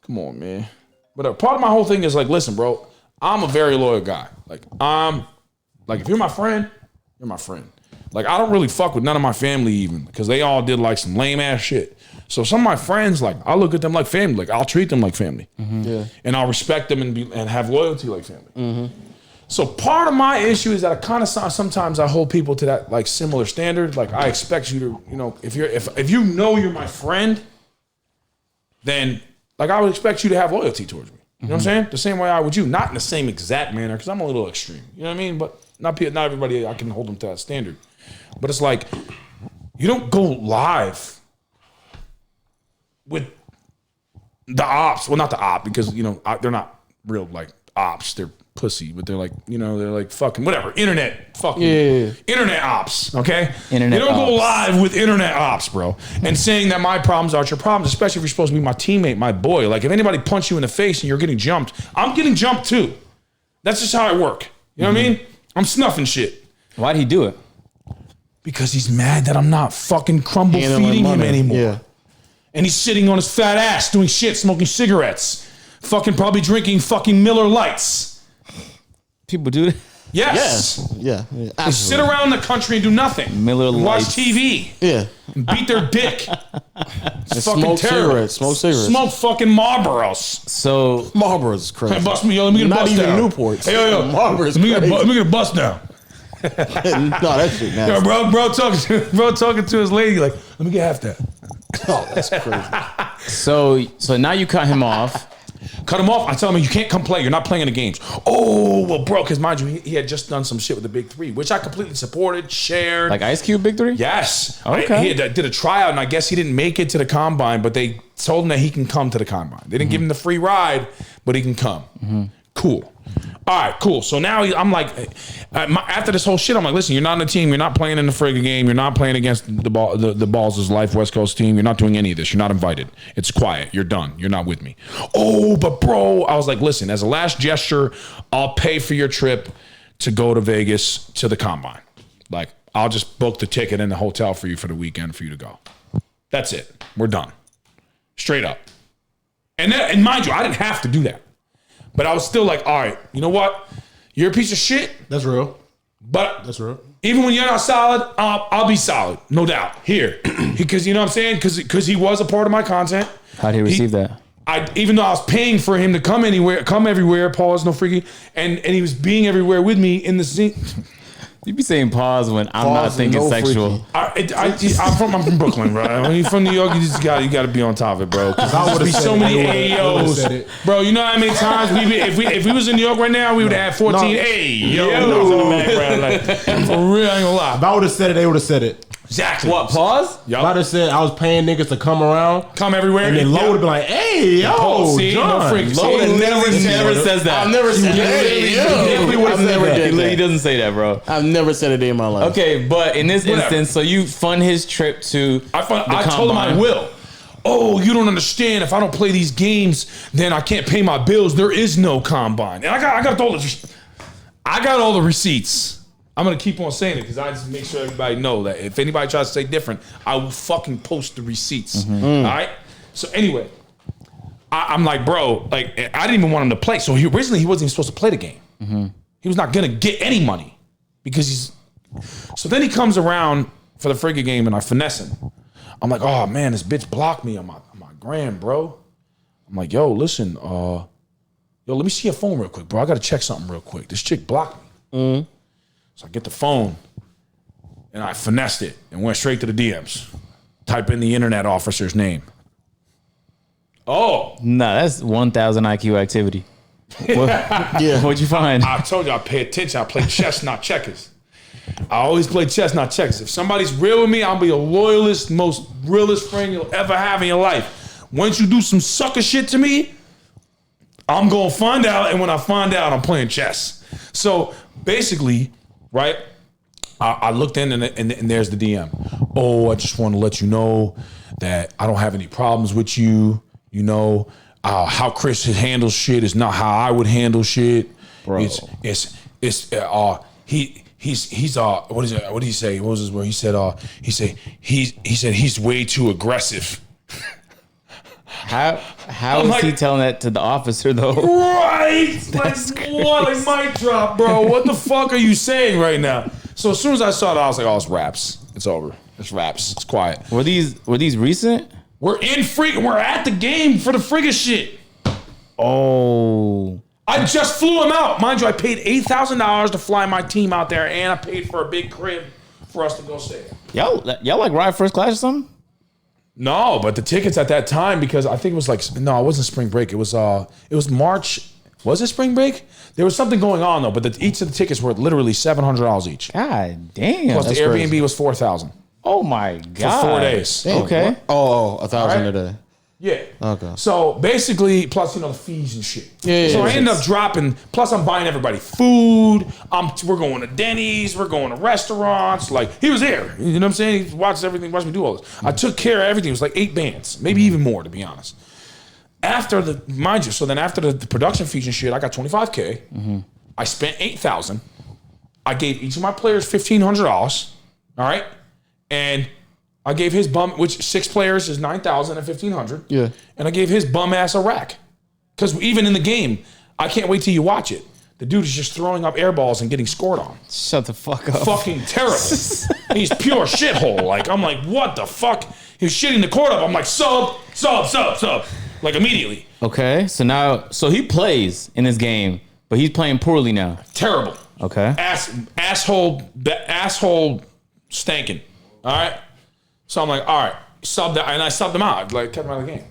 come on, man. But part of my whole thing is like, listen, bro, I'm a very loyal guy. Like, if you're my friend, you're my friend. Like, I don't really fuck with none of my family even, because they all did like some lame ass shit. So some of my friends, like, I look at them like family. Like, I'll treat them like family. Yeah. And I'll respect them and have loyalty like family. So part of my issue is that I kind of sometimes I hold people to that like similar standard. Like I expect you to, if you know you're my friend, then like I would expect you to have loyalty towards me. You know what I'm saying? The same way I would you, not in the same exact manner, because I'm a little extreme. You know what I mean? But not everybody I can hold them to that standard. But it's like you don't go live with the ops. Well, not the op, because they're not real like ops. They're pussy, but they're like fucking whatever. Internet fucking internet ops. Okay, internet. You don't go live with internet ops, bro, and saying that my problems aren't your problems, especially if you're supposed to be my teammate, my boy. Like if anybody punch you in the face and you're getting jumped, I'm getting jumped too. That's just how I work. You know what I mean? I'm snuffing shit. Why'd he do it? Because he's mad that I'm not fucking crumble feeding him anymore. Yeah. And he's sitting on his fat ass doing shit, smoking cigarettes, fucking probably drinking fucking Miller Lights. People do that? Yes. Yeah. They sit around the country and do nothing. Miller Watch Lights. TV. Yeah. And beat their dick. It's fucking smoke terrible. Smoke cigarettes. Smoke fucking Marlboros. So Marlboro's is crazy. Hey, bust me, yo. Let me get a Not bust even down. Newports. Hey, yo. Marlboro's Let me crazy. get a bust down. No, that shit nasty. Yo, bro talking to his lady like, let me get half that. Oh, that's crazy. So now you cut him off. Cut him off. I tell him, you can't come play. You're not playing in the games. Oh, well, bro, because mind you, he had just done some shit with the Big Three, which I completely supported, shared. Like Ice Cube Big Three? Yes. Okay. He did a tryout, and I guess he didn't make it to the combine, but they told him that he can come to the combine. They didn't give him the free ride, but he can come. Cool. All right, cool. So now I'm like, after this whole shit, I'm like, listen, you're not on the team. You're not playing in the friggin' game. You're not playing against the Balls' Life West Coast team. You're not doing any of this. You're not invited. It's quiet. You're done. You're not with me. Oh, but bro, I was like, listen, as a last gesture, I'll pay for your trip to go to Vegas to the combine. Like, I'll just book the ticket and the hotel for you for the weekend for you to go. That's it. We're done. Straight up. And mind you, I didn't have to do that. But I was still like, all right, you know what? You're a piece of shit. That's real. But That's real. even when you're not solid, I'll be solid. No doubt. Here. Because you know what I'm saying? Because he was a part of my content. How'd he receive that? Even though I was paying for him to come everywhere, pause, no freaking, and he was being everywhere with me in the scene. You be saying pause when I'm not thinking no sexual. I'm from Brooklyn, bro. When you're from New York, you gotta be on top of it, bro. Because there's so many AOs, bro. You know how many times if we was in New York right now, we would have 14 AOs. Like, for real, I ain't gonna lie. If I would have said it, they would have said it. Exactly. What, pause? If I'd have said I was paying niggas to come around, Come everywhere. and then Low would have been like, hey, yo, See, John. no freak. Low See, never says that. I've never said I've never did that. He doesn't say that, bro. I've never said a day in my life. Okay, but in this instance, so you fund his trip to I told him I will. Oh, you don't understand. If I don't play these games, then I can't pay my bills. There is no combine. And I got all the receipts. I'm gonna keep on saying it because I just make sure everybody know that if anybody tries to say different, I will fucking post the receipts. All right. So anyway, I'm like, bro, like I didn't even want him to play. So originally he wasn't even supposed to play the game. He was not gonna get any money because he's. So then he comes around for the friggin' game and I finesse him. I'm like, oh man, this bitch blocked me on my gram, bro. I'm like, yo, listen, yo, let me see your phone real quick, bro. I gotta check something real quick. This chick blocked me. So I get the phone and I finessed it and went straight to the DMs. Type in the internet officer's name. Oh. Nah, that's 1,000 IQ activity. Yeah. What'd you find? I told you I pay attention. I play chess, not checkers. I always play chess, not checkers. If somebody's real with me, I'll be the loyalest, most realest friend you'll ever have in your life. Once you do some sucker shit to me, I'm gonna find out, and when I find out, I'm playing chess. So basically, right, I looked in and there's the DM. Oh, I just want to let you know that I don't have any problems with you. You know, how Chris handles shit is not how I would handle shit. Bro. He's what is it? What did he say? What was his word? He said he's way too aggressive. How is like, he telling that to the officer though? Right? What? Like mic drop, bro. What the fuck are you saying right now? So as soon as I saw it, I was like, oh, it's raps. It's over. It's raps. It's quiet. Were these recent? We're at the game for the friggin' shit. Oh. I just flew him out. Mind you, I paid $8,000 to fly my team out there, and I paid for a big crib for us to go stay. Y'all like ride first class or something? No, but the tickets at that time, because I think it was like, no, it wasn't spring break. It was March. Was it spring break? There was something going on though, but each of the tickets were literally $700 each. God damn. Plus the Airbnb was $4,000 Oh my God. for 4 days. Damn, Okay. what? Oh, 1,000 All a day. Yeah. Okay. So basically, plus the fees and shit. Yeah, so yeah, I ended up dropping. Plus, I'm buying everybody food. We're going to Denny's. We're going to restaurants. Like he was there. You know what I'm saying? He watched everything. Watched me do all this. I took care of everything. It was like 8 bands, maybe even more, to be honest. After the production fees and shit, I got $25K. I spent $8,000. I gave each of my players $1,500. All right, and I gave his bum, which 6 players is $9,000 and $1,500. Yeah. And I gave his bum ass a rack. Because even in the game, I can't wait till you watch it. The dude is just throwing up air balls and getting scored on. Shut the fuck up. Fucking terrible. He's pure shithole. Like, I'm like, what the fuck? He was shitting the court up. I'm like, sub. Like, immediately. Okay, so he plays in this game, but he's playing poorly now. Terrible. Okay. Asshole stankin'. All right? So I'm like, all right, sub that, and I subbed him out. Like, kept him out of the game,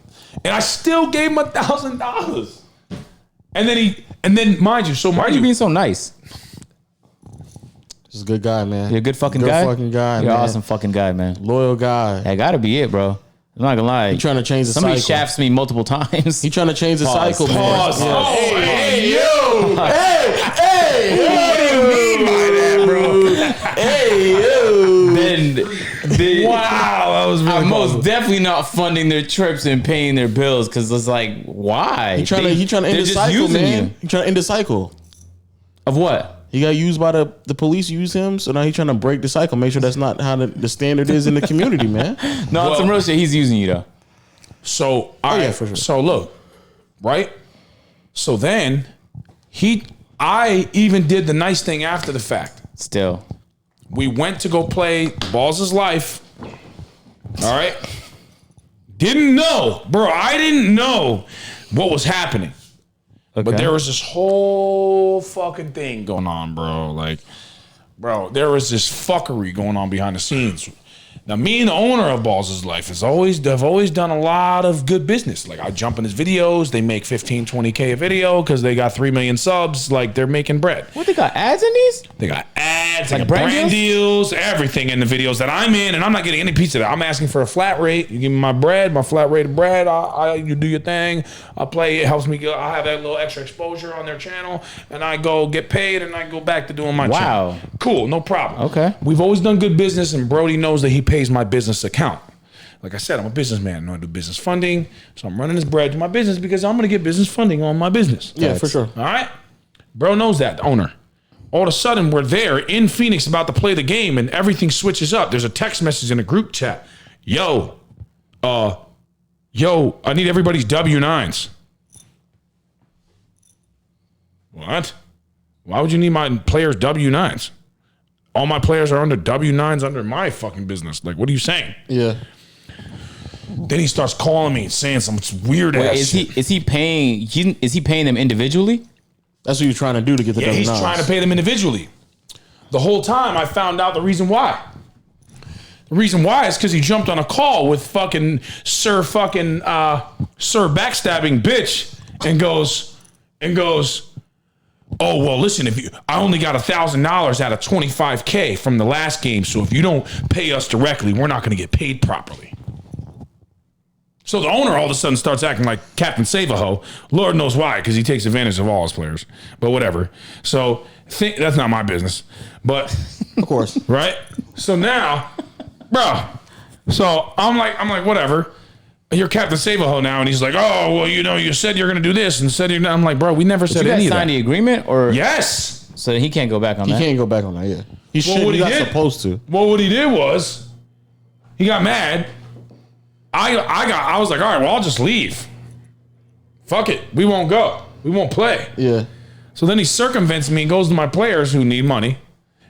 and I still gave him $1,000. And then, mind you, Why are you being so nice? Just a good guy, man. You're a good fucking guy. Good fucking guy, You're man. an awesome fucking guy, man. Loyal guy. That gotta be it, bro. I'm not gonna lie. He trying to change the Somebody cycle. shafts me multiple times. He trying to change the Pause. cycle, man. Pause. Yeah. Oh, hey, yo. What do you mean by that, bro? Hey, yo. Then wow, that was really I'm most possible. definitely not funding their trips and paying their bills because it's like, why? He trying to end they're the just cycle, using man. you. He trying to end the cycle. Of what? He got used by the police, use him, so now he's trying to break the cycle. Make sure that's not how the standard is in the community, man. No, it's some real shit. He's using you though. So, all right, yeah, for sure. So look, right? So then I even did the nice thing after the fact. Still. We went to go play Balls is Life. All right. Didn't know, bro. I didn't know what was happening. Okay. But there was this whole fucking thing going on, bro. Like, bro, there was this fuckery going on behind the scenes. Now, me and the owner of Balls is Life they've always done a lot of good business. Like, I jump in his videos. They make 15, 20K a video because they got 3 million subs. Like, they're making bread. What, they got ads in these? They got ads, Like they got brand brand deals, everything in the videos that I'm in, and I'm not getting any piece of that. I'm asking for a flat rate. You give me my bread, my flat rate of bread. You do your thing. I play. It helps me go. I have that little extra exposure on their channel, and I go get paid, and I go back to doing my channel. Wow. Cool, no problem. Okay. We've always done good business, and Brody knows that he pays my business account. Like I said, I'm a businessman. I know I do business funding, so I'm running this bread to my business because I'm going to get business funding on my business. Yeah, for sure. All right? Bro knows that, the owner. All of a sudden, we're there in Phoenix about to play the game, and everything switches up. There's a text message in a group chat. Yo, I need everybody's W-9s. What? Why would you need my players' W-9s? All my players are under W-9s under my fucking business. Like, what are you saying? Yeah. Then he starts calling me and saying some weird ass shit. Is he paying them individually? That's what you're trying to do to get the Yeah, he's trying to pay them individually. The whole time I found out the reason why. The reason why is because he jumped on a call with fucking Sir backstabbing bitch and goes, oh, well, listen, I only got $1,000 out of $25K from the last game, so if you don't pay us directly, we're not going to get paid properly. So the owner all of a sudden starts acting like Captain Save-A-Ho. Lord knows why, because he takes advantage of all his players. But whatever. So that's not my business. But Of course. right? So now, bro. So I'm like, whatever. You're Captain Save-A-Ho now, and he's like, oh, well, you said you're gonna do this, and said you're not. I'm like, bro, we never said You any guys of signed that. the agreement, or Yes. so he can't go back on He that. can't go back on that, yeah. He should. what He's he not did- supposed to. Well, what he did was, he got mad. I was like, all right, well, I'll just leave. Fuck it. We won't go. We won't play. Yeah. So then he circumvents me and goes to my players who need money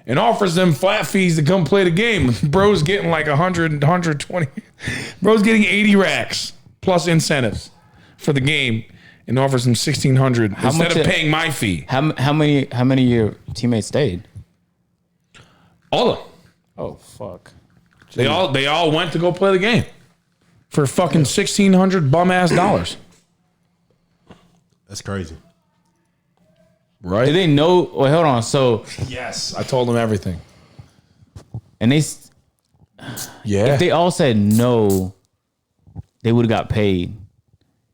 and offers them flat fees to come play the game. Bro's getting like 100, 120. Bro's getting 80 racks plus incentives for the game and offers them 1,600 instead much of paying my fee. How many of your teammates stayed? All of them. Oh fuck. They all went to go play the game for fucking 1,600 bum ass dollars. That's crazy. Right? Did they know? Well, hold on. So Yes. I told them everything. and Yeah. if they all said no, they would have got paid.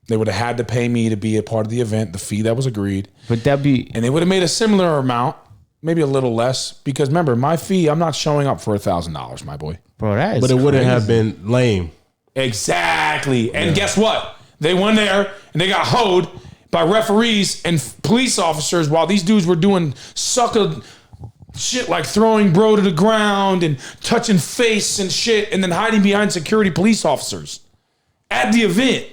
They would have had to pay me to be a part of the event, the fee that was agreed. But that'd be And they would have made a similar amount, maybe a little less, because remember, my fee, I'm not showing up for $1,000, my boy. bro. That is. But it wouldn't crazy. have been lame. Exactly. And guess what? They went there and they got hoed by referees and police officers while these dudes were doing sucker shit like throwing bro to the ground and touching face and shit and then hiding behind security police officers at the event.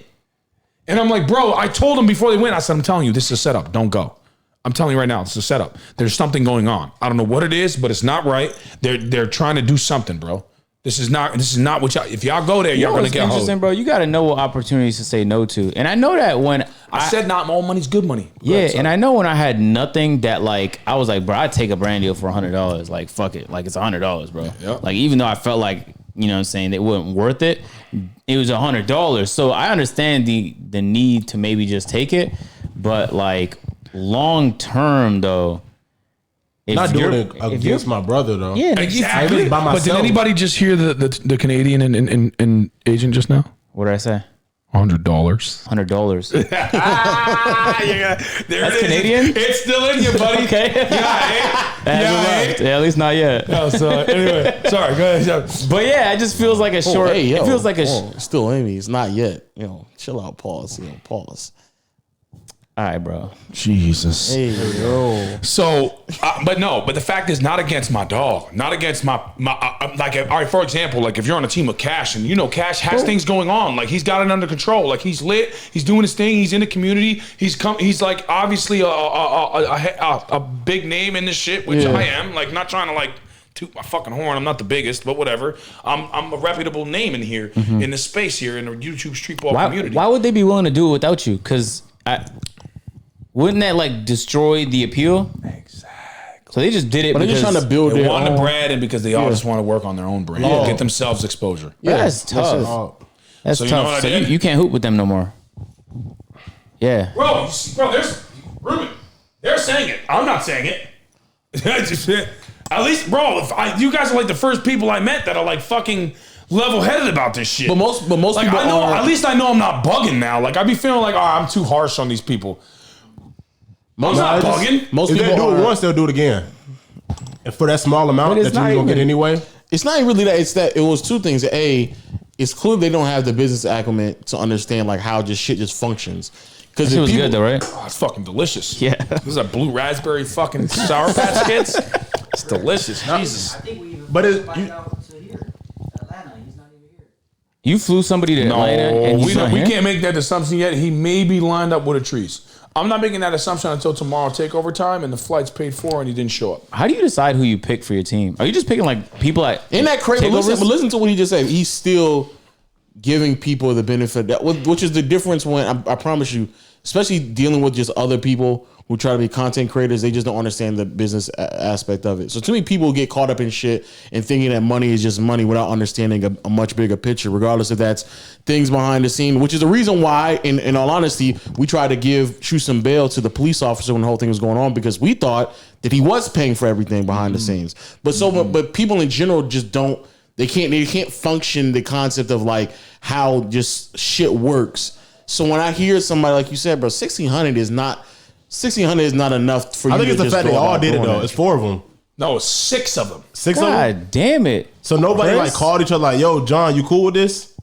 And I'm like, bro, I told them before they went, I said, I'm telling you, this is a setup. Don't go. I'm telling you right now, it's a setup. There's something going on. I don't know what it is, but it's not right. They're trying to do something, bro. This is not what y'all, if y'all go there, y'all gonna What's get interesting, hoed. bro? You got to know what opportunities to say no to, and I know that when I said not all money's good money. yeah, and I know when I had nothing that like I was like, bro, I'd take a brand deal for $100. Like fuck it, like it's $100, bro. Yep. Like even though I felt like you know what I'm saying it wasn't worth it, it was $100. So I understand the need to maybe just take it, but like long term though. If Not doing you're- it if against you're- my brother though. Yeah, nigga, Exactly. by But did myself. anybody just hear the Canadian and agent just now? What did I say? $100. $100. There That's Canadian? It's still in you, buddy. Okay. Yeah, Yeah, at least not yet. Oh, so anyway, sorry. Go ahead. But yeah, it just feels like a short. Hey, yo, it feels like a. still Amy. It's not yet. Chill out. Pause. Pause. All right, bro. Jesus. Hey, yo. So, but the fact is, not against my dog, not against my like. All right, for example, like if you're on a team with Cash, and Cash has things going on, like he's got it under control, like he's lit, he's doing his thing, he's in the community, he's like obviously a big name in this shit, which Yeah. I am, like not trying to like toot my fucking horn. I'm not the biggest, but whatever. I'm a reputable name in here in this space here in the YouTube street ball community. Why would they be willing to do it without you? Because wouldn't that like destroy the appeal? Exactly. So they just did it But they're because just trying to build They their want the own. bread, and because they all just want to work on their own brand, Yeah. get themselves exposure. Yeah, that's that's tough. it. Oh, That's So you know what I tough. So did? you can't hoop with them no more. Yeah. Bro, there's Ruben. They're saying it. I'm not saying it. At least, bro, you guys are like the first people I met that are like fucking level-headed about this shit. But most like people I know. are. At least I know I'm not bugging now. Like I be feeling like, I'm too harsh on these people. I'm not bugging. Most if they people do it are. once, they'll do it again. And for that small amount But it's that you're not gonna get even- anyway. It's not really that. It's that it was two things. A, it's clear they don't have the business acumen to understand like how just shit just functions. Because It was good though, right? Oh, it's fucking delicious. Yeah. This is a blue raspberry fucking Sour Patch Kids. It's delicious. Jesus. I think we even But it- flight you- out to here, Atlanta. He's not even here. You flew somebody to Atlanta and he's not we here? can't make that assumption yet. He may be lined up with a trees. I'm not making that assumption until tomorrow takeover time and the flight's paid for and he didn't show up. How do you decide who you pick for your team? Are you just picking like people at In that crazy, but takeovers? listen to what he just said. He's still giving people the benefit that, which is the difference when I promise you, especially dealing with just other people who try to be content creators, they just don't understand the business aspect of it. So too many people get caught up in shit and thinking that money is just money without understanding a much bigger picture, regardless if that's things behind the scene, which is the reason why, in all honesty, we tried to shoot some bail to the police officer when the whole thing was going on, because we thought that he was paying for everything behind the scenes. But people in general just don't, they can't function the concept of like how just shit works. So when I hear somebody like you said, bro, 1600 is not enough for you. I think to it's the just fact go they all about did it doing though. that. It's 4 of them. No, it's 6 of them. 6 of them. God damn it. So nobody Chris? like called each other like, "Yo, John, you cool with this?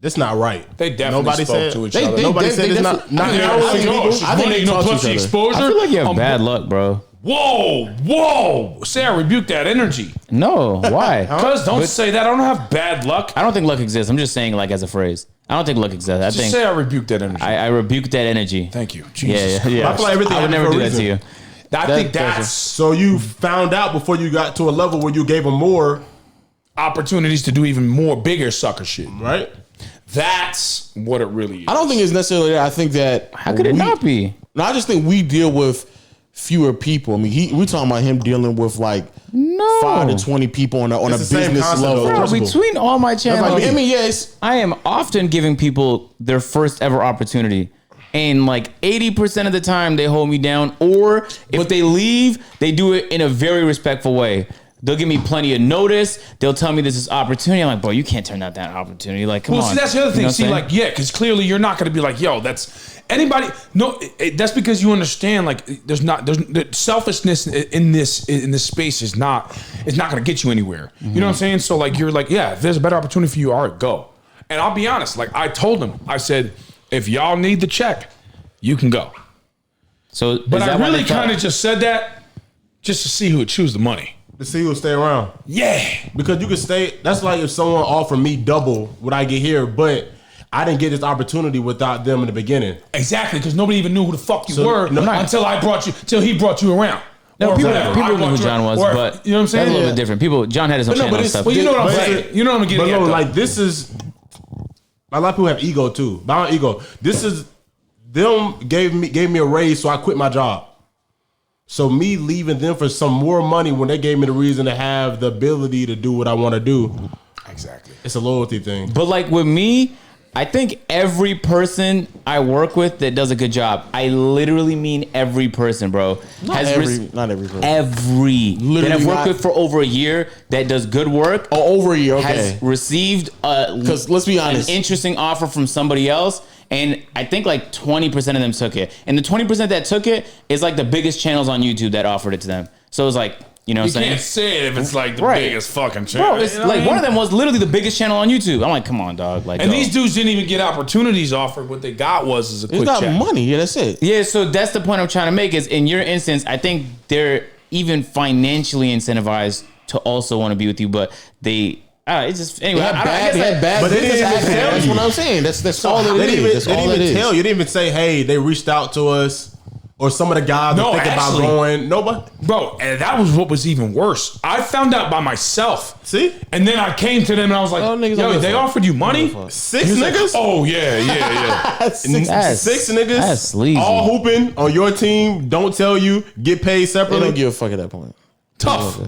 That's not right." They definitely Nobody spoke said to each They- other. they- Nobody they said it's definitely- not. I think- Not I every think- single I people. think they talk to plus each the other. exposure. I feel like you have Um, bad luck, bro. Whoa. Sarah, rebuke that energy. No, why? Cuz don't say that. I don't have bad luck. I don't think luck exists. I'm just saying like as a phrase. I don't think luck exists. I Just think say I rebuke that energy. I rebuke that energy. Thank you. Yeah, Jesus. yeah. I feel like everything I would happened never for do a that to reason. you. I think that's So you found out before you got to a level where you gave them more, opportunities to do even more bigger sucker shit. right? That's what it really is. I don't think it's necessarily that. I think that How could it not be? No, I just think we deal with fewer people. I mean, we're talking about him dealing with like No. 5 to 20 people on a It's the same business concept, level. though. Bro, Principle. between all my channels, I mean, yes, I am often giving people their first ever opportunity. And like 80% of the time they hold me down. Or if they leave, they do it in a very respectful way. They'll give me plenty of notice. They'll tell me this is opportunity. I'm like, bro, you can't turn down that opportunity. Like, come on. Well, see, that's the other You thing. know what See, I'm like, yeah, because clearly you're not going to be like, yo, that's anybody. No, that's because you understand. Like, there's the selfishness in this space is not going to get you anywhere. You know what I'm saying? So, like, you're like, yeah, if there's a better opportunity for you, all right, go. And I'll be honest. Like, I told them, I said, if y'all need the check, you can go. So, But is I that why really they thought- kind of just said that just to see who would choose the money. To see who'll stay around. Yeah. Because you can stay. That's like if someone offered me double what I get here, but I didn't get this opportunity without them in the beginning. Exactly, because nobody even knew who the fuck you So, were no, until he brought you around. No, Or people, whatever. people I knew brought who you John around. was, Or- but you know what I'm saying? that's a little Yeah. bit different. People, John had his own But no, channel but and it's- stuff. Well, you know what I'm But saying. You know what I'm getting But at. no, though. like this is a lot of people have ego too. But I don't ego. This is them gave me a raise, so I quit my job. So me leaving them for some more money when they gave me the reason to have the ability to do what I want to do. Exactly. It's a loyalty thing. But like with me, I think every person I work with that does a good job, I literally mean every person, bro. not every person. every that Literally I've worked not- with for over a year that does good work over a year. Okay, has received because let's be honest. an interesting offer from somebody else, and I think like 20% of them took it. And the 20% that took it is like the biggest channels on YouTube that offered it to them. So it's like, you know what You I'm saying? can't say it if it's like the Right. biggest fucking channel. Bro, it's You know what like I one mean? of them was literally the biggest channel on YouTube. I'm like, come on, dog. Like, And go. these dudes didn't even get opportunities offered. What they got was a quick it's not check. money. Yeah, that's it. Yeah, so that's the point I'm trying to make is in your instance, I think they're even financially incentivized to also want to be with you, but they, it's just, anyway. They had I bad, guess they had bad But they business didn't even acumen. tell That's you. what I'm saying. That's all They it didn't is. even, That's they all didn't it even is. tell you. They didn't even say, hey, they reached out to us. Or some of the guys No, that think actually- about going. Nobody. Bro, and that was what was even worse. I found out by myself. See? And then I came to them and I was like, Oh, niggas yo, don't they give a fuck. offered you money? 6 He was like, niggas? oh, yeah. That's, 6 niggas That's sleazy. all hooping on your team, don't tell you, get paid They separately. don't give a fuck at that point. Tough.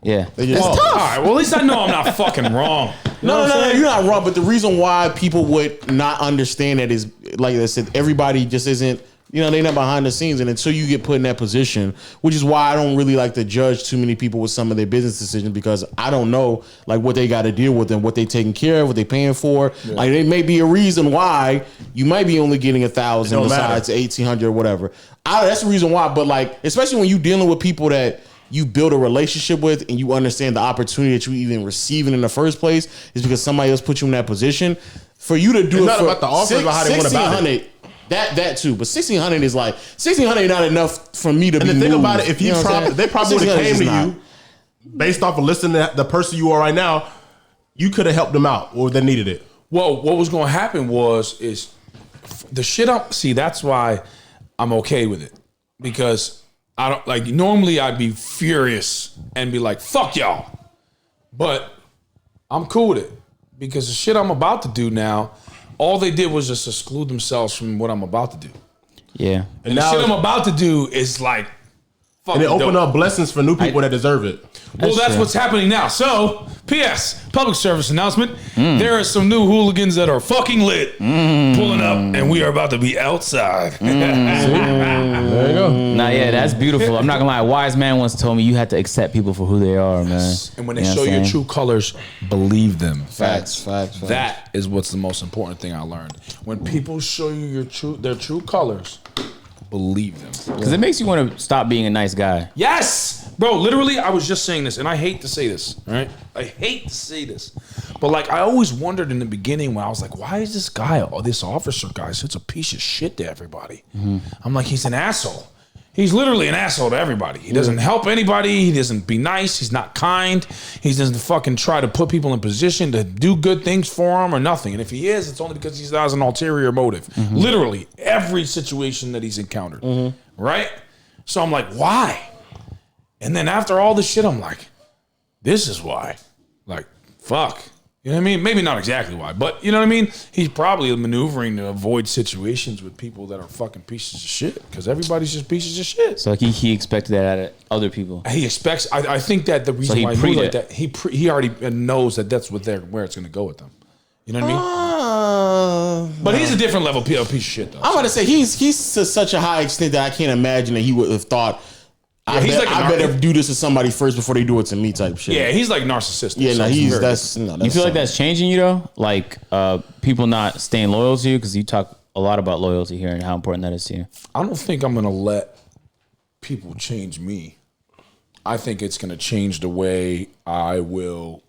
Yeah. They just, All right, well, at least I know I'm not fucking wrong. You know No, what I'm saying? you're not wrong. But the reason why people would not understand that is, like I said, everybody just isn't, they're not behind the scenes. And until you get put in that position, which is why I don't really like to judge too many people with some of their business decisions, because I don't know like what they got to deal with and what they taking care of, what they paying for. Like there may be a reason why you might be only getting 1,000 don't besides matter. 1,800 or whatever. That's the reason why. But like, especially when you dealing with people that you build a relationship with and you understand the opportunity that you even receiving in the first place is because somebody else put you in that position. For you to do It's it not about the offer, about how they want about it. 1600. That too, but 1600 is like 1600 not enough for me to be. And the thing moved. about it, if he You know what I'm saying? they probably would have 1600 came is to not. you based off of listening to the person you are right now, you could have helped them out or they needed it. Well, what was going to happen is the shit up. See, that's why I'm okay with it, because I don't like, normally I'd be furious and be like, fuck y'all. But I'm cool with it because the shit I'm about to do now, all they did was just exclude themselves from what I'm about to do. Yeah. And the shit I'm about to do is like, And it opened up blessings for new people that deserve it. Well, that's true. what's happening now. So, P.S. Public service announcement. There are some new hooligans that are fucking lit pulling up, and we are about to be outside. There you go. Nah, yeah, that's beautiful. I'm not gonna lie. A wise man once told me you have to accept people for who they are, man. And when they You know show what I'm your saying? true colors, believe them. Facts. That is what's the most important thing I learned. When people show you their true colors, believe them. Because it makes you want to stop being a nice guy. Yes, bro. Literally, I was just saying this, and I hate to say this. Right? I hate to say this, but like I always wondered in the beginning when I was like, why is this guy, this officer guy, such a piece of shit to everybody? I'm like, he's an asshole. He's literally an asshole to everybody. He doesn't help anybody. He doesn't be nice. He's not kind. He doesn't fucking try to put people in position to do good things for him or nothing. And if he is, it's only because he has an ulterior motive. Literally every situation that he's encountered. Right? So I'm like, why? And then after all this shit, I'm like, this is why. Like, fuck. You know what I mean? Maybe not exactly why, but you know what I mean? He's probably maneuvering to avoid situations with people that are fucking pieces of shit, because everybody's just pieces of shit. So like he expected that out of other people. He expects. I think that the reason he why he moved like pre-it. that, he already knows that that's where it's going to go with them. You know what I mean? But he's a different level piece of shit, though. I'm about to say he's to such a high extent that I can't imagine that he would have thought. Yeah, he's like I better do this to somebody first before they do it to me type shit. Yeah, he's like narcissistic. Yeah, so no, it's that's very- You feel like that's changing you though? Like people not staying loyal to you? Because you talk a lot about loyalty here and how important that is to you. I don't think I'm going to let people change me. I think it's going to change the way I will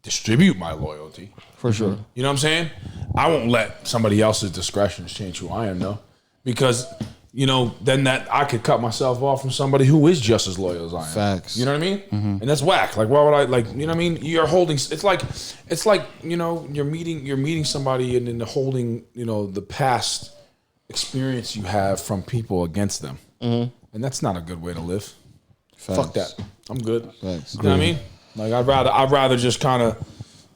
distribute my loyalty. for sure. You know what I'm saying? I won't let somebody else's discretions change who I am, though. Because, you know, then that I could cut myself off from somebody who is just as loyal as I am. Facts. You know what I mean? And that's whack. Like, why would I, like, you know what I mean? You're holding, it's like, you know, you're meeting somebody and then holding, you know, the past experience you have from people against them. And that's not a good way to live. Fuck that. I'm good. Facts. You know what I mean? Like, I'd rather just kind of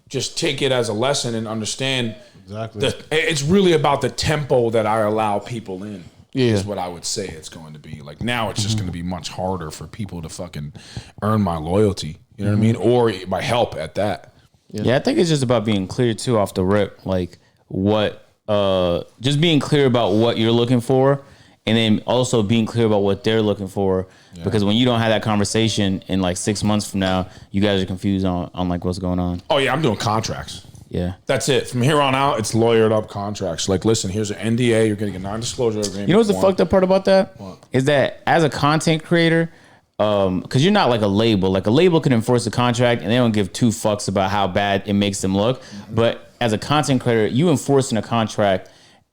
just take it as a lesson and understand. Exactly. It's really about the tempo that I allow people in. Yeah. Is what I would say it's going to be. Like, now it's just going to be much harder for people to fucking earn my loyalty. You know what I mean? Or my help at that. Yeah, I think it's just about being clear too off the rip. Like what just being clear about what you're looking for, and then also being clear about what they're looking for. Yeah. Because when you don't have that conversation in like 6 months from now, you guys are confused on like what's going on. Oh yeah, I'm doing contracts. Yeah. That's it. From here on out, it's lawyered up contracts. Like, listen, here's an NDA. You're getting a non-disclosure agreement. You know what's the fucked up part about that? Is that as a content creator, because you're not like a label. Like a label can enforce a contract and they don't give two fucks about how bad it makes them look. But as a content creator, you enforcing a contract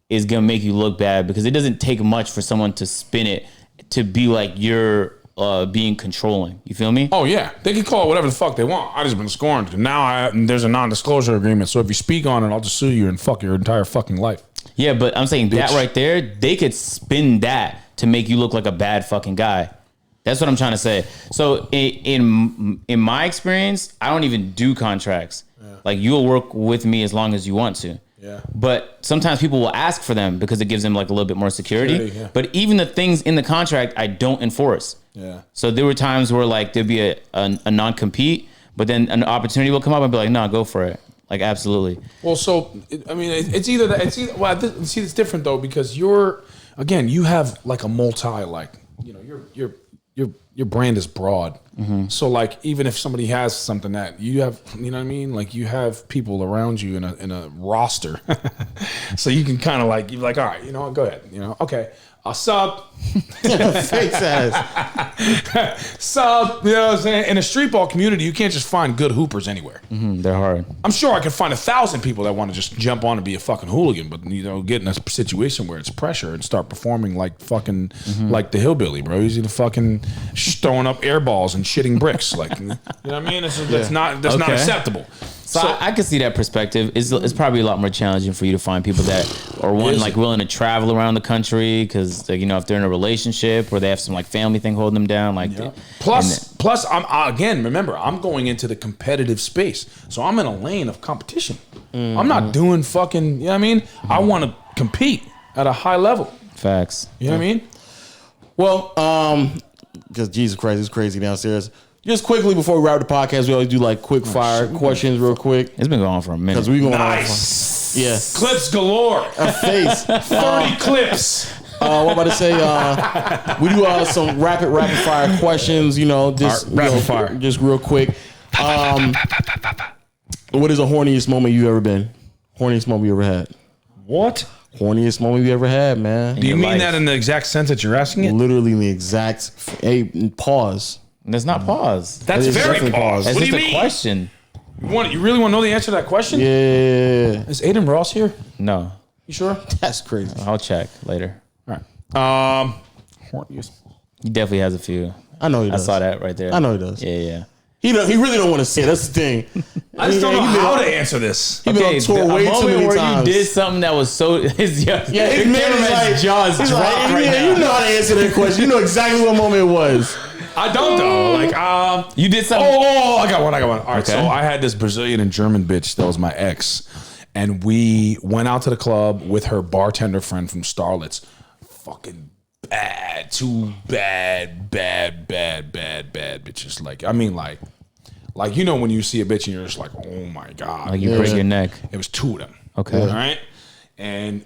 is gonna make you look bad, because it doesn't take much for someone to spin it to be like you're being controlling. You feel me? Oh yeah, they can call it whatever the fuck they want. I just been scorned. Now there's a non-disclosure agreement. So if you speak on it, I'll just sue you and fuck your entire fucking life. Yeah, but I'm saying that right there, they could spin that to make you look like a bad fucking guy. That's what I'm trying to say. So in my experience, I don't even do contracts. Yeah. Like, you'll work with me as long as you want to. Yeah. But sometimes people will ask for them because it gives them like a little bit more security. Yeah. But even the things in the contract, I don't enforce. Yeah. So there were times where like there'd be a non-compete, but then an opportunity will come up and be like, no, go for it. Like, absolutely. Well, so I mean, it's either that. It's either. Well, see, it's different though, because you have like a multi, like, you know, you're your brand is broad. So like, even if somebody has something that you have, you know what I mean? Like you have people around you in a roster. So you can kind of like, you're like, all right, you know what, go ahead. You know, okay. Sub. Face ass. Sub. You know what I'm saying? In a street ball community, you can't just find good hoopers anywhere. They're hard. I'm sure I can find 1,000 people that want to just jump on and be a fucking hooligan, but you know, get in a situation where it's pressure and start performing like fucking like the hillbilly, bro. He's either fucking throwing up air balls and shitting bricks, like, you know what I mean? That's not acceptable. So I can see that perspective. It's probably a lot more challenging for you to find people that are like willing to travel around the country because, like, you know, if they're in a relationship or they have some like family thing holding them down, like. Yeah. Plus, again, remember, I'm going into the competitive space, so I'm in a lane of competition. I'm not doing fucking. You know what I mean? I want to compete at a high level. Facts. You know what I mean? Well, because Jesus Christ, it's crazy downstairs. Just quickly before we wrap the podcast, we always do like quick fire questions real quick. It's been going on for a minute. Because we going Nice. on. Yeah. Clips galore. A face. 30 clips. What I'm about to say, we do some rapid fire questions, you know, just rapid fire. Just real quick. What is the horniest moment you ever been? Horniest moment you ever had? What? Horniest moment you ever had, man. Do you mean that in the exact sense that you're asking it? Literally in the exact pause. There's not pause. That's It is very definitely pause. That's What do just you a mean? question. You really want to know the answer to that question? Yeah. Is Aiden Ross here? No, You sure? That's crazy. I'll check later. All right. Horniest. He definitely has a few. I know he I does. saw that right there. I know he does. Yeah. He really don't want to say it. That's the thing. I just don't know He been how on- to answer this. He been on tour way too many where times. you did something that was so his Yeah, the his man is cameraman's like, jaws he's dropped like, right yeah, now. you know how to answer that question. You know exactly what moment it was. I don't though. Like, You did something. oh, I got one. All right, Okay. so I had this Brazilian and German bitch that was my ex, and we went out to the club with her bartender friend from Starlets. Fucking bad, too bad bitches. Like, I mean, like you know when you see a bitch and you're just like, oh my god, Like you break your neck. It was two of them. Okay. All right, and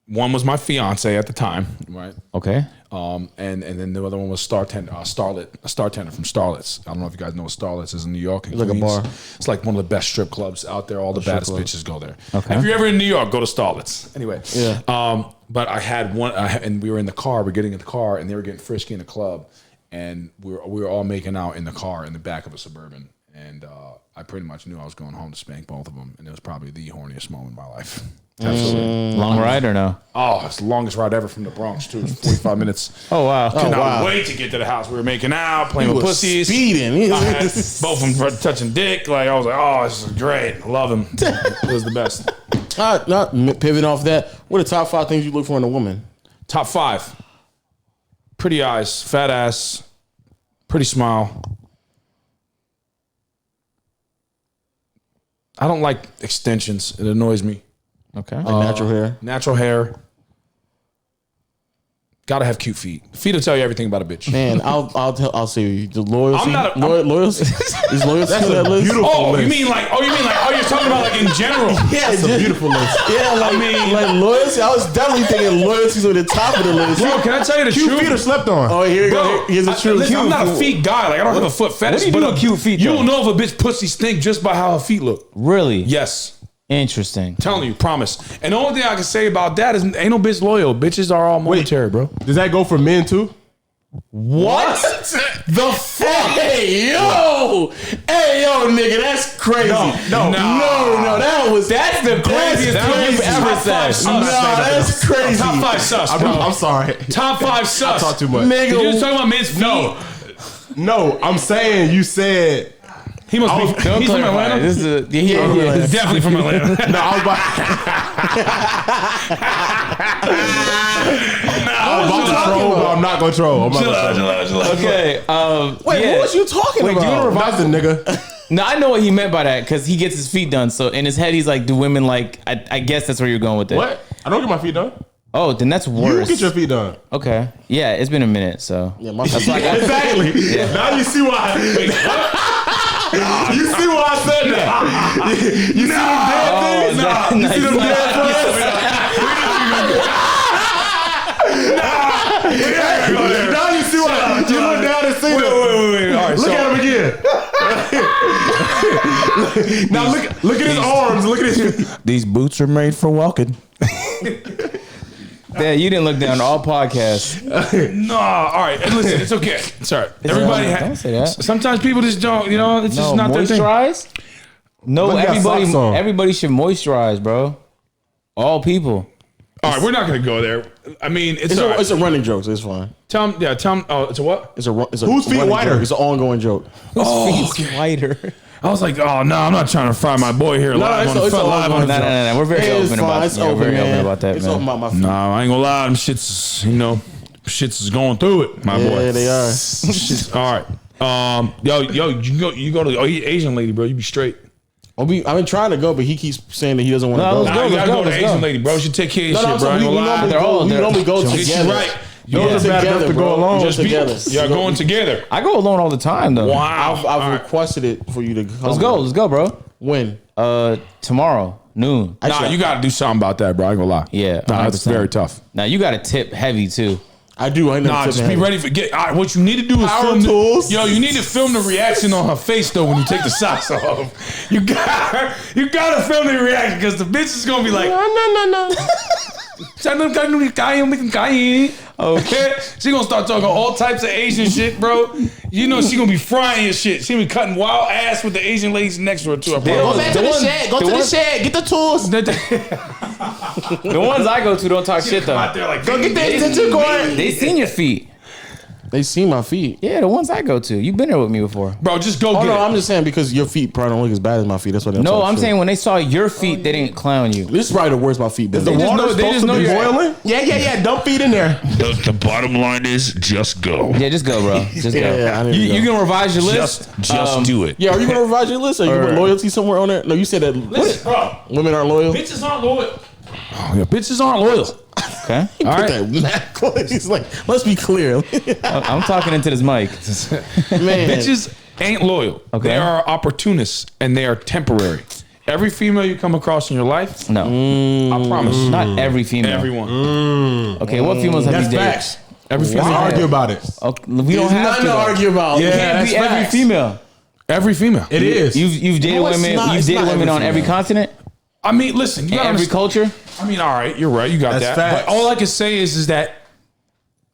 one was my fiance at the time, right? Okay. And then the other one was a star tender from Starlets. I don't know if you guys know what Starlets is in New York. It's like a bar. It's like one of the best strip clubs out there. All the baddest bitches go there. Okay. If you're ever in New York, go to Starlets. Anyway. Yeah. But I had one, and we were in the car. We're getting in the car, and they were getting frisky in the club, and we were all making out in the car in the back of a Suburban, and I pretty much knew I was going home to spank both of them, and it was probably the horniest moment in my life. Absolutely. Long ride or no? Oh, it's the longest ride ever from the Bronx too. It was 45 minutes. Oh wow. Cannot wait to get to the house. We were making out, playing He with was pussies. speeding. I had both of them touching dick. Like I was like, oh, this is great. I love him. It was the best. Not pivoting off that. What are the top 5 things you look for in a woman? Top 5. Pretty eyes, fat ass, pretty smile. I don't like extensions. It annoys me. Okay. Like natural hair. Natural hair. Gotta have cute feet. Feet will tell you everything about a bitch. Man, I'll say you. The loyalty. I'm not a- loyalty. Is loyalty on that list? beautiful Oh, list. you mean like you're talking about like in general. Yeah, It's a beautiful list. Yeah, like, I mean- like loyalty. I was definitely thinking loyalty's at the top of the list. Bro, can I tell you the Cute truth? feet are slept on. Oh, here you Bro, go. Here's the truth. listen, I'm not a feet guy. Like I don't have a foot fetish. do you do but with cute feet, You'll though? know if a bitch pussy stink just by how her feet look. Really? Yes, Interesting. telling you, promise. And the only thing I can say about that is ain't no bitch loyal. Bitches are all momentary, bro. Does that go for men too? What? The fuck? Hey yo, nigga, that's crazy. No. That's the craziest thing you've ever said. No, that's crazy. Top 5 sus, bro. I'm sorry. Top 5 sus. I talk too much. Nigga, You just talking about men's feet? No, I'm saying you said. He must be. Don't He's from clarify. Atlanta. This is yeah. He's definitely from Atlanta. No, I was about, I was about to troll, but I'm not gonna troll. I'm not gonna troll. Okay. Wait, yeah. what was you talking Wait, do you about? wanna That's a nigga. No, I know what he meant by that because he gets his feet done. So in his head, he's like, "Do women like?" I guess that's where you're going with it. What? I don't get my feet done. Oh, then that's You worse. get your feet done. Okay. Yeah, it's been a minute. So Yeah, my that's like Exactly. Now you see why. You see why I said that. You see them dead things? You see them dead things? Now you see why you look down and see them. Now look at his arms. Look at his. These boots are made for walking. Yeah, you didn't look down all podcasts. No, all right. And listen, it's okay. Sorry. Everybody Don't say that. sometimes people just don't, it's just not their thing. Moisturize? No, But he got socks on. everybody should moisturize, bro. All people. All right, we're not going to go there. I mean, it's all right. It's a running joke, so it's fine. Tell him, oh, it's a what? It's a Whose feet running whiter? joke. It's an ongoing joke. Oh, Feet whiter. I was like, oh, no, I'm not trying to fry my boy here live on the it's front all live going on the on. No. We're very It's open fine. about It's that. We're open, very open man. about that, It's man. open about my feet. No, I ain't gonna lie, them shits is going through it, my boy. Yeah, they are. All right. You go to the Asian lady, bro. You be straight. I've been trying to go, but he keeps saying that he doesn't want to No, go. let's Nah, you gotta go to the let's go. Asian lady, bro. She take care of your No, shit, bro. I ain't we gonna lie. normally go Get you together. right. Those are bad enough to go alone. Just be, y'all going together. I go alone all the time, though. Wow. I've requested it for you to come. Let's go, bro. When? Tomorrow, noon. Nah, you gotta do something about that, bro. I ain't gonna lie. Yeah, Nah, it's 100%. very tough. Now you got to tip heavy too. I do. I Nah, just be ready for all right, what you need to do is Power film tools. you need to film the reaction on her face though when you take the socks off. You gotta film the reaction because the bitch is gonna be like, no. Okay, she gonna start talking all types of Asian shit, bro. You know she gonna be frying your shit. She be cutting wild ass with the Asian ladies next to her too. I Go promise. back to the shed. Go to the shed. Get the tools. The ones I go to don't talk shit though. Out there like, Go get that extension cord. They seen your feet. They see my feet. Yeah, the ones I go to. You've been there with me before. bro. Just go Oh get no, it. I'm just saying because your feet probably don't look as bad as my feet. That's what they're No, talking I'm shit. saying when they saw your feet, they didn't clown you. This is probably the worst my feet been. The just water know- they supposed just to know be you're- boiling. Yeah. Dump feet in there. The bottom line is just go. Yeah, just go, bro. Just go. Yeah, I need to You go. can revise your list. Just do it. Yeah, are you gonna revise your list? Are you put loyalty somewhere on there? No, you said that Listen, bro. women aren't loyal. Bitches aren't loyal. Oh, yeah, bitches aren't loyal. Okay. All right. That mad close. He's like, let's be clear, I'm talking into this mic. man. Bitches ain't loyal. Okay. They are opportunists and they are temporary. Every female you come across in your life, No, I promise. not every female. Everyone. Okay, what females have That's you dated? facts. Every Let's female. argue about it. Okay, we don't There's have nothing to. to though. argue about. Yeah. It can't that's be every facts. female. Every female. It is. You've dated No, it's women. not. You've It's dated not women every on every female. continent, I mean, listen, you in gotta every understand- culture. I mean, all right, you're right. You got That's that. facts. But all I can say is that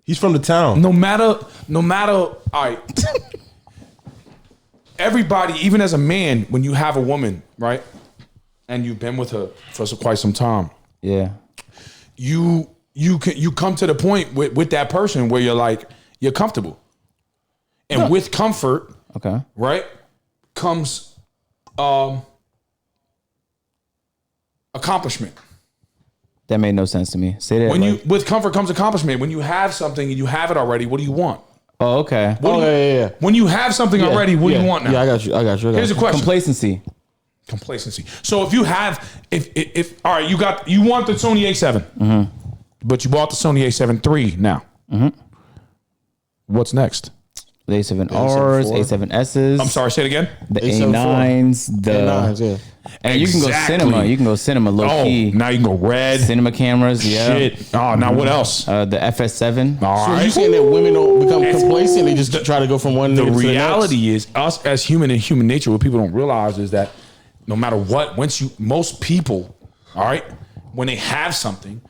He's from the town. no matter, all right, everybody, even as a man, when you have a woman, right, and you've been with her for quite some time, Yeah. you come to the point with that person where you're comfortable, and with comfort, Okay. right, comes accomplishment. That made no sense to me. Say that. When like- with comfort comes accomplishment. When you have something and you have it already, what do you want? Oh, okay. What do you- yeah. When you have something already, what do you want now? Yeah, I got you. Here's a question. Complacency. Complacency. So if you have, if all right, you want the Sony A7, but you bought the Sony A7 III now. What's next? The A7Rs, A7 A7Ss. I'm sorry. Say it again. The A7 A9s. The Nines, yeah. and you can go Exactly. cinema. You can go cinema low Oh, key. now you can go red. Cinema cameras. Yeah. Shit. Oh, now what else? The FS7. All So right. you saying that women don't become complacent? They just try to go from one. The nigga to reality is, us as human and human nature, what people don't realize is that no matter what, most people, all right, when they have something,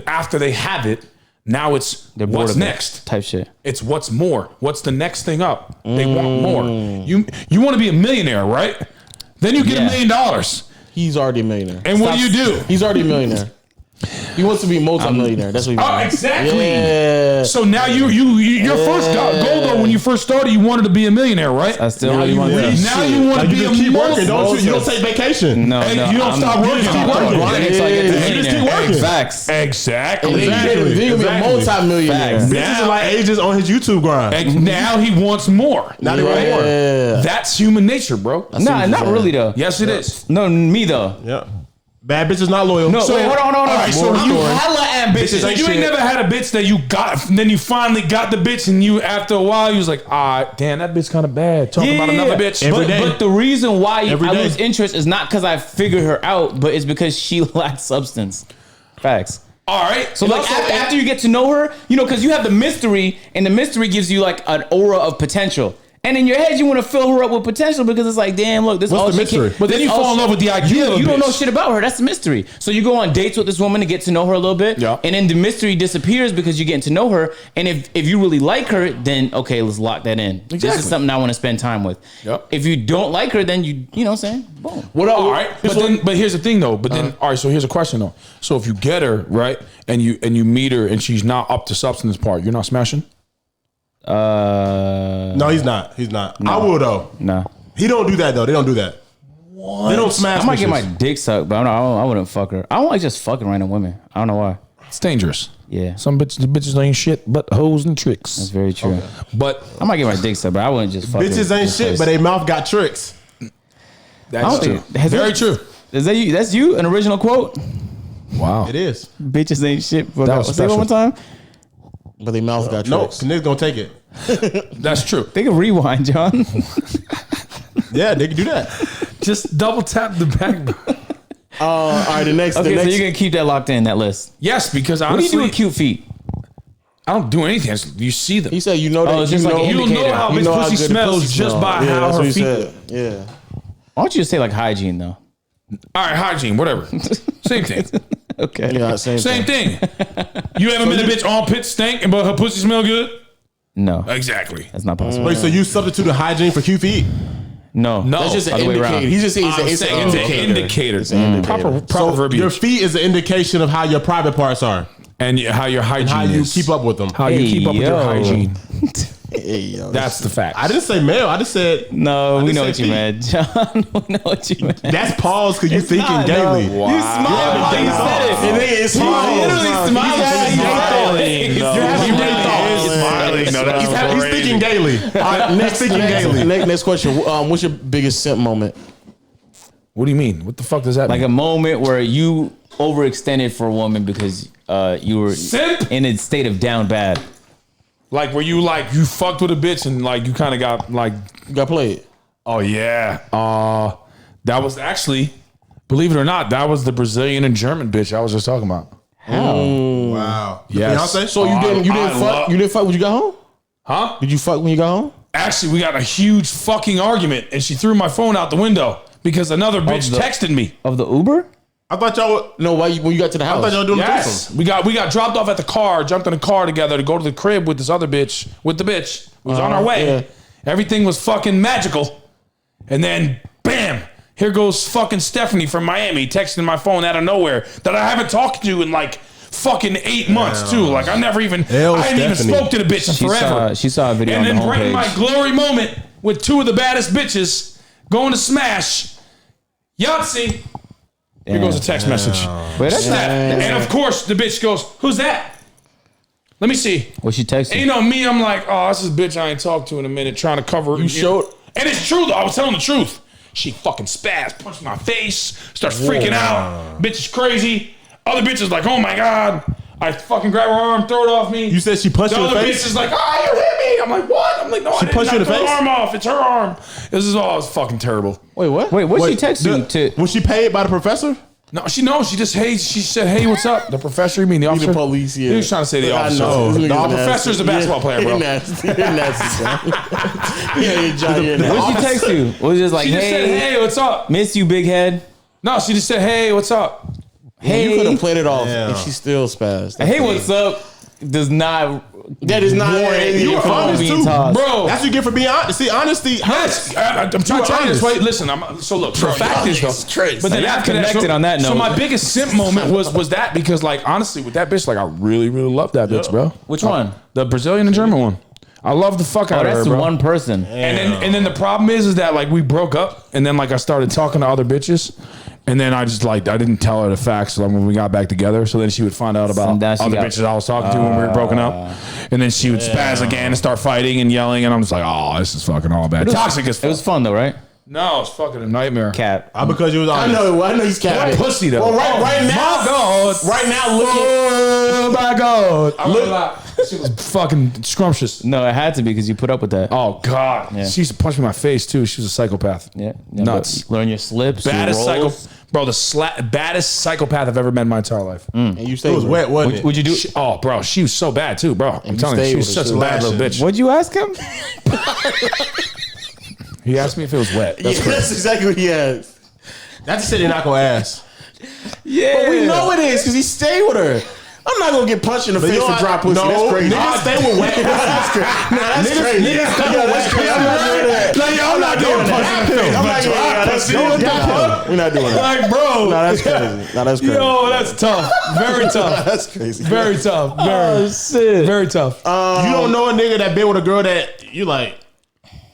after they have it, now it's They're bored what's of it next. type shit. It's what's more. What's the next thing up? They want more. You want to be a millionaire, right? Then you get Yeah. $1 million. He's already a millionaire. And what do you do? He's already a millionaire. He wants to be multi-millionaire. That's what he Oh, wants. exactly. Yeah. So now your first goal though, when you first started, you wanted to be a millionaire, right? I still Now really you want really- to. Now you want to Like, be you a just keep working, don't you? You don't multi- take vacation. No, Hey, no. you don't stop working. I'm Keep grinding working. till I get to Yeah, you just keep millionaire. working. Facts. Exactly. Then you be a Exactly. multi-millionaire. Facts. Bitches are like ages on his YouTube grind. And now he wants more. Not even more. Yeah. That's human nature, bro. Nah, what not you're really though. Yes, it is. No, me though. Yeah. Bad bitches not loyal. No, So- wait, hold on. all right, so I'm you- hella ambitious. So you ain't never had a bitch that you got, and then you finally got the bitch, and you after a while you was like, damn, that bitch kind of bad. Talking about another bitch. Every But, day. but the reason why Every I day. lose interest is not because I figured her out, but it's because she lacks substance. Facts. All right. So like after you get to know her, because you have the mystery, and the mystery gives you like an aura of potential. And in your head, you want to fill her up with potential because it's like, damn, look, this is all What's the she can. mystery? But then you fall in love with the idea of a You don't know bitch. shit about her. That's the mystery. So you go on dates with this woman to get to know her a little bit. Yeah. And then the mystery disappears because you're getting to know her. And if you really like her, then okay, let's lock that in. This Exactly. is something I want to spend time with. Yep. If you don't like her, then you know what I'm saying? Boom. All right, but here's the thing though. But then, all right. So here's a question though. So if you get her right, and you meet her, and she's not up to substance part, you're not smashing. No, he's not. He's not. I will though. No. He don't do that though. They don't do that. What? They don't smash. I might get bitches. my dick sucked, but I wouldn't fuck her. I don't like just fucking random women. I don't know why. It's dangerous. Yeah. Some bitches ain't shit but hoes and tricks. That's very true. But I might get my dick sucked, but I wouldn't just fuck her Bitches in ain't the shit, face. but they mouth got tricks. that's true. Very true. Is that you? That's you? An original quote? Wow. It is. Bitches ain't shit. But That was say it one more time. But they mouth got No, tricks. niggas gonna take it. That's true. They can rewind, John. Yeah, they can do that. Just double tap the back. All right, the next. Okay, the so next you're gonna keep that locked in, that list. Yes, because What do you honestly, do with cute feet? I don't do anything. You see them. he said, you know that. it's just like an You'll know how you bitch know how pussy good the smells pussy just smell. by Yeah, how that's her what he feet. said. Yeah. Why don't you just say like hygiene though? All right, hygiene, whatever. Same thing. Okay. Yeah, same Thing. You ever met a bitch armpit stink but her pussy smell good? No, Exactly. that's not possible. Wait, so you substituted hygiene for cute feet? No, No. That's just an other way indicator. around. He's just saying I'm it's saying an it's an indicator. Proper So verbiage. your feet is an indication of how your private parts are, and how your hygiene how you is. keep up with them. How you keep up with your Yo. hygiene. Hey, yo, That's the fact. I didn't say male. I just said No, we just know said what you feet. meant, John. We know what you meant. that's pause because you thinking not, gaily. no. You smiled while you said it. And then it's pause. literally smiled while you said it. He's thinking gaily. Next thinking gaily. Next question. What's your biggest simp moment? What do you mean? What the fuck does that Like mean? a moment where you overextended for a woman because you were Simp? in a state of down bad. Like where you fucked with a bitch and like you kind of got like, You got played. oh yeah, that was actually, believe it or not, that was the Brazilian and German bitch I was just talking about. Wow. Yes. Beyonce? So you didn't fuck. You didn't fuck when you got home. Huh? Did you fuck when you got home? Actually, we got a huge fucking argument, and she threw my phone out the window because another bitch texted me. Of the Uber? I thought y'all were, No, why? When you got to the I house? thought y'all were doing the Yes, threesome. we got dropped off at the car, jumped in the car together to go to the crib with this other bitch, with the bitch. We was on our way. yeah. Everything was fucking magical. And then, bam, here goes fucking Stephanie from Miami texting my phone out of nowhere that I haven't talked to in like fucking 8 months too. Like I never even, Hell, I hadn't even Stephanie. spoke to the bitch in forever. She saw a video And on the then right in my homepage. glory moment with two of the baddest bitches going to smash Yahtzee. Here goes a text message. Wait, that's Snap. And of course, the bitch goes, "Who's that? Let me see." what she texted. And you know me, I'm like, "Oh, this is a bitch I ain't talked to in a minute, trying to cover." You showed- and it's true though. I was telling the truth. She fucking spazzed, punched my face, starts freaking out. Bitch is crazy. Other bitch is like, "Oh my god." I fucking grab her arm, throw it off me. You said she punched The you in the other face? bitch is like, "Ah, you hit me." I'm like, "What?" I'm like, "No, I didn't punched you in knock the her face? arm off. It's her arm." This is all. It's fucking terrible. Wait, what? Wait, what she text you the- to? Was she paid by the professor? No, she knows. She just hey. She said, "Hey, what's up?" The professor. You mean the officer? The police, yeah. He was trying to say the I officer. know. The Niggas professor's a nasty. basketball player, bro. You're nasty. You're nasty, son. Yeah, John, you're nasty. What she text you? Was it just like, She just said, hey, "Hey, what's up?" miss you, big head? No, she just said, "Hey, what's up?" Hey, you could Hey, have played it off, Damn. and she still spazzed. hey, what's up? Does not That is not. warrant You were phone honest being too, tossed. Bro, That's what you get for being honest. See, honesty hurts. yes, I'm trying to tell you this. honest. Wait, listen. So look, the fact is though, but then Y'all after that, connected on that so note. my biggest simp moment was that because like honestly, with that bitch, like I really love that bitch, bro. Which one? The Brazilian and German one. I love the fuck Oh, out of her, that's bro. one person. And then the problem is that like we broke up, and then like I started talking to other bitches, and then I just like I didn't tell her the facts like, when we got back together. So then she would find out about And now she other got- bitches I was talking to when we were broken up, and then she would spaz again and start fighting and yelling, and I'm just like, oh, this is fucking all bad, toxic as It fuck. was fun though, right? No, it's fucking a nightmare. Cat. Because you was I honest. know he's capping. Pussy though. Well, right now, My God. right now, look at. Oh my God. Look, she was fucking scrumptious. No, it had to be because you put up with that. Oh God. Yeah. She used to punch me in my face too. She was a psychopath. Yeah. Nuts. but Learn your slips. Baddest your rolls. Bro, the baddest psychopath I've ever met in my entire life. And you stayed It was with her. wet, wasn't it? Would you do? Oh, bro, she was so bad too, bro. I'm you telling you, stayed she was with her, such a too. bad little bitch. What'd you ask him? He asked me if it was wet. That's Yeah, crazy. that's exactly what he asked. That's the shit they're not gonna ask. Yeah. But we know it is because he stayed with her. I'm not gonna get punched in the face you for know, dry pussy. no, That's crazy. niggas stay with wet pussy. That's crazy. Nah, that's crazy. niggas stay Yeah, with that's wet crazy. I'm not doing that. Like, yo, I'm not doing punched in the face. I'm not doing that. That's crazy. We're not doing that. Like, bro. No, that's crazy. No, that's crazy. Yo, that's tough. Very tough. That's crazy. Very tough. Very, shit. very tough. You don't know a nigga that been with a girl that you like,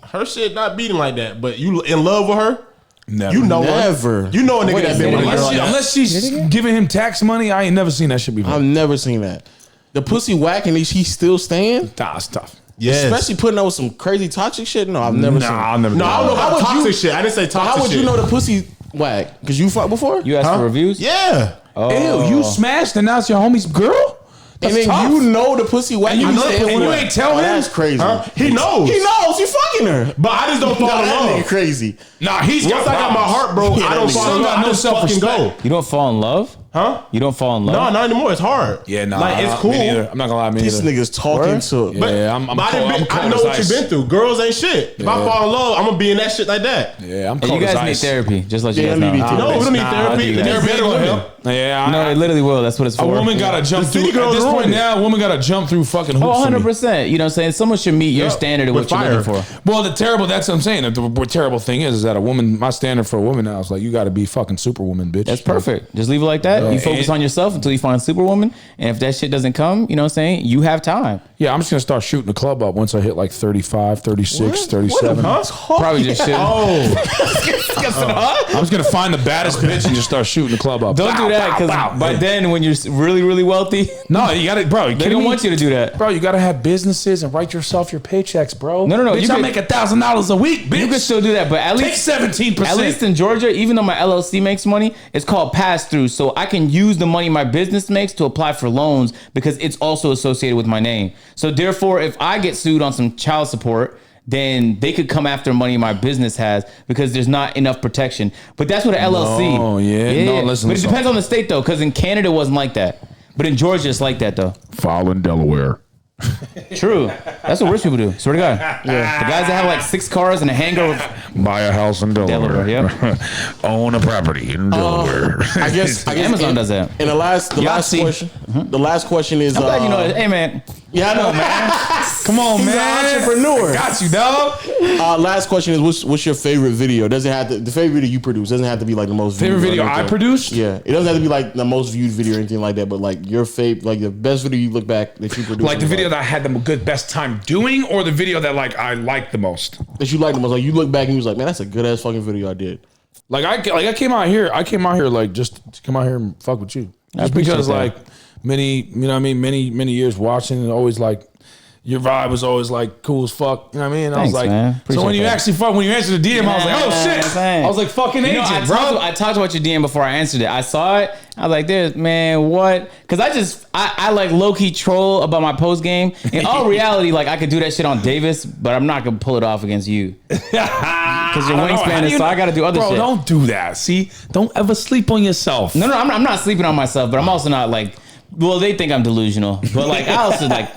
her shit not beating like that, but you in love with her. Never. You know Never. her. You know a nigga that been with a girl. Unless, like that. unless she's giving him tax money, I ain't never seen that shit before. I've never seen that. The pussy whacking, he's still staying? Nah, it's tough. Yes. Especially putting up with some crazy toxic shit? No, I've never seen I'll it. never. No, I don't know How about would toxic you- shit. I didn't say toxic How would shit. you know the pussy whack? Because you fucked before? You asked for reviews? Yeah. Ew, you smashed and now it's your homie's girl? And That's then tough. you know the pussy whack. And you know- stay and with you her. ain't tell him? That's crazy. Huh? He knows. He knows. You fucking her. But I just don't fall Nah, in that love. nigga crazy. Nah, he's Once I got my heart broke, Yeah, I don't that nigga fall in still love. got no I just fucking self-respect. go. You don't fall in love? Huh? You don't fall in love? No, not anymore. It's hard. Yeah, nah. Like, it's cool. Me neither. I'm not gonna lie, me This neither. nigga's talking to. Yeah, I'm But I, cold. I'm I cold know as what ice. you've been through. Girls ain't shit. If I fall in love, I'm gonna be in that shit like that. Yeah, I'm Hey, cold you as guys need ice. therapy. Just let you Yeah, guys me know. too. No, we don't need Nah, therapy. I do that. They're better with him. Yeah, No, it literally will. That's what it's for. a woman gotta jump The through. city At girls this point ruined it. now, a woman gotta jump through fucking hoops. Oh, for me. 100%. You know what I'm saying? Someone should meet your Yeah, standard of with what you're looking fire. for. Well, that's what I'm saying. The terrible thing is that a woman, my standard for a woman now is like, you gotta be fucking superwoman, bitch. That's perfect. Just leave it like that. You focus and- on yourself until you find Superwoman. And if that shit doesn't come, you know what I'm saying? You have time. Yeah, I'm just gonna start shooting the club up once I hit like 35, 36, 37. Probably just shit. I'm just gonna find the baddest bitch and just start shooting the club up. Don't Bow, do that bow, because bow. by then, when you're really, really wealthy, No, you gotta, bro. they don't want you to do that. Bro, you gotta have businesses and write yourself your paychecks, bro. No. Bitch, You I could- make $1,000 a week, bitch. You can still do that, but at take least 17%. At least in Georgia, even though my LLC makes money, it's called pass through. So I can use the money my business makes to apply for loans because it's also associated with my name. So therefore, if I get sued on some child support, then they could come after money my business has because there's not enough protection. But that's what an LLC. No, yeah. No, listen, But it listen. depends on the state though, because in Canada it wasn't like that. But in Georgia it's like that though. File in Delaware. True. That's what rich people do. Swear to God. Yeah. The guys that have like 6 cars and a hangar with Buy a house in Delaware. Delaware, Own a property in Delaware. I guess Amazon does that. And the last Yahtzee. question. The last question is. I'm glad you know that. Hey man. Yeah, I know, man. Come on, He's man. an entrepreneur. Got you, dog. Last question is what's your favorite video? Doesn't have to the favorite video you produce doesn't have to be like the most Favorite viewed or video I anything. produced? Yeah, it doesn't have to be like the most viewed video or anything like that. But like your favorite, like the best video you look back that you produced, Like the video that I had the best time doing, or the video that like I liked the most. that you like the most. Like you look back and you was like, man, that's a good ass fucking video I did. Like I came out here like just to come out here and fuck with you. Just appreciate because that. like many, you know what I mean, many years watching and always like your vibe was always like cool as fuck. You know what I mean? And I was Thanks, like, man. so Appreciate when you that. actually when you answered the DM, I was like, oh shit. Thanks. I was like fucking You know, agent, I bro. talked about your DM before I answered it. I saw it. I was like, "This man, what?" Because I like low key troll about my post game. In all reality, like I could do that shit on Davis, but I'm not gonna pull it off against you because your I don't know. How wingspan do is. you So know- I got to do other Bro, shit. don't do that. See, don't ever sleep on yourself. No, I'm not sleeping on myself, but I'm also not like. Well, they think I'm delusional, but like I also like.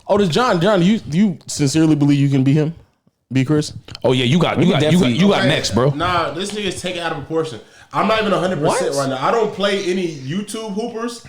Oh, does John, do you sincerely believe you can be him? Be Chris? Oh yeah, you got definitely- next, bro. Nah, this nigga's taken out of proportion. I'm not even 100% right now. I don't play any YouTube hoopers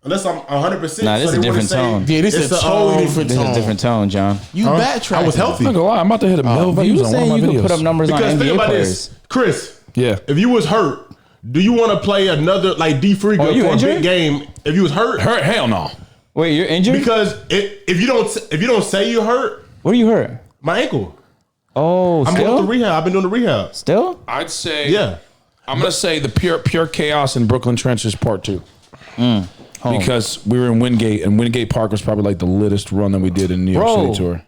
unless I'm 100%. Nah, this is a different tone. Yeah, this is a totally different This is tone. a different tone, John. You backtrack. I was healthy. I'm not gonna lie, I'm about to hit a million But you views were on one of saying my you videos. could put up numbers on Because think NBA about players. this, Chris. Yeah. If you was hurt, do you want to play another like D Free Oh, you for a injured? big game? If you was hurt, Hell no. Wait, you're injured? because if you don't say you hurt, What are you hurt? my ankle. Oh, I'm doing the still? rehab. I've been doing the rehab. Still? I'd say Yeah. I'm gonna say the pure chaos in Brooklyn Trenches Part 2. Because we were in Wingate, and Wingate Park was probably like the littest run that we did in New York Bro. City tour.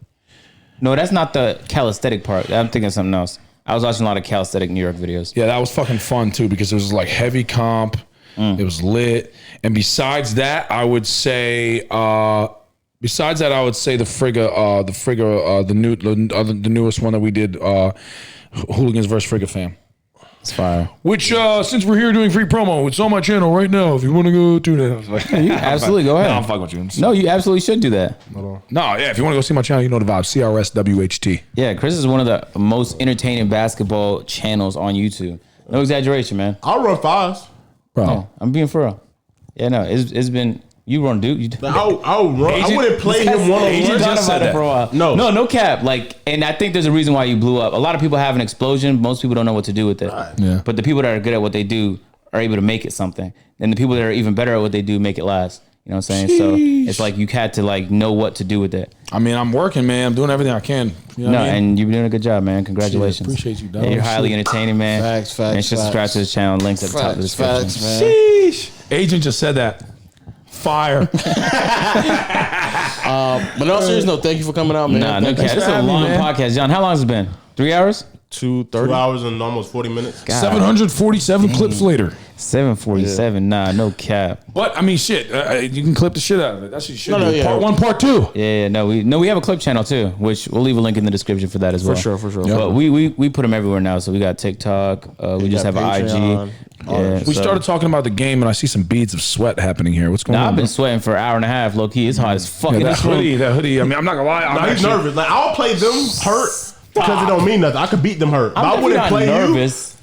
No, that's not the calisthenic part. I'm thinking of something else. I was watching a lot of calisthenic New York videos. Yeah, that was fucking fun too because it was like heavy comp. It was lit, and besides that, I would say the Frigga, the newest one that we did, Hooligans versus Frigga fam. It's fire. Which, since we're here doing free promo, it's on my channel right now. If you want to go do that, I was like, You absolutely go ahead. No, I'm fucking with you. No, you absolutely should do that. No, yeah. If you want to go see my channel, you know the vibe. CRSWHT. Yeah, Chris is one of the most entertaining basketball channels on YouTube. No exaggeration, man. I'll run fives. Bro, Yeah, I'm being for real. Yeah, no, it's been you run Duke. I'll run. I wouldn't play him one on Agent one. just said that. for a while. No cap. Like, and I think there's a reason why you blew up. A lot of people have an explosion. Most people don't know what to do with it. Yeah. But the people that are good at what they do are able to make it something. And the people that are even better at what they do make it last. You know what I'm saying? So it's like you had to like know what to do with it. I mean, I'm working, man. I'm doing everything I can. You know No, what I mean? and you've been doing a good job, man. Congratulations. Appreciate you, dog. Yeah, you're highly entertaining, man. Facts, And just subscribe to this channel. Links at the top of the description. Facts, man. Sheesh. Agent just said that. Fire. But no, serious note, thank you for coming out, man. Nah, no cap. Thanks This for is a having me, long man. podcast, John. How long has it been? 3 hours? 2:30. 2 hours and almost 40 minutes. 747 clips later. 747. Nah, no cap. But I mean, shit. You can clip the shit out of it. That's what you should do. yeah. Part 1, part 2. Yeah, no, we have a clip channel too, which we'll leave a link in the description for that as well. sure. But we put them everywhere now. So we got TikTok. We just have an Patreon, IG. Yeah, We started talking about the game, and I see some beads of sweat happening here. What's going Nah, on? I've been bro? sweating for an hour and a half. Low key, it's hot as fuck in that this room. hoodie, that hoodie. I mean, I'm not gonna lie. I'm Nah, he's actually- nervous. Like I'll play them hurt because it don't mean nothing. I could beat them hurt. But I wouldn't not play nervous.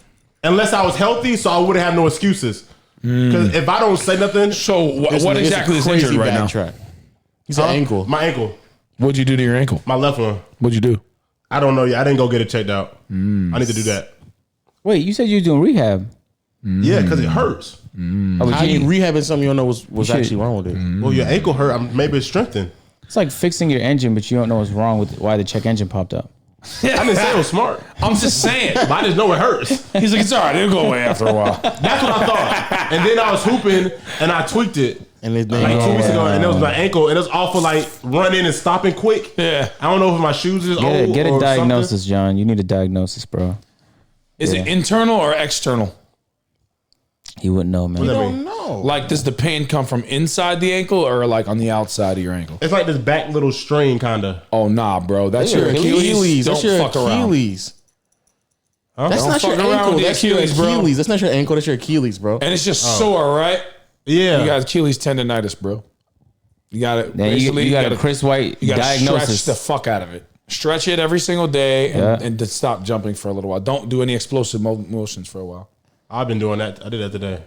you unless I was healthy, so I wouldn't have no excuses. Because if I don't say nothing, So what exactly is injured right now? He's an ankle. my ankle, What'd you do to your ankle? my left one. What'd you do? I don't know yet. I didn't go get it checked out. I need to do that. Wait, you said you were doing rehab. Yeah, because it hurts. Oh, but How you you- rehabbing something you don't know was actually wrong with it? Well, your ankle hurt. Maybe it's strengthened. it's like fixing your engine, but you don't know what's wrong with why the check engine popped up. I didn't say it was smart, I'm just saying. but I just know it hurts. He's like, it's all right. It'll go away after a while. That's what I thought. And then I was hooping and I tweaked it. And it Like 2 weeks ago, and it was my ankle, and it was awful like running and stopping quick. Yeah. I don't know if my shoes is old Get a or diagnosis, John. You need a diagnosis, bro. Is it internal or external? He wouldn't know, man. What does that don't mean? know. Like, does the pain come from inside the ankle or like on the outside of your ankle? It's like this back little strain, kind of. Oh, nah, bro. That's your Achilles. That's Don't your fuck around. Achilles. That's Don't not your fuck around ankle. with the That's your Achilles, bro. Achilles. That's not your ankle. That's your Achilles, bro. And it's just sore, right? Yeah. You got Achilles tendonitis, bro. You got it. Yeah, you got a gotta- Chris White You got to diagnosis. stretch the fuck out of it. Stretch it every single day and to stop jumping for a little while. Don't do any explosive motions for a while. I've been doing that. I did that today.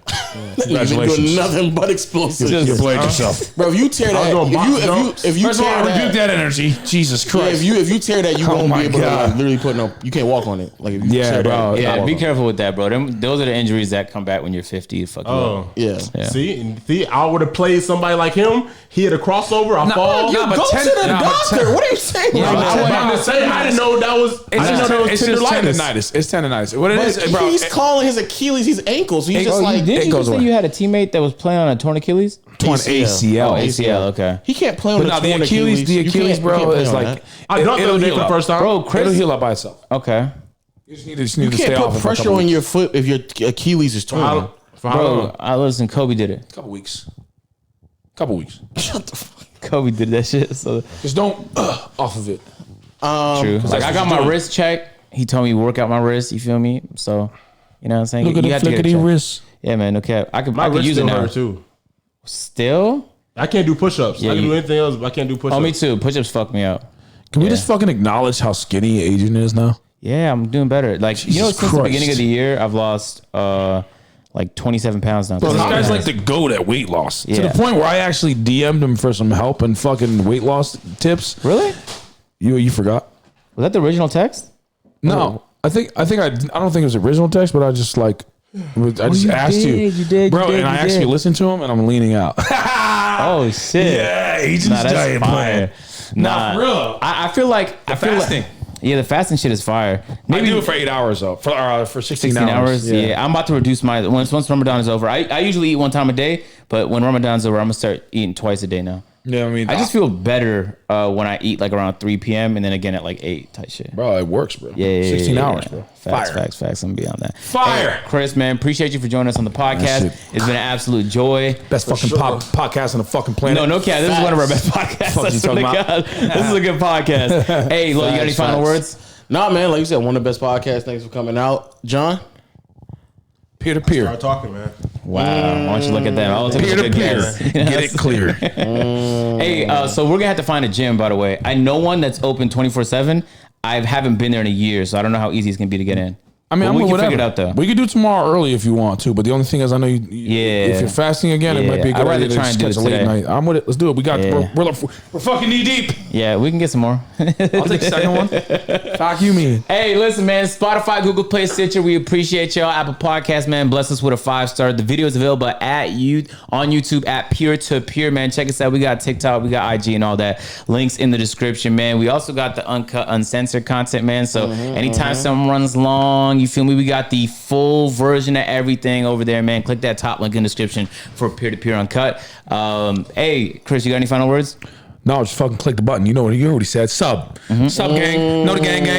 You've been doing nothing but explosive. You played yourself. Bro, if you tear that, doing box if you First of all, tear I rebuke that, that energy. Jesus yeah, Christ. if you tear that, you Oh won't my be able to God. like, literally put no. You can't walk on it. Like if you Yeah, tear bro. That, you Yeah, can't be walk on careful with that, bro. Those are the injuries that come back when you're 50 to fuck you up. Oh. it. Yeah. See, I would have played somebody like him. He had a crossover. I fall. nah, but Go ten- to the nah, but doctor. ten- What are you saying? Yeah, bro? but I was about to say, I didn't know that was. I didn't know that was It's just tendonitis. tendonitis. It's tendonitis. What it But is, bro? he's calling his Achilles his ankles. He's just Oh, like didn't it you goes just say away. you had a teammate that was playing on a torn Achilles? torn ACL. Oh, ACL. Okay. he can't play on But the now torn the Achilles, You can't bro, play is on like that. I dunked it'll the heal for the up. first time. Bro, Chris. It'll heal up by itself. Okay. You just need to You stay can't off put it for a pressure couple on weeks. your foot if your Achilles is torn. For how long? Bro, listen, Kobe did it. Couple weeks. Couple weeks. Shut the fuck. Kobe did that shit. So Just don't off of it. true. Like I got my wrist checked. He told me to work out my wrist. You feel me? So, you know what I'm saying? Look at you the have to flick get of it the checked. wrist. Yeah, man. No cap. I My could wrist use it still now. hurt too. Still? I can't do push-ups. Yeah, I can you- do anything else, but I can't do push-ups. Oh, me too. Push-ups fuck me up. Can we just fucking acknowledge how skinny Agent is now? Yeah, I'm doing better. Like you know, Jesus since the Christ. beginning of the year, I've lost like 27 pounds now. Bro, this Yeah. guy's like the GOAT at weight loss. To Yeah. the point where I actually DM'd him for some help and fucking weight loss tips. Really? You forgot? Was that the original text? No. I don't think it was original text, but I just like I just you asked you. did, you did, Bro, you did, and I you actually did. listened to him and I'm leaning out. Oh shit! Yeah, Agent's Nah, that's giant fire. Nah, for real. I feel like I feel fasting. Like, yeah, the fasting shit is fire. I do it for 8 hours though. For 16 16 hours. Yeah. I'm about to reduce my once Ramadan is over. I usually eat one time a day, but when Ramadan's over, I'm gonna start eating twice a day now. Yeah, I mean, I just feel better when I eat like around 3 p.m. and then again at like 8 type shit. bro, it works, bro. Yeah, 16 hours, bro. Facts, Fire. facts. I'm beyond that. Fire. Hey, Chris, man, appreciate you for joining us on the podcast. shit. It's been an absolute joy. Best fucking podcast on the fucking planet. No cap. This is one of our best podcasts. Fuck I you swear to talking God. This is a good podcast. Hey, look, you got any final words? Nah, man. Like you said, one of the best podcasts. Thanks for coming out, John. Peer to peer. Start talking, man. Wow. Why don't you look at that? All it took was Peer a to good peer. guess. Get it clear. Hey, so we're gonna have to find a gym, by the way. I know one that's open 24/7. I haven't been there in a year, so I don't know how easy it's gonna be to get in. I mean, But we I'm can whatever. figure it out though. We could do tomorrow early if you want to, but the only thing is, I know if you're fasting again, it might be a I'd good rather idea to try just and do catch it a late today. night. I'm with it. Let's do it. We got Yeah. we're fucking knee deep. Yeah, we can get some more. I'll take the second one. Fuck you, mean. Hey, listen, man. Spotify, Google Play, Stitcher. We appreciate y'all. Apple Podcast, man. Bless us with a 5-star. The video is available on YouTube at Peer to Peer, man. Check us out. We got TikTok, we got IG, and all that. Links in the description, man. We also got the uncut, uncensored content, man. So anytime something runs long, you feel me? We got the full version of everything over there, man. Click that top link in the description for Peer to Peer Uncut. Hey, Chris, you got any final words? No, just fucking click the button. You know what you already said. Sub. Sub gang. Know the gang. You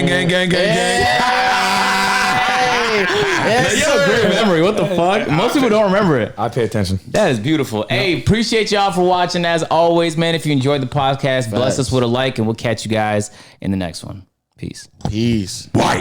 have a great memory. What the fuck? Most people don't remember it. I pay attention. That is beautiful. Hey, appreciate y'all for watching. As always, man, if you enjoyed the podcast, bless us with a like, and we'll catch you guys in the next one. Peace. Peace. Why?